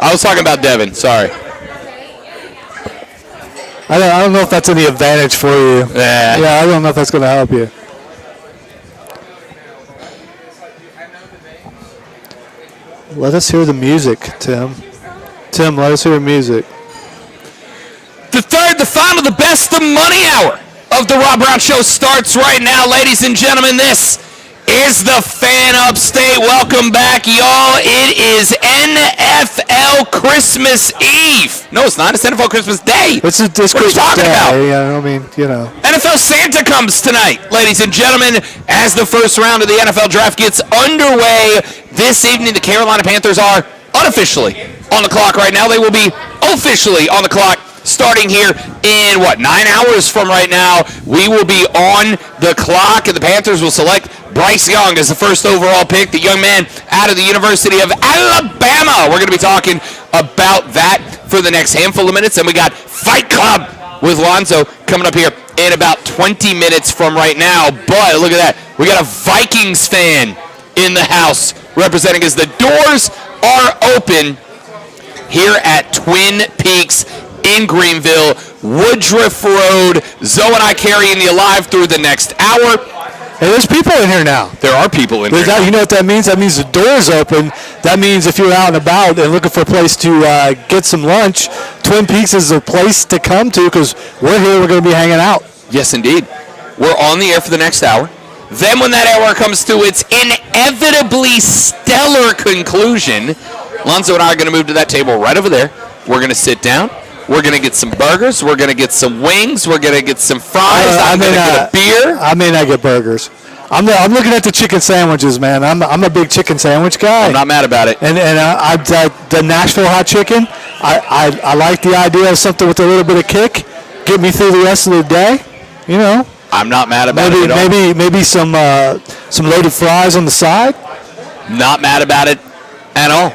I was talking about Devin. Sorry. I don't know if that's any advantage for you. Yeah, I don't know if that's going to help you. Let us hear the music, Tim. Tim, let us hear the music. The third, the final, the best, the money hour of the Rob Brown Show starts right now, ladies and gentlemen. This is the Fan Upstate. Welcome back, y'all. It is NFL Christmas Eve. No, it's not. It's NFL Christmas Day. What are you talking about? Yeah, I mean, you know. NFL Santa comes tonight, ladies and gentlemen, as the first round of the NFL Draft gets underway this evening. The Carolina Panthers are unofficially on the clock right now. They will be officially on the clock starting here in, 9 hours from right now. We will be on the clock, and the Panthers will select Bryce Young as the first overall pick, the young man out of the University of Alabama. We're going to be talking about that for the next handful of minutes, and we got Fight Club with Lonzo coming up here in about 20 minutes from right now. But look at that. We got a Vikings fan in the house representing us. The doors are open here at Twin Peaks in Greenville, Woodruff Road. Zoe and I carrying you live through the next hour. Hey, there's people in here now. There are people in here. You know what that means? That means the door's open. That means if you're out and about and looking for a place to get some lunch, Twin Peaks is a place to come to because we're here. We're going to be hanging out. Yes, indeed. We're on the air for the next hour. Then when that hour comes to its inevitably stellar conclusion, Lonzo and I are going to move to that table right over there. We're going to sit down. We're going to get some burgers. We're going to get some wings. We're going to get some fries. I'm going to get a beer. I may not get burgers. I'm looking at the chicken sandwiches, man. I'm a big chicken sandwich guy. I'm not mad about it. And the Nashville hot chicken, I like the idea of something with a little bit of kick. Get me through the rest of the day, you know. I'm not mad about it at all. Maybe some loaded fries on the side. Not mad about it at all.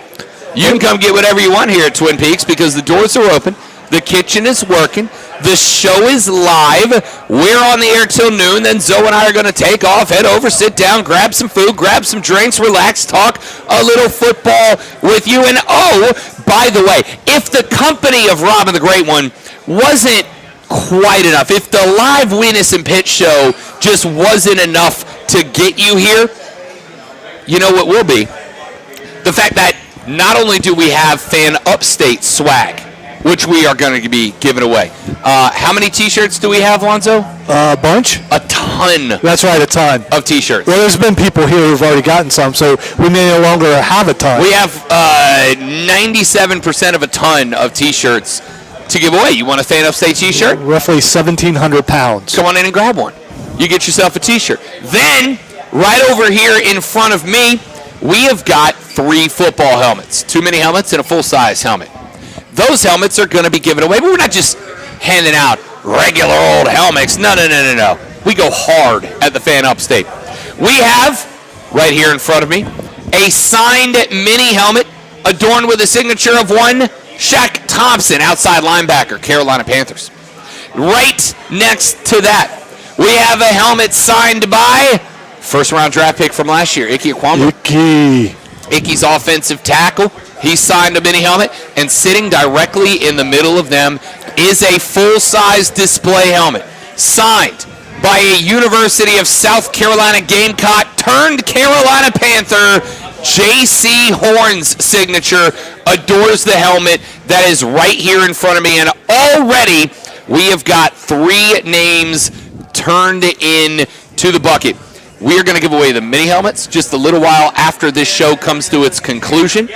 You can come get whatever you want here at Twin Peaks because the doors are open. The kitchen is working. The show is live. We're on the air till noon. Then Zoe and I are going to take off, head over, sit down, grab some food, grab some drinks, relax, talk a little football with you. And oh, by the way, if the company of Robin the Great One wasn't quite enough, if the live Weenus and Pitt show just wasn't enough to get you here, you know what will be? The fact that not only do we have Fan Upstate swag, which we are going to be giving away. How many T-shirts do we have, Lonzo? A bunch? A ton. That's right, a ton. Of T-shirts. Well, there's been people here who've already gotten some, so we may no longer have a ton. We have 97% of a ton of T-shirts to give away. You want a Fan Upstate T-shirt? Roughly 1,700 pounds. Come on in and grab one. You get yourself a T-shirt. Then, right over here in front of me, we have got 3 football helmets. 2 mini helmets and a full-size helmet. Those helmets are going to be given away, but we're not just handing out regular old helmets. No. We go hard at the Fan Upstate. We have, right here in front of me, a signed mini helmet adorned with a signature of one Shaq Thompson, outside linebacker, Carolina Panthers. Right next to that, we have a helmet signed by first-round draft pick from last year, Ike Ekwonu. Ike's offensive tackle. He signed a mini helmet, and sitting directly in the middle of them is a full-size display helmet signed by a University of South Carolina Gamecock turned Carolina Panther. J.C. Horn's signature adores the helmet that is right here in front of me, and already we have got 3 names turned in to the bucket. We are going to give away the mini helmets just a little while after this show comes to its conclusion.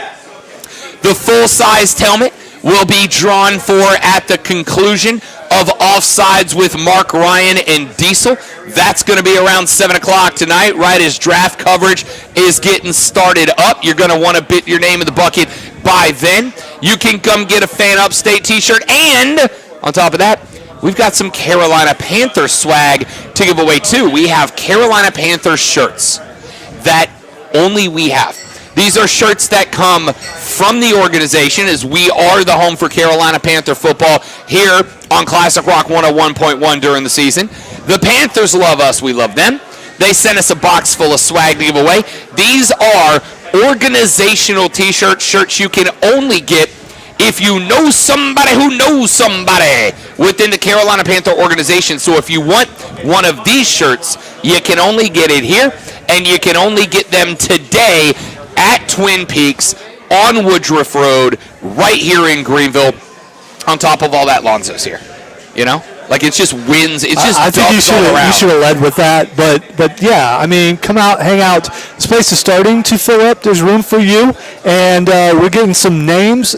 The full-sized helmet will be drawn for at the conclusion of Offsides with Mark Ryan and Diesel. That's going to be around 7 o'clock tonight, right as draft coverage is getting started up. You're going to want to bid your name in the bucket by then. You can come get a Fan Upstate t-shirt, and on top of that, we've got some Carolina Panthers swag to give away too. We have Carolina Panthers shirts that only we have. These are shirts that come from the organization, as we are the home for Carolina Panther football here on Classic Rock 101.1 during the season. The Panthers love us. We love them. They sent us a box full of swag to give away. These are organizational t-shirts, shirts you can only get if you know somebody who knows somebody within the Carolina Panther organization. So if you want one of these shirts, you can only get it here, and you can only get them today at Twin Peaks on Woodruff Road, right here in Greenville. On top of all that, Lonzo's here. You know, like it's just wins. It's just I think you should have led with that, but yeah, I mean, come out, hang out. This place is starting to fill up. There's room for you, and we're getting some names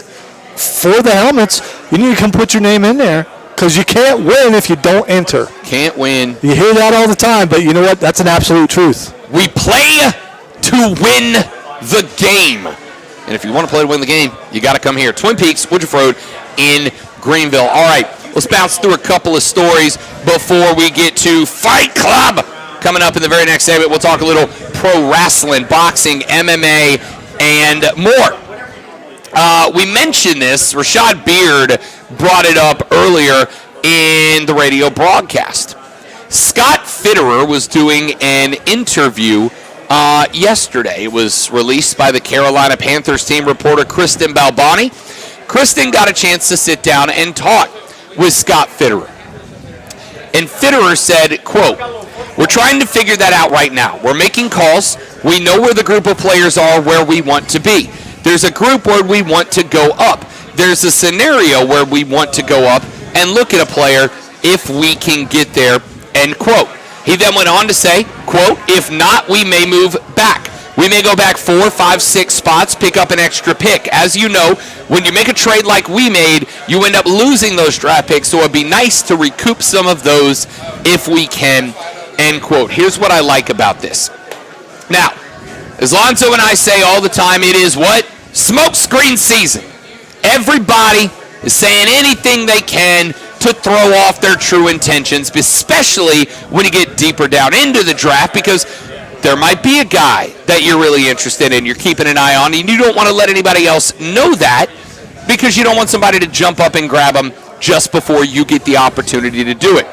for the helmets. You need to come put your name in there, because you can't win if you don't enter. Can't win. You hear that all the time, but you know what? That's an absolute truth. We play to win the game. And if you want to play to win the game, you got to come here. Twin Peaks, Woodruff Road in Greenville. All right, let's bounce through a couple of stories before we get to Fight Club. Coming up in the very next segment, we'll talk a little pro wrestling, boxing, MMA, and more. We mentioned this. Rashad Beard brought it up earlier in the radio broadcast. Scott Fitterer was doing an interview yesterday. It was released by the Carolina Panthers team reporter Kristen Balboni. Kristen got a chance to sit down and talk with Scott Fitterer. And Fitterer said, quote, "We're trying to figure that out right now. We're making calls. We know where the group of players are where we want to be. There's a group where we want to go up. There's a scenario where we want to go up and look at a player if we can get there," end quote. He then went on to say, quote, "If not, we may move back. We may go back 4, 5, 6 spots, pick up an extra pick. As you know, when you make a trade like we made, you end up losing those draft picks, so it'd be nice to recoup some of those if we can," end quote. Here's what I like about this. Now, as Lonzo and I say all the time, it is what? Smokescreen season. Everybody is saying anything they can to throw off their true intentions, especially when you get deeper down into the draft, because there might be a guy that you're really interested in, you're keeping an eye on, and you don't want to let anybody else know that because you don't want somebody to jump up and grab them just before you get the opportunity to do it.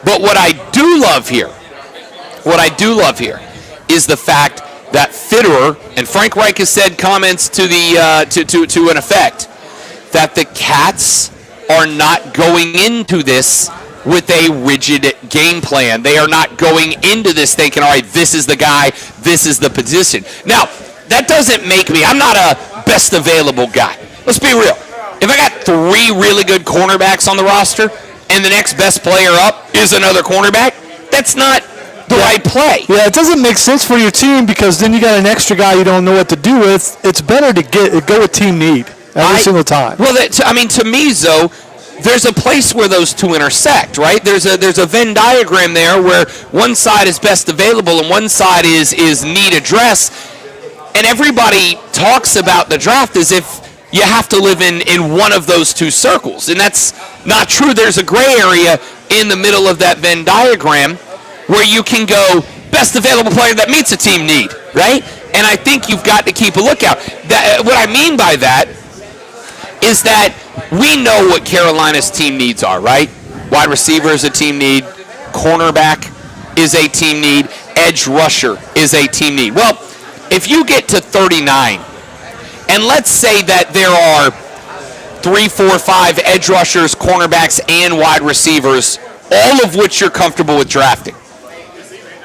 But what I do love here is the fact that Fitterer, and Frank Reich has said comments to the to an effect that the Cats are not going into this with a rigid game plan. They are not going into this thinking, all right, this is the guy, this is the position. Now, that doesn't make me, I'm not a best available guy. Let's be real. If I got 3 really good cornerbacks on the roster and the next best player up is another cornerback, that's not the right play. Yeah, it doesn't make sense for your team because then you got an extra guy you don't know what to do with. It's better to go with team need every single time. Well, to me, Zoe, there's a place where those two intersect, right? There's a Venn diagram there where one side is best available and one side is need address. And everybody talks about the draft as if you have to live in one of those two circles. And that's not true. There's a gray area in the middle of that Venn diagram where you can go best available player that meets a team need, right? And I think you've got to keep a lookout. What I mean by that is that we know what Carolina's team needs are, right? Wide receiver is a team need. Cornerback is a team need. Edge rusher is a team need. Well, if you get to 39, and let's say that there are 3, 4, 5 edge rushers, cornerbacks, and wide receivers, all of which you're comfortable with drafting,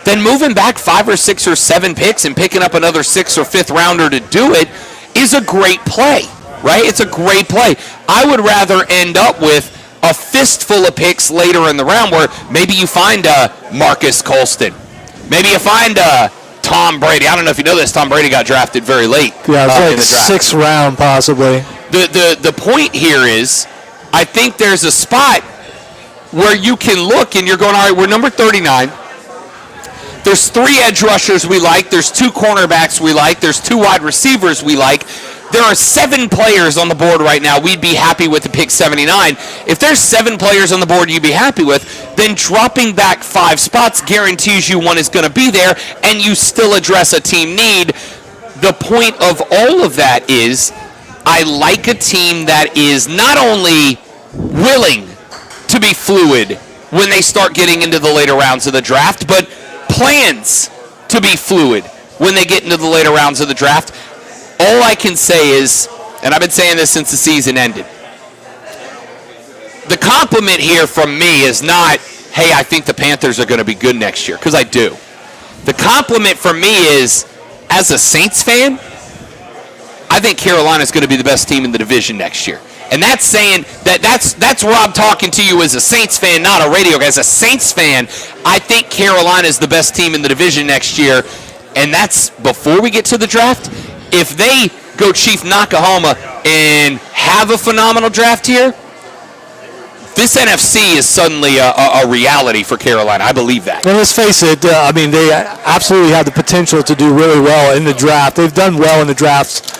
then moving back 5 or 6 or 7 picks and picking up another 6th or 5th rounder to do it is a great play, right? It's a great play. I would rather end up with a fistful of picks later in the round where maybe you find Marcus Colston. Maybe you find Tom Brady. I don't know if you know this. Tom Brady got drafted very late. Yeah, it's in like the draft. 6th round possibly. The point here is I think there's a spot where you can look and you're going, all right, we're number 39. There's 3 edge rushers we like. There's 2 cornerbacks we like. There's 2 wide receivers we like. There are 7 players on the board right now we'd be happy with to pick 79. If there's 7 players on the board you'd be happy with, then dropping back 5 spots guarantees you one is going to be there, and you still address a team need. The point of all of that is I like a team that is not only willing to be fluid when they start getting into the later rounds of the draft, but plans to be fluid when they get into the later rounds of the draft. All I can say is, and I've been saying this since the season ended, the compliment here from me is not, hey, I think the Panthers are going to be good next year, because I do. The compliment from me is, as a Saints fan, I think Carolina's going to be the best team in the division next year. And that's saying that's Rob talking to you as a Saints fan, not a radio guy. As a Saints fan, I think Carolina is the best team in the division next year. And that's before we get to the draft. If they go Chief Nakahama and have a phenomenal draft here, this NFC is suddenly a reality for Carolina. I believe that. And let's face it, they absolutely have the potential to do really well in the draft. They've done well in the drafts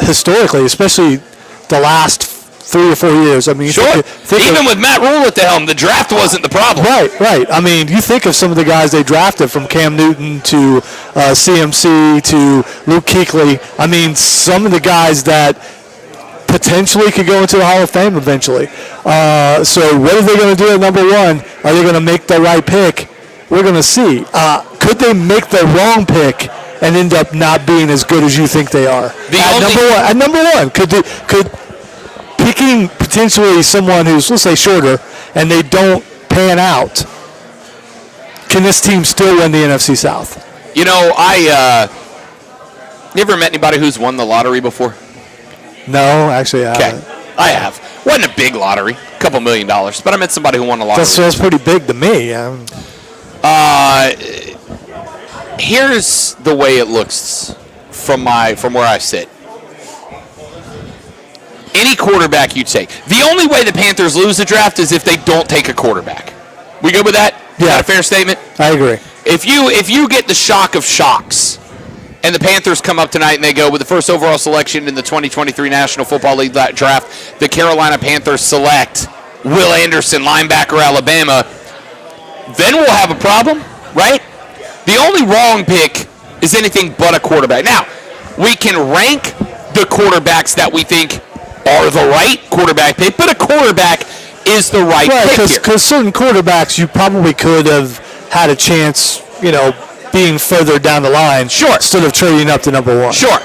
historically, especially the last 3 or 4 years. I mean, sure. Even with Matt Rule at the helm, the draft wasn't the problem. Right. I mean, you think of some of the guys they drafted, from Cam Newton to CMC to Luke Kuechly. I mean, some of the guys that potentially could go into the Hall of Fame eventually. So what are they going to do at number one? Are they going to make the right pick? We're going to see. Could they make the wrong pick and end up not being as good as you think they are? At number one, could picking potentially someone who's, let's say, shorter, and they don't pan out, can this team still win the NFC South? You know, you ever met anybody who's won the lottery before? No, actually, I Okay, haven't. I have. Wasn't a big lottery, a couple $1 million, but I met somebody who won the lottery. That's pretty big to me. Here's the way it looks from where I sit. Any quarterback you take. The only way the Panthers lose the draft is if they don't take a quarterback. We good with that? Is that a fair statement? I agree. If you get the shock of shocks, and the Panthers come up tonight and they go with the first overall selection in the 2023 National Football League draft, the Carolina Panthers select Will Anderson, linebacker, Alabama, then we'll have a problem, right? The only wrong pick is anything but a quarterback. Now, we can rank the quarterbacks that we think are the right quarterback pick, but a quarterback is the right pick here. Because certain quarterbacks you probably could have had a chance, being further down the line. Sure. Instead of trading up to number one. Sure.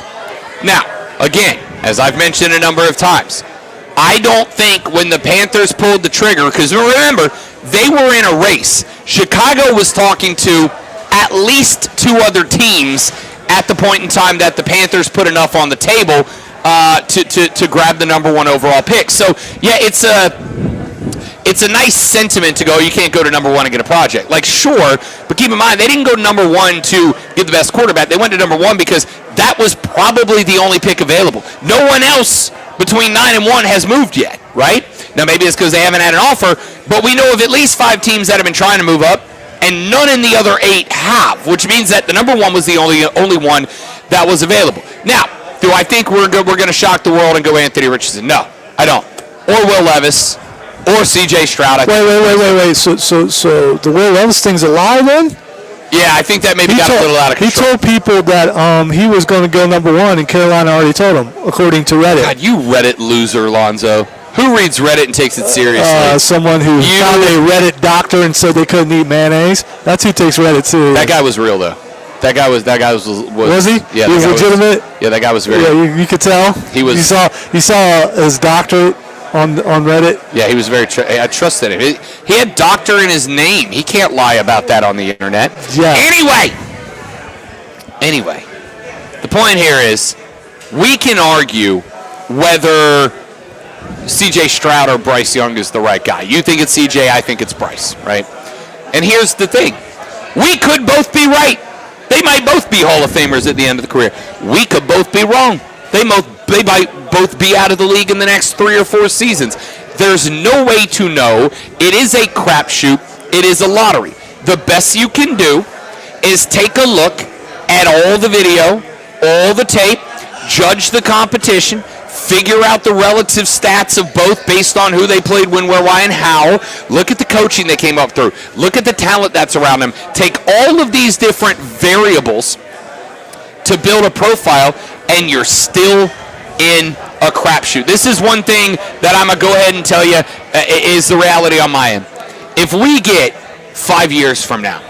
Now, again, as I've mentioned a number of times, I don't think when the Panthers pulled the trigger, because remember, they were in a race. Chicago was talking to at least two other teams at the point in time that the Panthers put enough on the table to grab the number one overall pick. So, yeah, it's a nice sentiment to go, you can't go to number one and get a project. Like, sure, but keep in mind, they didn't go to number one to get the best quarterback. They went to number one because that was probably the only pick available. No one else between 9 and 1 has moved yet, right? Now, maybe it's because they haven't had an offer, but we know of at least 5 teams that have been trying to move up, and none in the other 8 have, which means that the number one was the only one that was available. Now, do I think we're going to shock the world and go Anthony Richardson? No, I don't. Or Will Levis. Or C.J. Stroud. Wait. So the Will Levis thing's a lie then? Yeah, I think that maybe got a little out of control. He told people that he was going to go number one, and Carolina already told him, according to Reddit. God, you Reddit loser, Lonzo. Who reads Reddit and takes it seriously? Someone who found a Reddit doctor and said they couldn't eat mayonnaise. That's who takes Reddit seriously. That guy was real, though. That guy was Was he? Yeah, he was legitimate? Yeah, that guy was very... Yeah, you could tell. He was... You saw his doctorate on Reddit? Yeah, he was very... I trusted him. He had doctor in his name. He can't lie about that on the internet. Yeah. Anyway, the point here is we can argue whether C.J. Stroud or Bryce Young is the right guy. You think it's C.J., I think it's Bryce, right? And here's the thing. We could both be right. They might both be Hall of Famers at the end of the career. We could both be wrong. They might both be out of the league in the next 3 or 4 seasons. There's no way to know. It is a crapshoot. It is a lottery. The best you can do is take a look at all the video, all the tape, judge the competition, figure out the relative stats of both based on who they played, when, where, why, and how. Look at the coaching they came up through. Look at the talent that's around them. Take all of these different variables to build a profile, and you're still in a crapshoot. This is one thing that I'm going to go ahead and tell you is the reality on my end. If we get 5 years from now,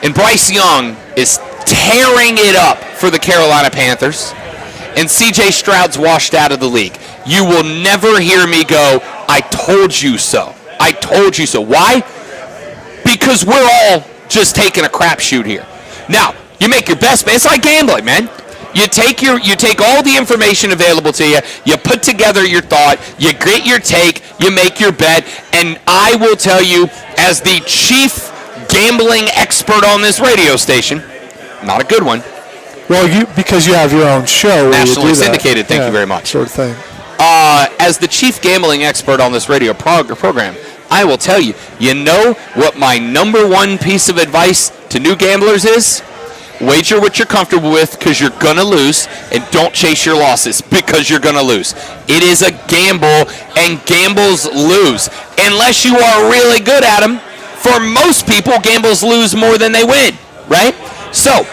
and Bryce Young is tearing it up for the Carolina Panthers, and C.J. Stroud's washed out of the league, you will never hear me go, I told you so. I told you so. Why? Because we're all just taking a crapshoot here. Now, you make your best bet. It's like gambling, man. You take all the information available to you, you put together your thought, you get your take, you make your bet, and I will tell you, as the chief gambling expert on this radio station, not a good one. Well, because you have your own show. Nationally syndicated, thank you very much. Sort of thing. As the chief gambling expert on this radio program, I will tell you, you know what my number one piece of advice to new gamblers is? Wager what you're comfortable with, because you're going to lose, and don't chase your losses because you're going to lose. It is a gamble, and gambles lose. Unless you are really good at them, for most people, gambles lose more than they win, right? So,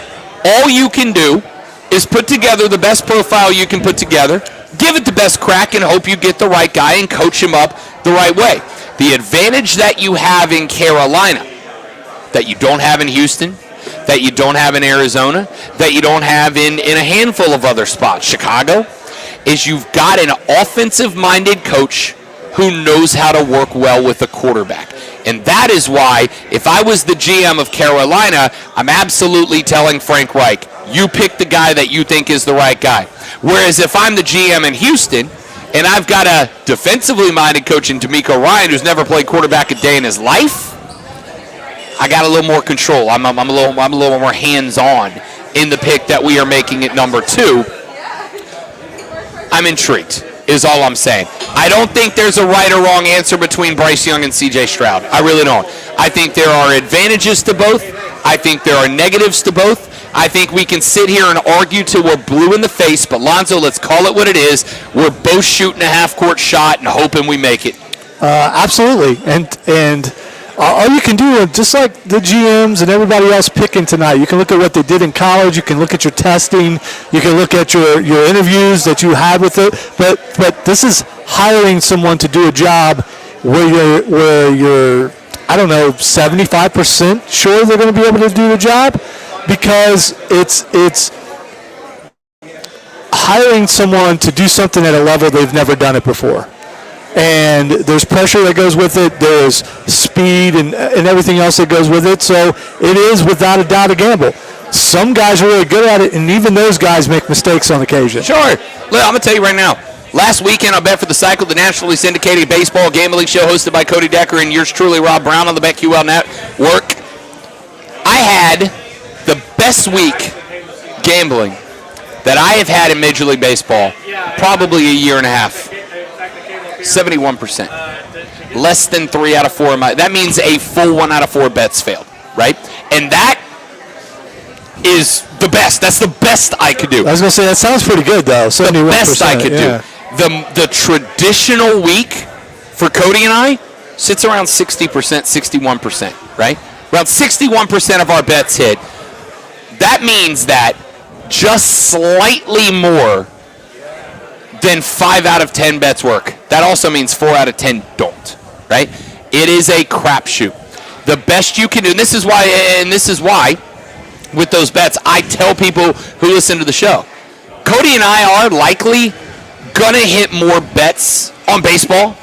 all you can do is put together the best profile you can put together, give it the best crack, and hope you get the right guy and coach him up the right way. The advantage that you have in Carolina, that you don't have in Houston, that you don't have in Arizona, that you don't have in a handful of other spots, Chicago, is you've got an offensive-minded coach who knows how to work well with a quarterback. And that is why, if I was the GM of Carolina, I'm absolutely telling Frank Reich, you pick the guy that you think is the right guy. Whereas if I'm the GM in Houston, and I've got a defensively-minded coach in D'Amico Ryan who's never played quarterback a day in his life, I got a little more control. I'm a little more hands-on in the pick that we are making at number 2. I'm intrigued, is all I'm saying. I don't think there's a right or wrong answer between Bryce Young and C.J. Stroud. I really don't. I think there are advantages to both. I think there are negatives to both. I think we can sit here and argue till we're blue in the face, but Lonzo, let's call it what it is. We're both shooting a half-court shot and hoping we make it. Absolutely. And all you can do, just like the GMs and everybody else picking tonight, you can look at what they did in college, you can look at your testing, you can look at your interviews that you had with it, but this is hiring someone to do a job where you're I don't know, 75% sure they're going to be able to do the job, because it's hiring someone to do something at a level they've never done it before. And there's pressure that goes with it. There's speed and everything else that goes with it. So it is, without a doubt, a gamble. Some guys are really good at it, and even those guys make mistakes on occasion. Sure. Look, I'm going to tell you right now. Last weekend, I bet for the Cycle, the nationally syndicated baseball gambling show hosted by Cody Decker and yours truly, Rob Brown, on the BetQL Network. I had the best week gambling that I have had in Major League Baseball probably a year and a half. 71%. Less than 3 out of 4 of my. That means a full 1 out of 4 bets failed, right? And that is the best. That's the best I could do. I was going to say, that sounds pretty good, though. 71%. The best I could do. The traditional week for Cody and I sits around 60%, 61%, right? Around 61% of our bets hit. That means that just slightly more than 5 out of 10 bets work. That also means 4 out of 10 don't, right? It is a crapshoot. The best you can do, and this is why, with those bets, I tell people who listen to the show, Cody and I are likely gonna hit more bets on baseball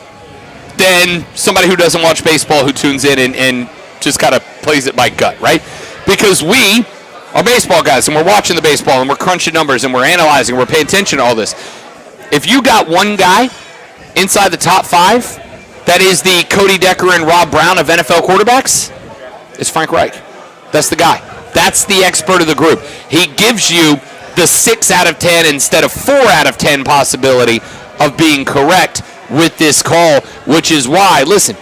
than somebody who doesn't watch baseball, who tunes in and just kind of plays it by gut, right? Because we are baseball guys, and we're watching the baseball, and we're crunching numbers, and we're analyzing, we're paying attention to all this. If you got one guy inside the top 5 that is the Cody Decker and Rob Brown of NFL quarterbacks, it's Frank Reich. That's the guy. That's the expert of the group. He gives you the 6 out of 10 instead of 4 out of 10 possibility of being correct with this call, which is why, listen,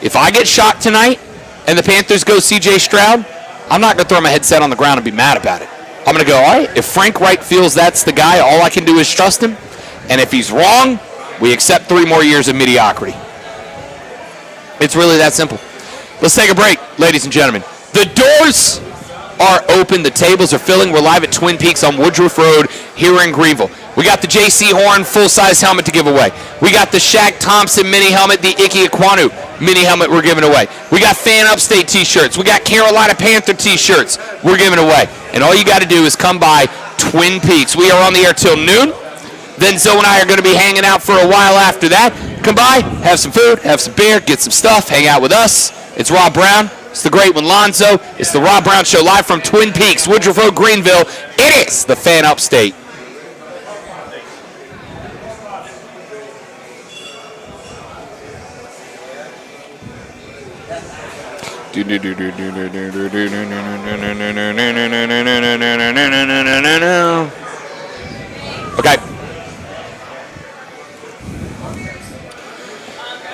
if I get shocked tonight and the Panthers go C.J. Stroud, I'm not going to throw my headset on the ground and be mad about it. I'm going to go, all right, if Frank Reich feels that's the guy, all I can do is trust him. And if he's wrong, we accept 3 more years of mediocrity. It's really that simple. Let's take a break, ladies and gentlemen. The doors are open. The tables are filling. We're live at Twin Peaks on Woodruff Road here in Greenville. We got the J.C. Horn full-size helmet to give away. We got the Shaq Thompson mini helmet, the Ike Ekwonu mini helmet we're giving away. We got Fan Upstate t-shirts. We got Carolina Panther t-shirts we're giving away. And all you got to do is come by Twin Peaks. We are on the air till noon. Then Zoe and I are going to be hanging out for a while after that. Come by, have some food, have some beer, get some stuff, hang out with us. It's Rob Brown. It's the great one, Lonzo. It's the Rob Brown Show live from Twin Peaks, Woodruff Road, Greenville. It is the Fan Upstate. Okay.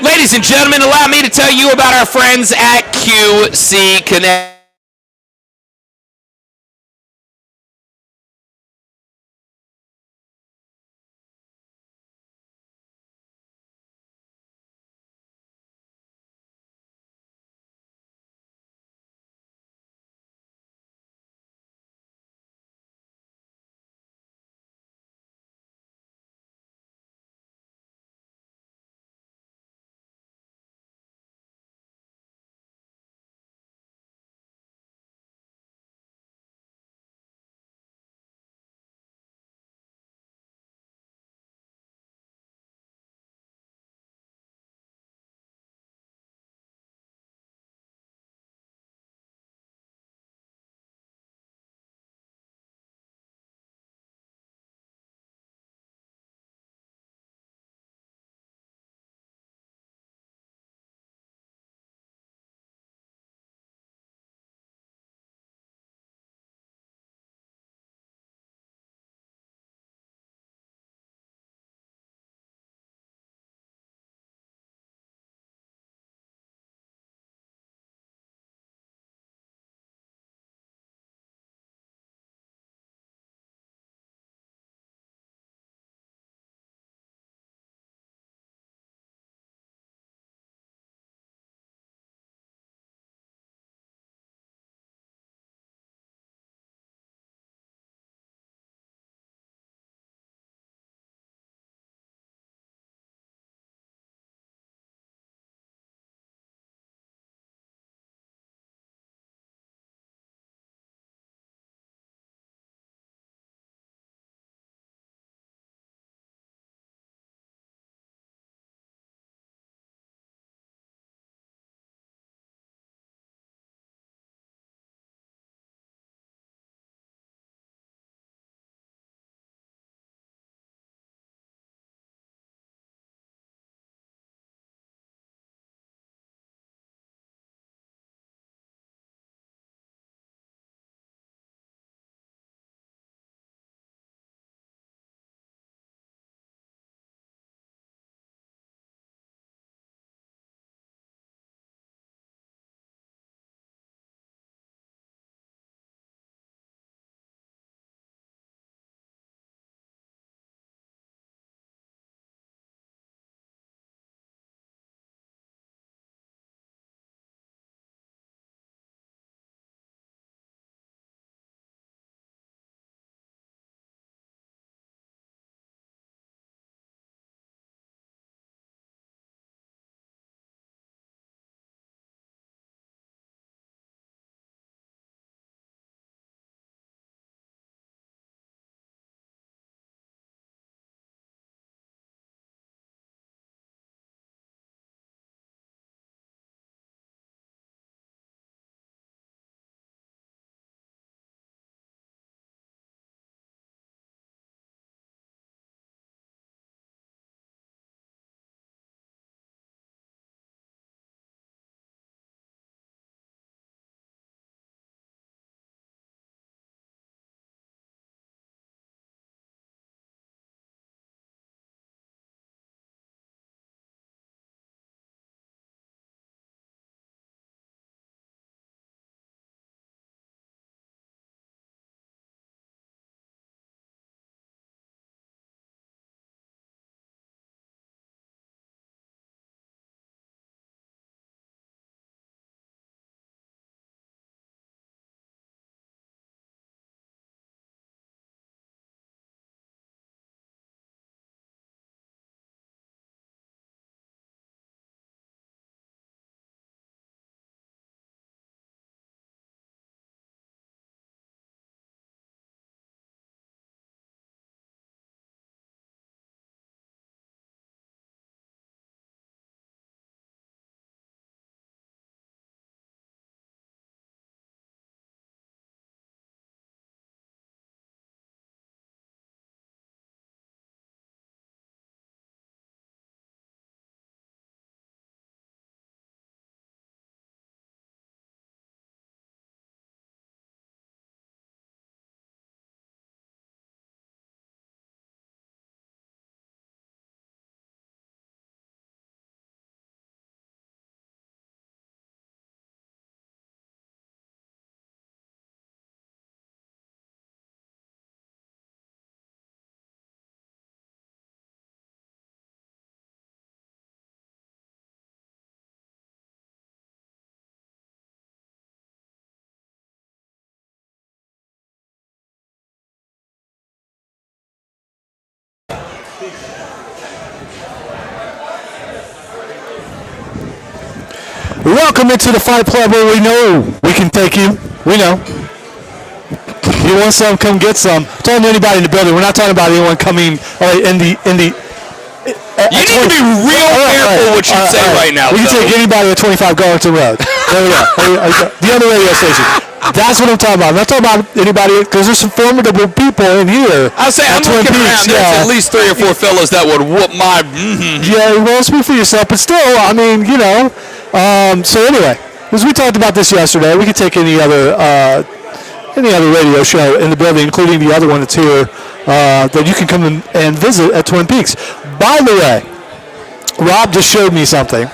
Ladies and gentlemen, allow me to tell you about our friends at QC Connect. Welcome into the Fight Club where we know we can take you. We know. You want some, come get some. I'm talking to anybody in the building. We're not talking about anyone coming in the. You need to be real careful what you say right now. We can take anybody at 25 Garlington Road. There we go. The other radio station. That's what I'm talking about. I'm not talking about anybody, because there's some formidable people in here. I'll say, I'm looking around. There's at least 3 or 4 fellas that would whoop my. Yeah, well, speak for yourself, but still, I mean, you know. So anyway, as we talked about this yesterday, we could take any other radio show in the building, including the other one that's here, that you can come and visit at Twin Peaks. By the way, Rob just showed me something.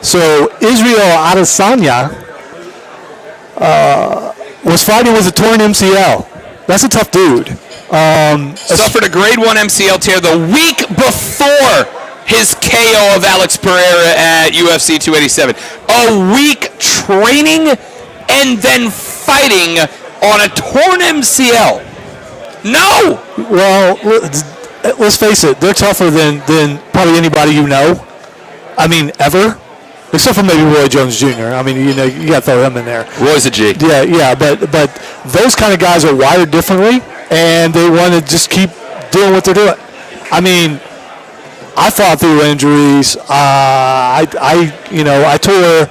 So Israel Adesanya was fighting with a torn MCL. That's a tough dude. Suffered a grade 1 MCL tear the week before his KO of Alex Pereira at UFC 287. A week training and then fighting on a torn MCL. No! Well, let's face it. They're tougher than probably anybody you know. I mean, ever. Except for maybe Roy Jones Jr. I mean, you know, you got to throw him in there. Roy's a G. Yeah, but those kind of guys are wired differently, and they want to just keep doing what they're doing. I mean, I fought through injuries. I tore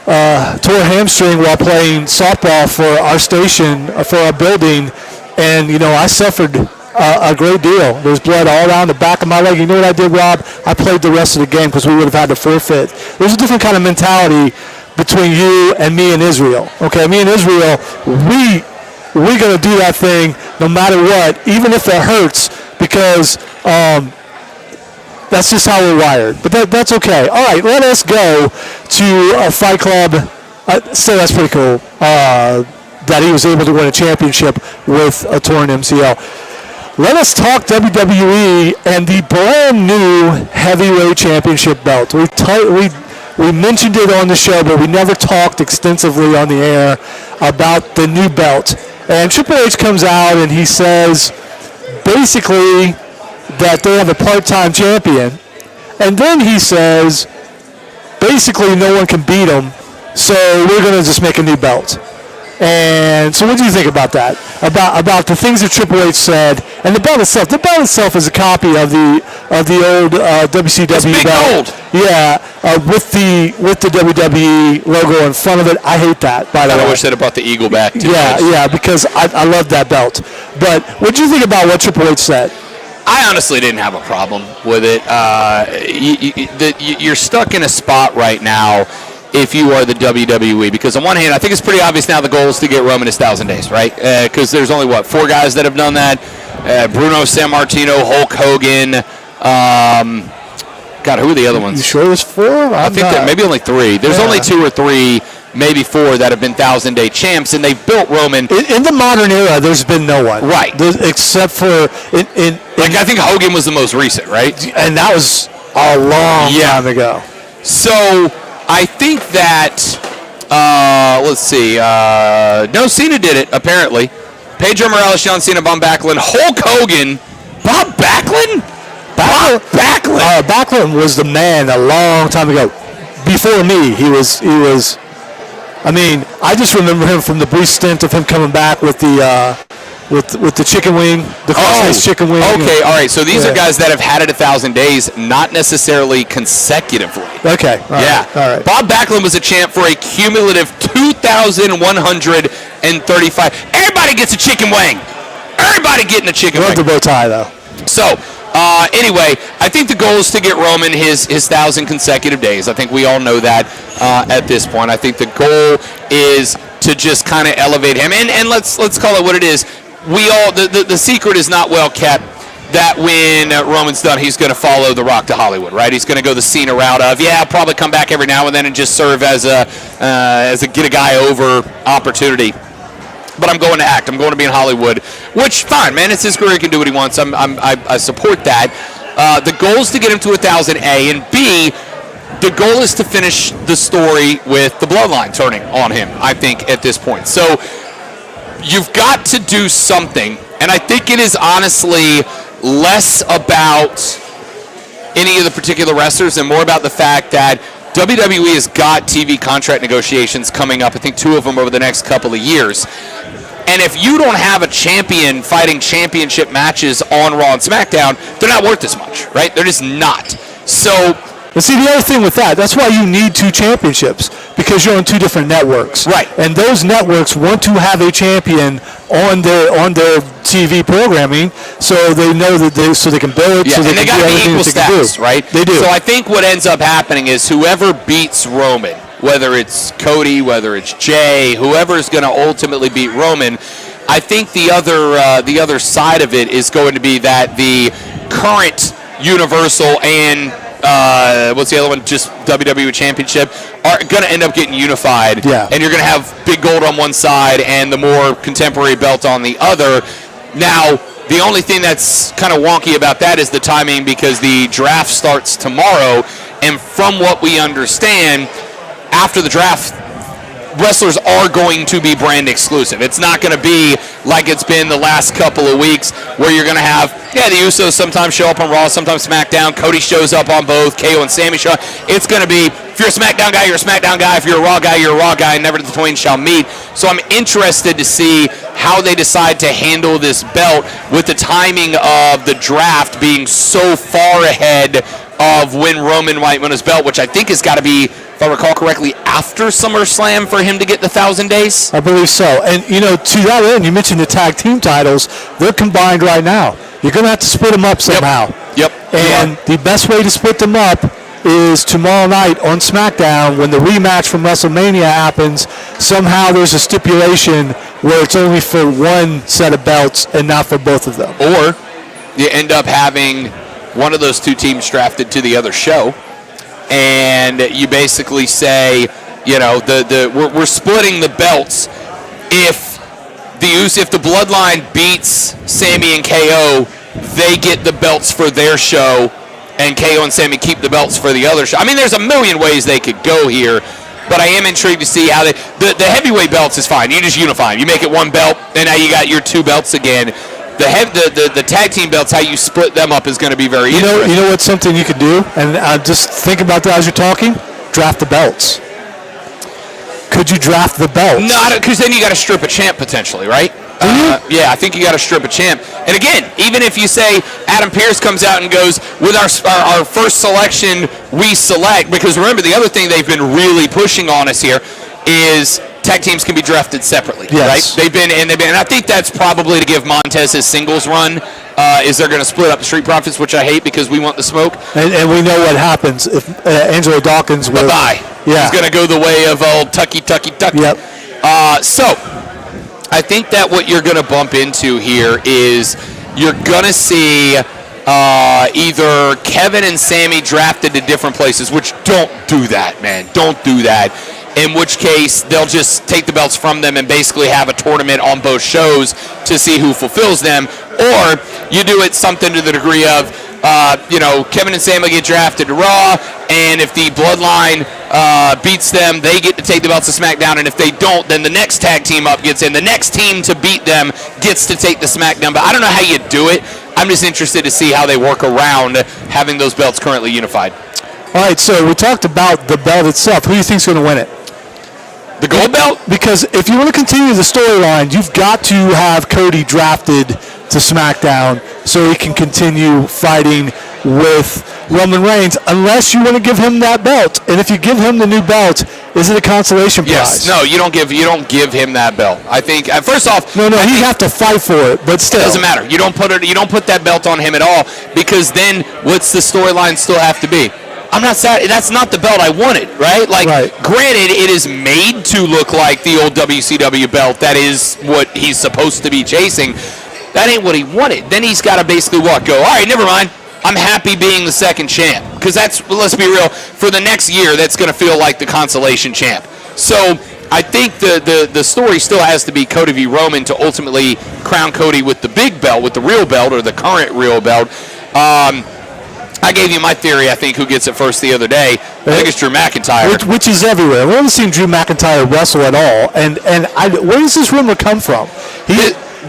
a hamstring while playing softball for our station, for our building, and I suffered a great deal. There's blood all around the back of my leg. You know what I did, Rob? I played the rest of the game because we would have had to forfeit. There's a different kind of mentality between you and me and Israel. Okay, me and Israel, we're going to do that thing no matter what, even if it hurts, because that's just how we're wired. But that's okay. All right, let us go to a Fight Club. So that's pretty cool that he was able to win a championship with a torn MCL. Let us talk WWE and the brand new heavyweight championship belt. We mentioned it on the show, but we never talked extensively on the air about the new belt. And Triple H comes out and he says basically that they have a part-time champion. And then he says basically no one can beat him, so we're going to just make a new belt. And so what do you think about that? About the things that Triple H said and the belt itself. The belt itself is a copy of the old WCW it's big belt. Gold. Yeah, with the WWE logo in front of it. I hate that, by the way. I wish they'd have brought the eagle back too. Yeah, because I love that belt. But what do you think about what Triple H said? I honestly didn't have a problem with it. You're stuck in a spot right now if you are the WWE, because on one hand, I think it's pretty obvious now the goal is to get Roman his 1,000 days, right? Because there's only, 4 guys that have done that? Bruno Sammartino, Hulk Hogan, God, who are the other ones? You sure there's 4? I think that maybe only 3. There's only 2 or 3, maybe 4 that have been 1,000-day champs, and they've built Roman. In the modern era, there's been no one. Right. Except for... I think Hogan was the most recent, right? And that was a long time ago. So I think that, let's see, no, Cena did it, apparently. Pedro Morales, John Cena, Bob Backlund, Hulk Hogan, Bob Backlund? Bob Backlund! Backlund was the man a long time ago. Before me, he was. I mean, I just remember him from the brief stint of him coming back with the chicken wing, the cross-faced chicken wing. Okay, all right. So these are guys that have had it 1,000 days, not necessarily consecutively. Okay. All right. Bob Backlund was a champ for a cumulative 2,135. Everybody gets a chicken wing. Everybody getting a chicken wing. Love the bow tie, though. So, anyway, I think the goal is to get Roman his 1,000 consecutive days. I think we all know that at this point. I think the goal is to just kind of elevate him. And let's call it what it is. We all the secret is not well kept that when Roman's done, he's going to follow The Rock to Hollywood, right? He's going to go the Cena route of, I'll probably come back every now and then and just serve as a get a guy over opportunity. But I'm going to act. I'm going to be in Hollywood, which fine, man. It's his career. He can do what he wants. I support that. The goal is to get him to 1,000, A, and B, the goal is to finish the story with the bloodline turning on him, I think, at this point. So you've got to do something, and I think it is honestly less about any of the particular wrestlers and more about the fact that WWE has got TV contract negotiations coming up, I think 2 of them over the next couple of years. And if you don't have a champion fighting championship matches on Raw and SmackDown, they're not worth as much, right? They're just not. So, But see, the other thing with that's why you need 2 championships, because you're on 2 different networks. Right. And those networks want to have a champion on their TV programming, so they know that so they can build it, yeah, so they and they can got do to be everything equal that they can stats, do. right? They do. So I think what ends up happening is whoever beats Roman, whether it's Cody, whether it's Jay, whoever's going to ultimately beat Roman, I think the other side of it is going to be that the current Universal and what's the other one? Just WWE Championship are going to end up getting unified. Yeah. And you're going to have Big Gold on one side and the more contemporary belt on the other. Now, the only thing that's kind of wonky about that is the timing, because the draft starts tomorrow, and from what we understand, after the draft, wrestlers are going to be brand exclusive. It's not going to be like it's been the last couple of weeks where you're going to have, the Usos sometimes show up on Raw, sometimes SmackDown. Cody shows up on both. KO and Sami show up. It's going to be, if you're a SmackDown guy, you're a SmackDown guy. If you're a Raw guy, you're a Raw guy. Never the twain shall meet. So I'm interested to see how they decide to handle this belt with the timing of the draft being so far ahead of when Roman might win his belt, which I think has got to be, if I recall correctly, after SummerSlam for him to get the 1,000 days. I believe so. And, to that end, you mentioned the tag team titles. They're combined right now. You're going to have to split them up somehow. Yep. And the best way to split them up is tomorrow night on SmackDown when the rematch from WrestleMania happens. Somehow there's a stipulation where it's only for one set of belts and not for both of them. Or you end up having one of those 2 teams drafted to the other show, and you basically say, we're splitting the belts. If the Bloodline beats Sami and KO, they get the belts for their show, and KO and Sami keep the belts for the other show. I mean, there's a million ways they could go here, but I am intrigued to see how the heavyweight belts is fine. You just unify them. You make it one belt, and now you got your 2 belts again. The tag team belts, how you split them up is going to be very interesting. You know what's something you could do? And just think about that as you're talking. Draft the belts. Could you draft the belts? No, because then you got to strip a champ potentially, right? Yeah, I think you got to strip a champ. And again, even if you say Adam Pearce comes out and goes, with our first selection, we select, because remember, the other thing they've been really pushing on us here is tag teams can be drafted separately, yes. right? And I think that's probably to give Montez his singles run. Is they're going to split up the Street Profits, which I hate because we want the smoke. And we know what happens if Angelo Dawkins will. Bye-bye. Yeah. He's going to go the way of old Tucky. Yep. So I think that what you're going to bump into here is you're going to see either Kevin and Sami drafted to different places, which don't do that, man. Don't do that. In which case, they'll just take the belts from them and basically have a tournament on both shows to see who fulfills them. Or you do it something to the degree of, Kevin and Sami get drafted to Raw, and if the Bloodline beats them, they get to take the belts to SmackDown, and if they don't, then the next tag team up gets in. The next team to beat them gets to take the SmackDown. But I don't know how you do it. I'm just interested to see how they work around having those belts currently unified. All right, so we talked about the belt itself. Who do you think's going to win it? The gold belt? Because if you want to continue the storyline, you've got to have Cody drafted to SmackDown so he can continue fighting with Roman Reigns, unless you want to give him that belt. And if you give him the new belt, is it a consolation prize? Yes. No, you don't give him that belt. I think first off, he'd have to fight for it, but still, it doesn't matter. You don't put that belt on him at all, because then what's the storyline still have to be? I'm not sad. That's not the belt I wanted, right? Granted, it is made to look like the old WCW belt. That is what he's supposed to be chasing. That ain't what he wanted. Then he's got to basically go, all right, never mind. I'm happy being the second champ. Because let's be real, for the next year, that's going to feel like the consolation champ. So I think the story still has to be Cody v. Roman to ultimately crown Cody with the big belt, with the real belt, or the current real belt. I gave you my theory, I think, who gets it first the other day. I think it's Drew McIntyre. Which is everywhere. We haven't seen Drew McIntyre wrestle at all. And where does this rumor come from?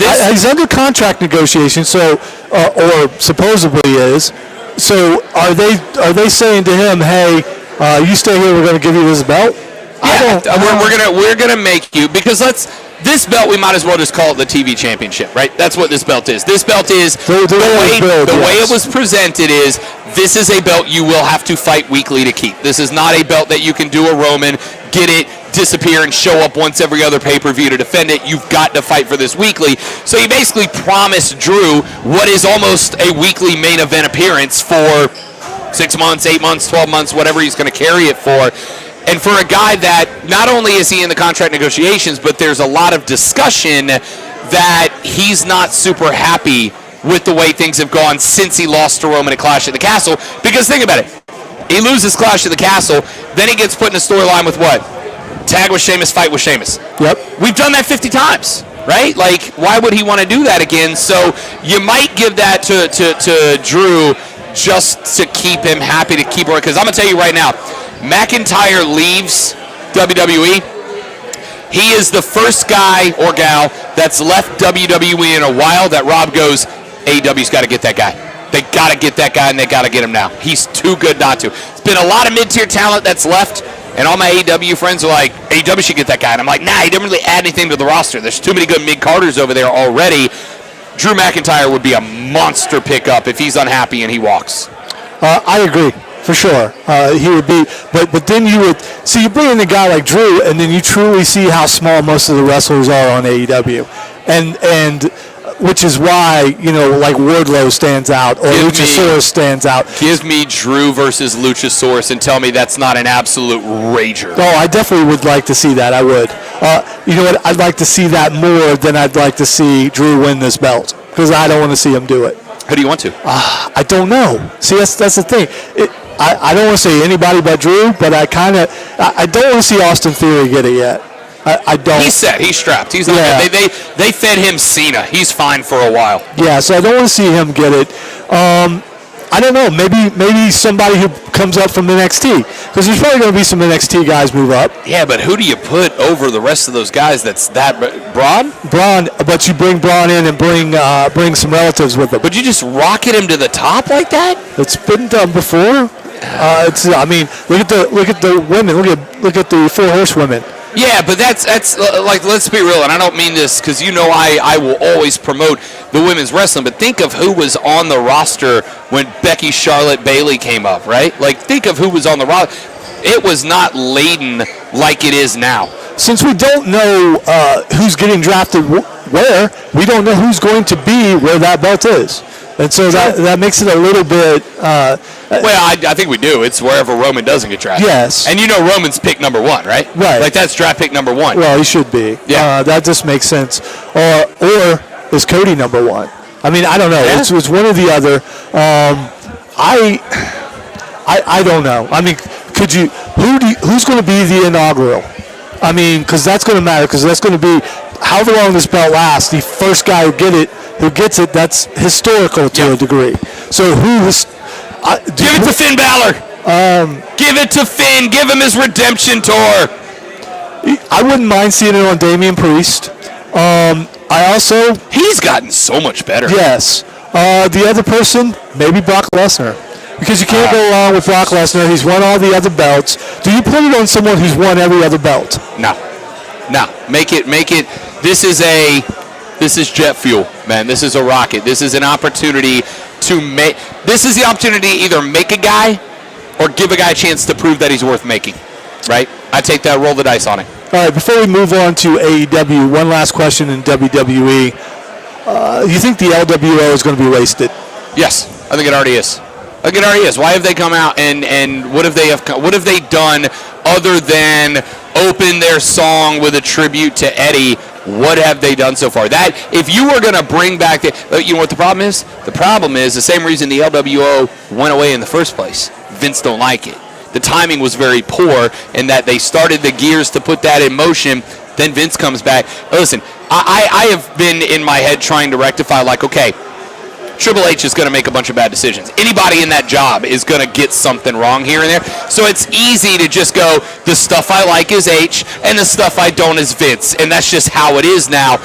He's under contract negotiation, so or supposedly is. So are they saying to him, "Hey, you stay here. We're going to give you this belt"? Yeah, we're gonna make you, because this belt, we might as well just call it the TV championship, right? That's what this belt is. This belt is the way it was presented is this is a belt you will have to fight weekly to keep. This is not a belt that you can do a Roman, get it, disappear, and show up once every other pay-per-view to defend it. You've got to fight for this weekly. So you basically promised Drew what is almost a weekly main event appearance for 6 months, 8 months, 12 months, whatever he's going to carry it for. And for a guy that not only is he in the contract negotiations, but there's a lot of discussion that he's not super happy with the way things have gone since he lost to Roman at Clash at the Castle. Because think about it. He loses Clash at the Castle, then he gets put in a storyline with what? Tag with Sheamus, fight with Sheamus. Yep. We've done that 50 times, right? Like, why would he want to do that again? So you might give that to Drew just to keep him happy, to keep her. Because I'm going to tell you right now, McIntyre leaves WWE. He is the first guy or gal that's left WWE in a while that Rob goes, AEW's got to get that guy. They got to get that guy, and they got to get him now. He's too good not to. It's been a lot of mid-tier talent that's left, and all my AEW friends are like, AEW should get that guy. And I'm like, nah, he didn't really add anything to the roster. There's too many good mid-carders over there already. Drew McIntyre would be a monster pickup if he's unhappy and he walks. I agree. For sure, he would be, but then you would see, you bring in a guy like Drew, and then you truly see how small most of the wrestlers are on AEW, and which is why, like Wardlow stands out or Luchasaurus stands out. Give me Drew versus Luchasaurus and tell me that's not an absolute rager. Oh, I definitely would like to see that. I would. You know what? I'd like to see that more than I'd like to see Drew win this belt, because I don't want to see him do it. Who do you want to? I don't know. See, that's the thing. I don't want to say anybody but Drew, but I don't want to see Austin Theory get it yet. I don't. He's set. He's strapped. He's they fed him Cena. He's fine for a while. Yeah, so I don't want to see him get it. I don't know. Maybe somebody who comes up from NXT, because there's probably going to be some NXT guys move up. Yeah, but who do you put over the rest of those guys? That's that Braun. But you bring Braun in and bring some relatives with them. But you just rocket him to the top like that? It's been done before. Look at the women. Look at the 4 horsewomen. Yeah, but that's like, let's be real, and I don't mean this because I will always promote the women's wrestling, but think of who was on the roster when Becky, Charlotte, Bayley came up, right? Like, think of who was on the roster. It was not laden like it is now. Since we don't know who's getting drafted where, we don't know who's going to be where that belt is. And so that makes it a little bit... I think we do. It's wherever Roman doesn't get drafted. Yes. And Roman's pick number 1, right? Right. Like, that's draft pick number 1. Well, he should be. Yeah. That just makes sense. Or is Cody number 1? I mean, I don't know. Yeah. It's one or the other. I don't know. I mean, who's going to be the inaugural? I mean, because that's going to matter, because that's going to be however long this belt lasts. The first guy who gets it, that's historical to a degree. So give it to Finn Balor. Give it to Finn. Give him his redemption tour. I wouldn't mind seeing it on Damian Priest. He's gotten so much better. Yes. The other person, maybe Brock Lesnar. Because you can't go wrong with Brock Lesnar. He's won all the other belts. Do you put it on someone who's won every other belt? No. Make it. This is jet fuel, man. This is a rocket. This is an opportunity to make. This is the opportunity to either make a guy or give a guy a chance to prove that he's worth making. Right? I take that. Roll the dice on it. All right. Before we move on to AEW, one last question in WWE. You think the LWO is going to be wasted? Yes, I think it already is. Why have they come out and what have they done other than open their song with a tribute to Eddie? What have they done so far? That if you were going to bring back you know what the problem is? The problem is the same reason the LWO went away in the first place. Vince don't like it. The timing was very poor in that they started the gears to put that in motion. Then Vince comes back. Listen, I have been in my head trying to rectify, like, okay, Triple H is going to make a bunch of bad decisions. Anybody in that job is going to get something wrong here and there. So it's easy to just go, the stuff I like is H, and the stuff I don't is Vince. And that's just how it is now.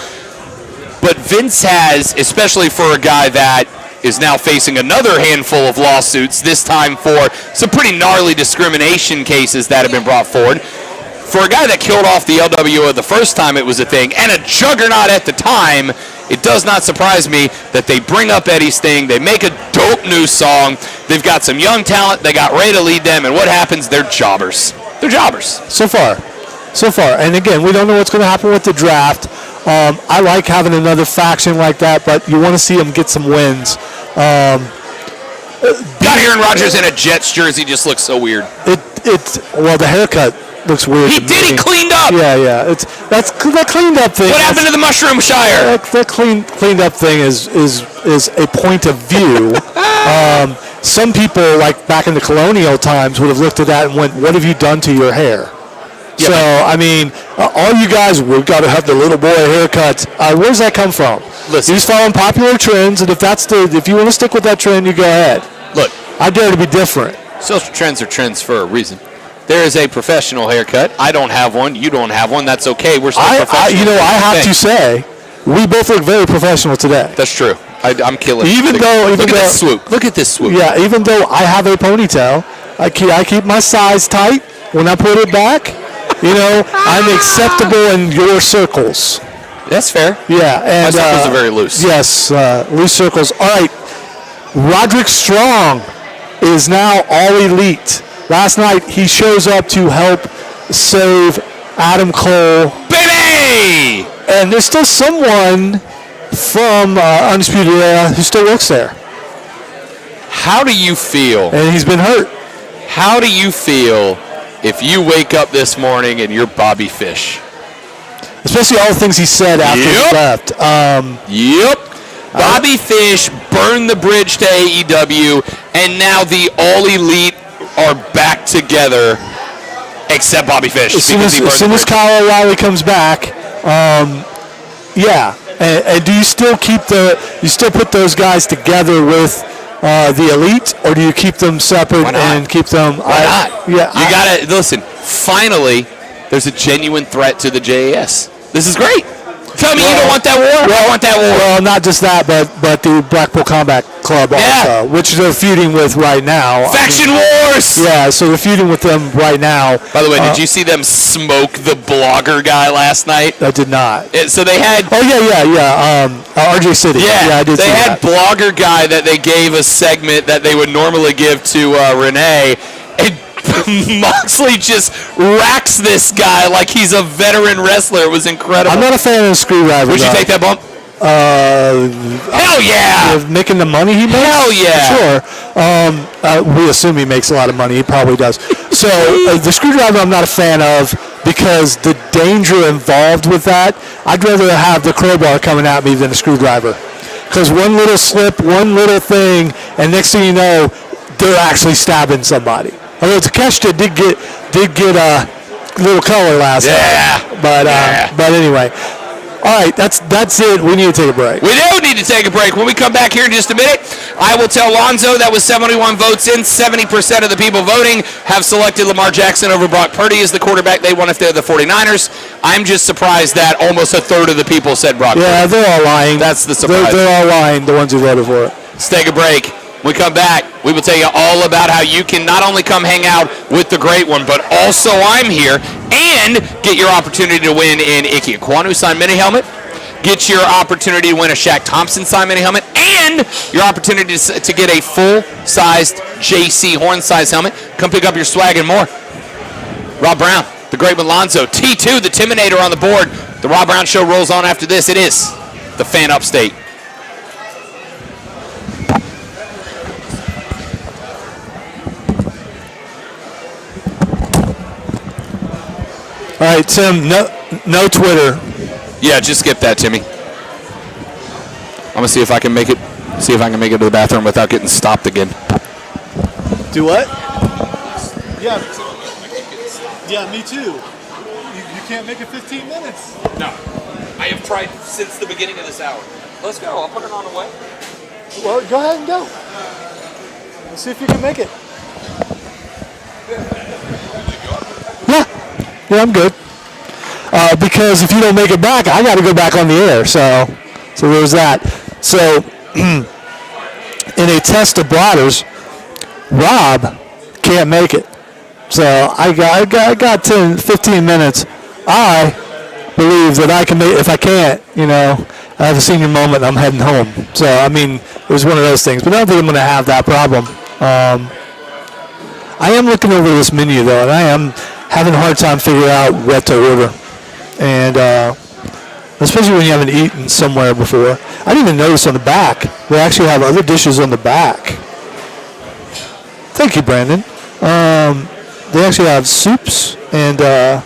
But Vince has, especially for a guy that is now facing another handful of lawsuits, this time for some pretty gnarly discrimination cases that have been brought forward. For a guy that killed off the LWO the first time it was a thing, and a juggernaut at the time, it does not surprise me that they bring up Eddie's thing, they make a dope new song, they've got some young talent, they got Ray to lead them, and what happens? They're jobbers. They're jobbers. So far. And again, we don't know what's going to happen with the draft. I like having another faction like that, but you want to see them get some wins. Got Aaron Rodgers in a Jets jersey just looks so weird. Well, the haircut looks weird. He did. He cleaned up. Yeah. That cleaned up thing. What happened to the Mushroom Shire? That cleaned up thing is a point of view. Some people, like back in the colonial times, would have looked at that and went, "What have you done to your hair?" Yeah, so I mean, all you guys, we've got to have the little boy haircuts. Where's that come from? Listen. He's following popular trends, and if you want to stick with that trend, you go ahead. Look, I dare to be different. social trends are trends for a reason. There is a professional haircut. I don't have one. You don't have one. That's okay. We're still professional. I have to say, we both look very professional today. That's true. I'm killing. Even it. though this swoop. Look at this swoop. Yeah, even though I have a ponytail, I keep my size tight when I put it back. I'm acceptable in your circles. That's fair. Yeah, and my circles are very loose. Yes, loose circles. All right, Roderick Strong is now all elite. Last night he shows up to help save Adam Cole. Baby! And there's still someone from Undisputed Era who still works there. How do you feel? And he's been hurt. How do you feel if you wake up this morning and you're Bobby Fish? Especially all the things he said after he left. Yep. Bobby Fish burned the bridge to AEW, and now the All Elite are back together, except Bobby Fish. As soon as Kyle O'Reilly comes back, yeah. And do you still put those guys together with the Elite, or do you keep them separate and keep them? Why not? Yeah, you gotta listen. Finally, there's a genuine threat to the JAS. This is great. Tell me you don't want that war? I want that war. Well, not just that, but the Blackpool Combat Club also, which they're feuding with right now. Faction wars! Yeah, so they're feuding with them right now. By the way, did you see them smoke the blogger guy last night? I did not. So they had... Oh, yeah. RJ City. Yeah, I did see that. They had blogger guy that they gave a segment that they would normally give to Renee, and Moxley just racks this guy like he's a veteran wrestler. It was incredible. I'm not a fan of the Screwdriver. Would you take that bump? Hell yeah! Making the money he makes? Hell yeah! Sure. We assume he makes a lot of money. He probably does. So the Screwdriver I'm not a fan of because the danger involved with that, I'd rather have the crowbar coming at me than a Screwdriver. Because one little slip, one little thing, and next thing you know, they're actually stabbing somebody. Although Takeshita did get a little color last night. But anyway. All right, that's it. We need to take a break. We do need to take a break. When we come back here in just a minute, I will tell Lonzo that was 71 votes in. 70% of the people voting have selected Lamar Jackson over Brock Purdy as the quarterback they want if they're the 49ers. I'm just surprised that almost a third of the people said Brock Purdy. Yeah, they're all lying. That's the surprise. They're all lying, the ones who voted for it. Let's take a break. When we come back, we will tell you all about how you can not only come hang out with the great one, but also I'm here, and get your opportunity to win an Ike Ekwonu signed mini helmet, get your opportunity to win a Shaq Thompson signed mini helmet, and your opportunity to get a full-sized JC Horn size helmet. Come pick up your swag and more. Rob Brown, the great one Lonzo, T2, the Timinator on the board. The Rob Brown Show rolls on after this. It is the Fan Upstate. All right, Tim, no Twitter. Yeah, just skip that, Timmy. I'm gonna see if I can make it. See if I can make it to the bathroom without getting stopped again. Do what? Yeah. Yeah, me too. You can't make it 15 minutes. No, I have tried since the beginning of this hour. Let's go. I'll put it on the way. Well, go ahead and go. Let's see if you can make it. Yeah, I'm good. Because if you don't make it back, I got to go back on the air. So So there's that. So in a test of bladders, Rob can't make it. So I got 10, 15 minutes. I believe that I can make. If I can't, I have a senior moment. I'm heading home. So I mean, it was one of those things. But I don't think I'm going to have that problem. I am looking over this menu though, and I am having a hard time figuring out what to order. And especially when you haven't eaten somewhere before. I didn't even notice on the back. They actually have other dishes on the back. Thank you, Brandon. They actually have soups, and they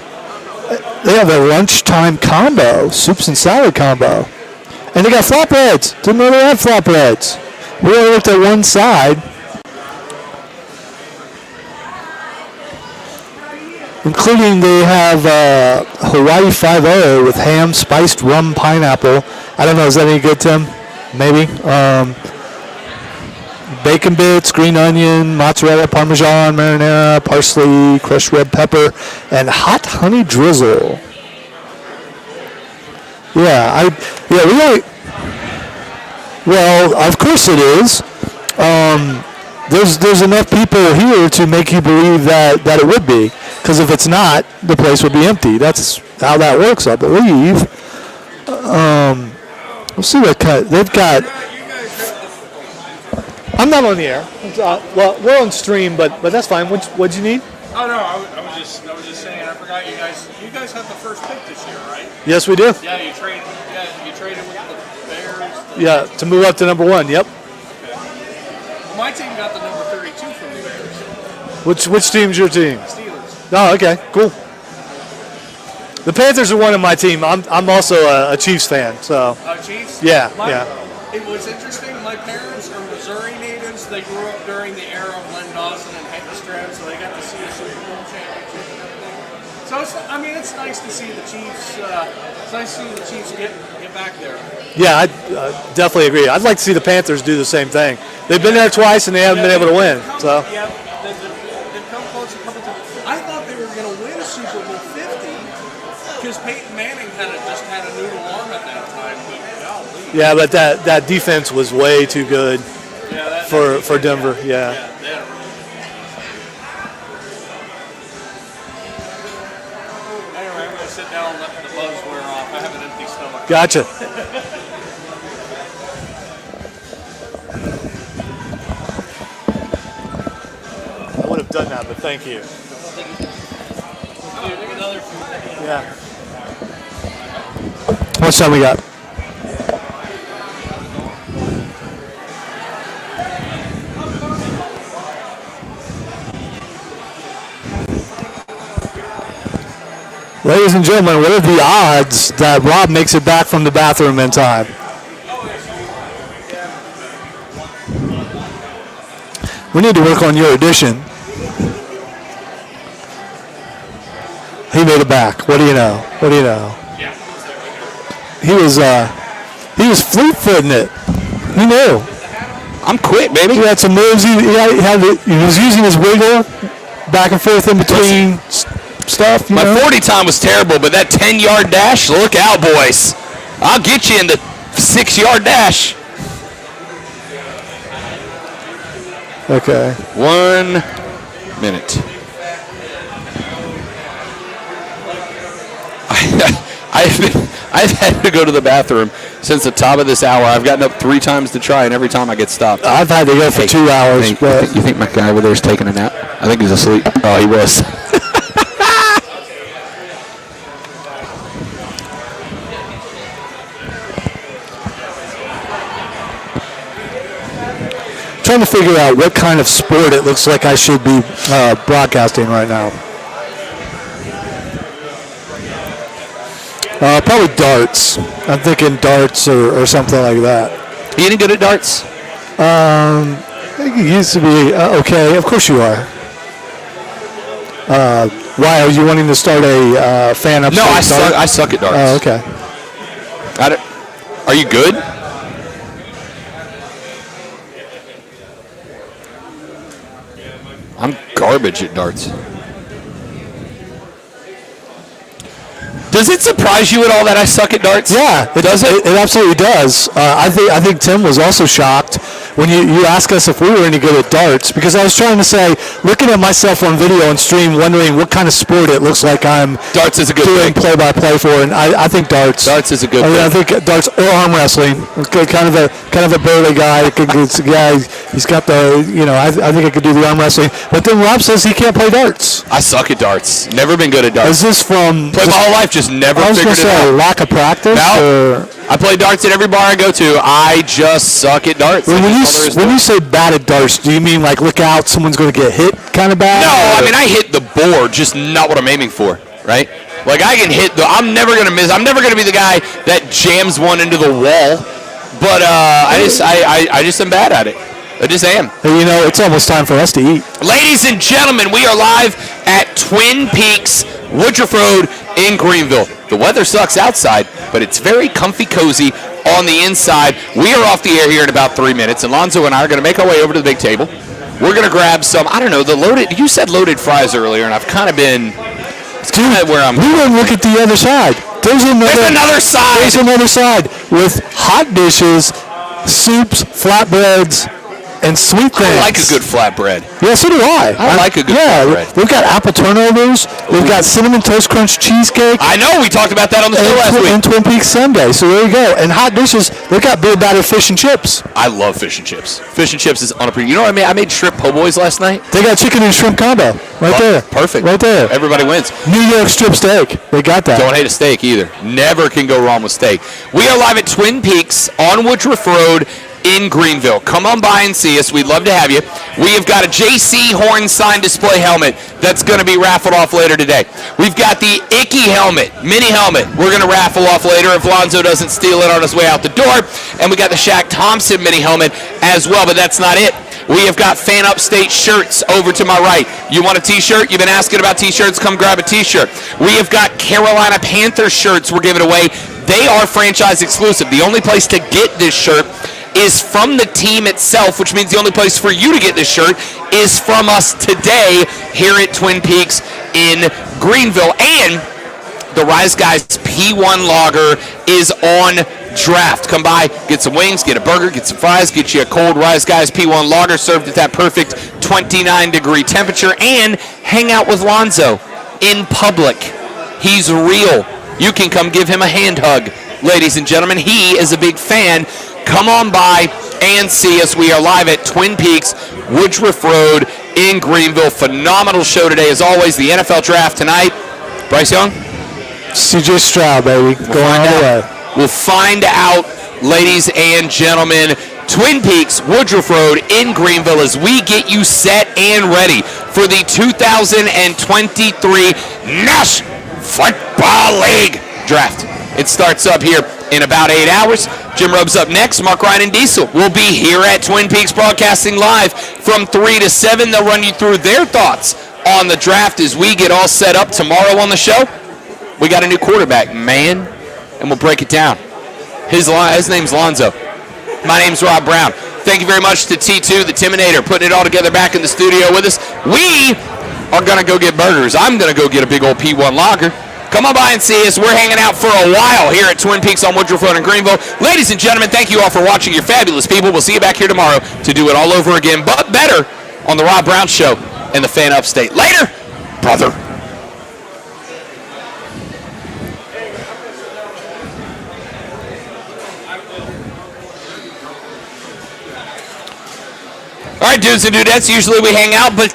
have a lunchtime combo, soups and salad combo. And they got flatbreads. Didn't know they had flatbreads. We only looked at one side. Including they have Hawaii 5-0 with ham, spiced rum, pineapple. I don't know, is that any good, Tim? Maybe. Bacon bits, green onion, mozzarella, parmesan, marinara, parsley, crushed red pepper, and hot honey drizzle. Well, of course it is. There's enough people here to make you believe that it would be. Because if it's not, the place would be empty. That's how that works, I believe. We'll see what they've got. I'm not on the air. Well, we're on stream, but that's fine. What'd you need? Oh no, I was just saying. I forgot you guys have the first pick this year, right? Yes, we do. Yeah, you traded with the Bears. Yeah, to move up to number 1. Yep. Okay. Well, my team got the number 32 from the Bears. Which team's your team? Steelers. Oh, okay, cool. The Panthers are one of my team. I'm also a Chiefs fan, so. Chiefs? Yeah. It was interesting. My parents are Missouri natives. They grew up during the era of Len Dawson and Hank Stram, so they got to see a Super Bowl championship and everything. So it's nice to see the Chiefs. It's nice to see the Chiefs get back there. Yeah, I definitely agree. I'd like to see the Panthers do the same thing. They've been there twice and they haven't been able to win. So. Yeah, they've come close a couple times. I thought they were going to win Super Bowl 50 because Peyton Manning just had a noodle arm at that time. But golly. Yeah, but that defense was way too good for Denver. Yeah. Anyway, I'm going to sit down and let the buzz wear off. I have an empty stomach. Gotcha. I would have done that, but thank you. Yeah. What time we got? Ladies and gentlemen, what are the odds that Rob makes it back from the bathroom in time? We need to work on your addition. He made it back. What do you know? He was fleet-footing it. He knew. I'm quick, baby. He had some moves. He was using his wiggle back and forth in between stuff. My 40 time was terrible, but that 10-yard dash, look out, boys. I'll get you in the 6-yard dash. Okay. 1 minute. I've had to go to the bathroom since the top of this hour. I've gotten up 3 times to try, and every time I get stopped. I've had to go for 2 hours. You think my guy over there is taking a nap? I think he's asleep. Oh, he was. Trying to figure out what kind of sport it looks like I should be broadcasting right now. Probably darts. I'm thinking darts or something like that. You any good at darts? I think you used to be okay. Of course you are. Why are you wanting to start a fan up? No, I suck at darts. Oh, okay. Are you good? I'm garbage at darts. Does it surprise you at all that I suck at darts? Yeah, it does. It absolutely does. I think Tim was also shocked when you asked us if we were any good at darts, because I was trying to say, looking at myself on video and stream, wondering what kind of sport it looks like I'm darts is a good doing thing. Play-by-play for, and I think darts. Darts is a good I thing. think darts or arm wrestling. Kind of a burly guy. He's got the, I think I could do the arm wrestling. But then Rob says he can't play darts. I suck at darts. Never been good at darts. Is this from? Played my whole life, just never I was figured going to it say out. lack of practice. No. I play darts at every bar I go to. I just suck at darts. When you say bad at darts, do you mean like look out, someone's going to get hit kind of bad? No, I mean I hit the board, just not what I'm aiming for, right? Like I can hit I'm never gonna miss. I'm never gonna be the guy that jams one into the wall. But I just am bad at it. I just am. Hey, it's almost time for us to eat. Ladies and gentlemen, we are live at Twin Peaks, Woodruff Road in Greenville. The weather sucks outside, but it's very comfy, cozy on the inside. We are off the air here in about 3 minutes, and Lonzo and I are going to make our way over to the big table. We're going to grab some, you said loaded fries earlier, and I've kind of been, it's kind of where I'm. We went and look at the other side. There's another side. There's another side with hot dishes, soups, flatbreads, and sweet things. I like a good flatbread. Yeah, so do I. I like a good flatbread. We've got apple turnovers. We've got cinnamon toast crunch cheesecake. I know, we talked about that on the show last week. And Twin Peaks Sunday. So there you go. And hot dishes. They've got beer battered fish and chips. I love fish and chips. Fish and chips is unappreciated. You know what I made? I made shrimp po' boys last night. They got chicken and shrimp combo right there. Perfect. Right there. Everybody wins. New York strip steak. They got that. Don't hate a steak either. Never can go wrong with steak. We are live at Twin Peaks on Woodruff Road in Greenville. Come on by and see us. We'd love to have you. We have got a JC Horn sign display helmet that's going to be raffled off later today. We've got the Icky helmet, mini helmet. We're going to raffle off later if Lonzo doesn't steal it on his way out the door. And we got the Shaq Thompson mini helmet as well, but that's not it. We have got Fan Upstate shirts over to my right. You want a t-shirt? You've been asking about t-shirts? Come grab a t-shirt. We have got Carolina Panthers shirts we're giving away. They are franchise exclusive. The only place to get this shirt is from the team itself, which means the only place for you to get this shirt is from us today here at Twin Peaks in Greenville. And the Rise Guys P1 Lager is on draft. Come by, get some wings, get a burger, get some fries, get you a cold Rise Guys P1 Lager served at that perfect 29-degree temperature, and hang out with Lonzo in public. He's real. You can come give him a hand hug, ladies and gentlemen. He is a big fan. Come on by and see us. We are live at Twin Peaks, Woodruff Road in Greenville. Phenomenal show today, as always. The NFL draft tonight. Bryce Young? CJ Stroud, baby. Going all the way. We'll find out, ladies and gentlemen. Twin Peaks, Woodruff Road in Greenville, as we get you set and ready for the 2023 National Football League draft. It starts up here in about 8 hours. Jim Robe's up next. Mark Ryan and Diesel will be here at Twin Peaks broadcasting live from 3 to 7. They'll run you through their thoughts on the draft as we get all set up tomorrow on the show. We got a new quarterback, man, and we'll break it down. His name's Lonzo. My name's Rob Brown. Thank you very much to T2, the Timinator, putting it all together back in the studio with us. We are going to go get burgers. I'm going to go get a big old P1 Lager. Come on by and see us. We're hanging out for a while here at Twin Peaks on Woodruff Road in Greenville. Ladies and gentlemen, thank you all for watching. You're fabulous people. We'll see you back here tomorrow to do it all over again, but better on the Rob Brown Show and the Fan Upstate. Later, brother. All right, dudes and dudettes, usually we hang out, but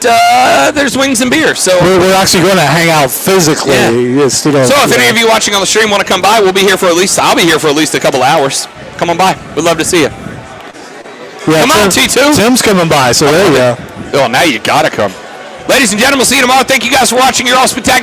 there's wings and beer. So we're actually going to hang out physically. Yeah. So if any of you watching on the stream want to come by, I'll be here for at least a couple hours. Come on by. We'd love to see you. Yeah, come on, T2. Tim's coming by, so there you go. Oh, now you got to come. Ladies and gentlemen, we'll see you tomorrow. Thank you guys for watching. You're all spectacular.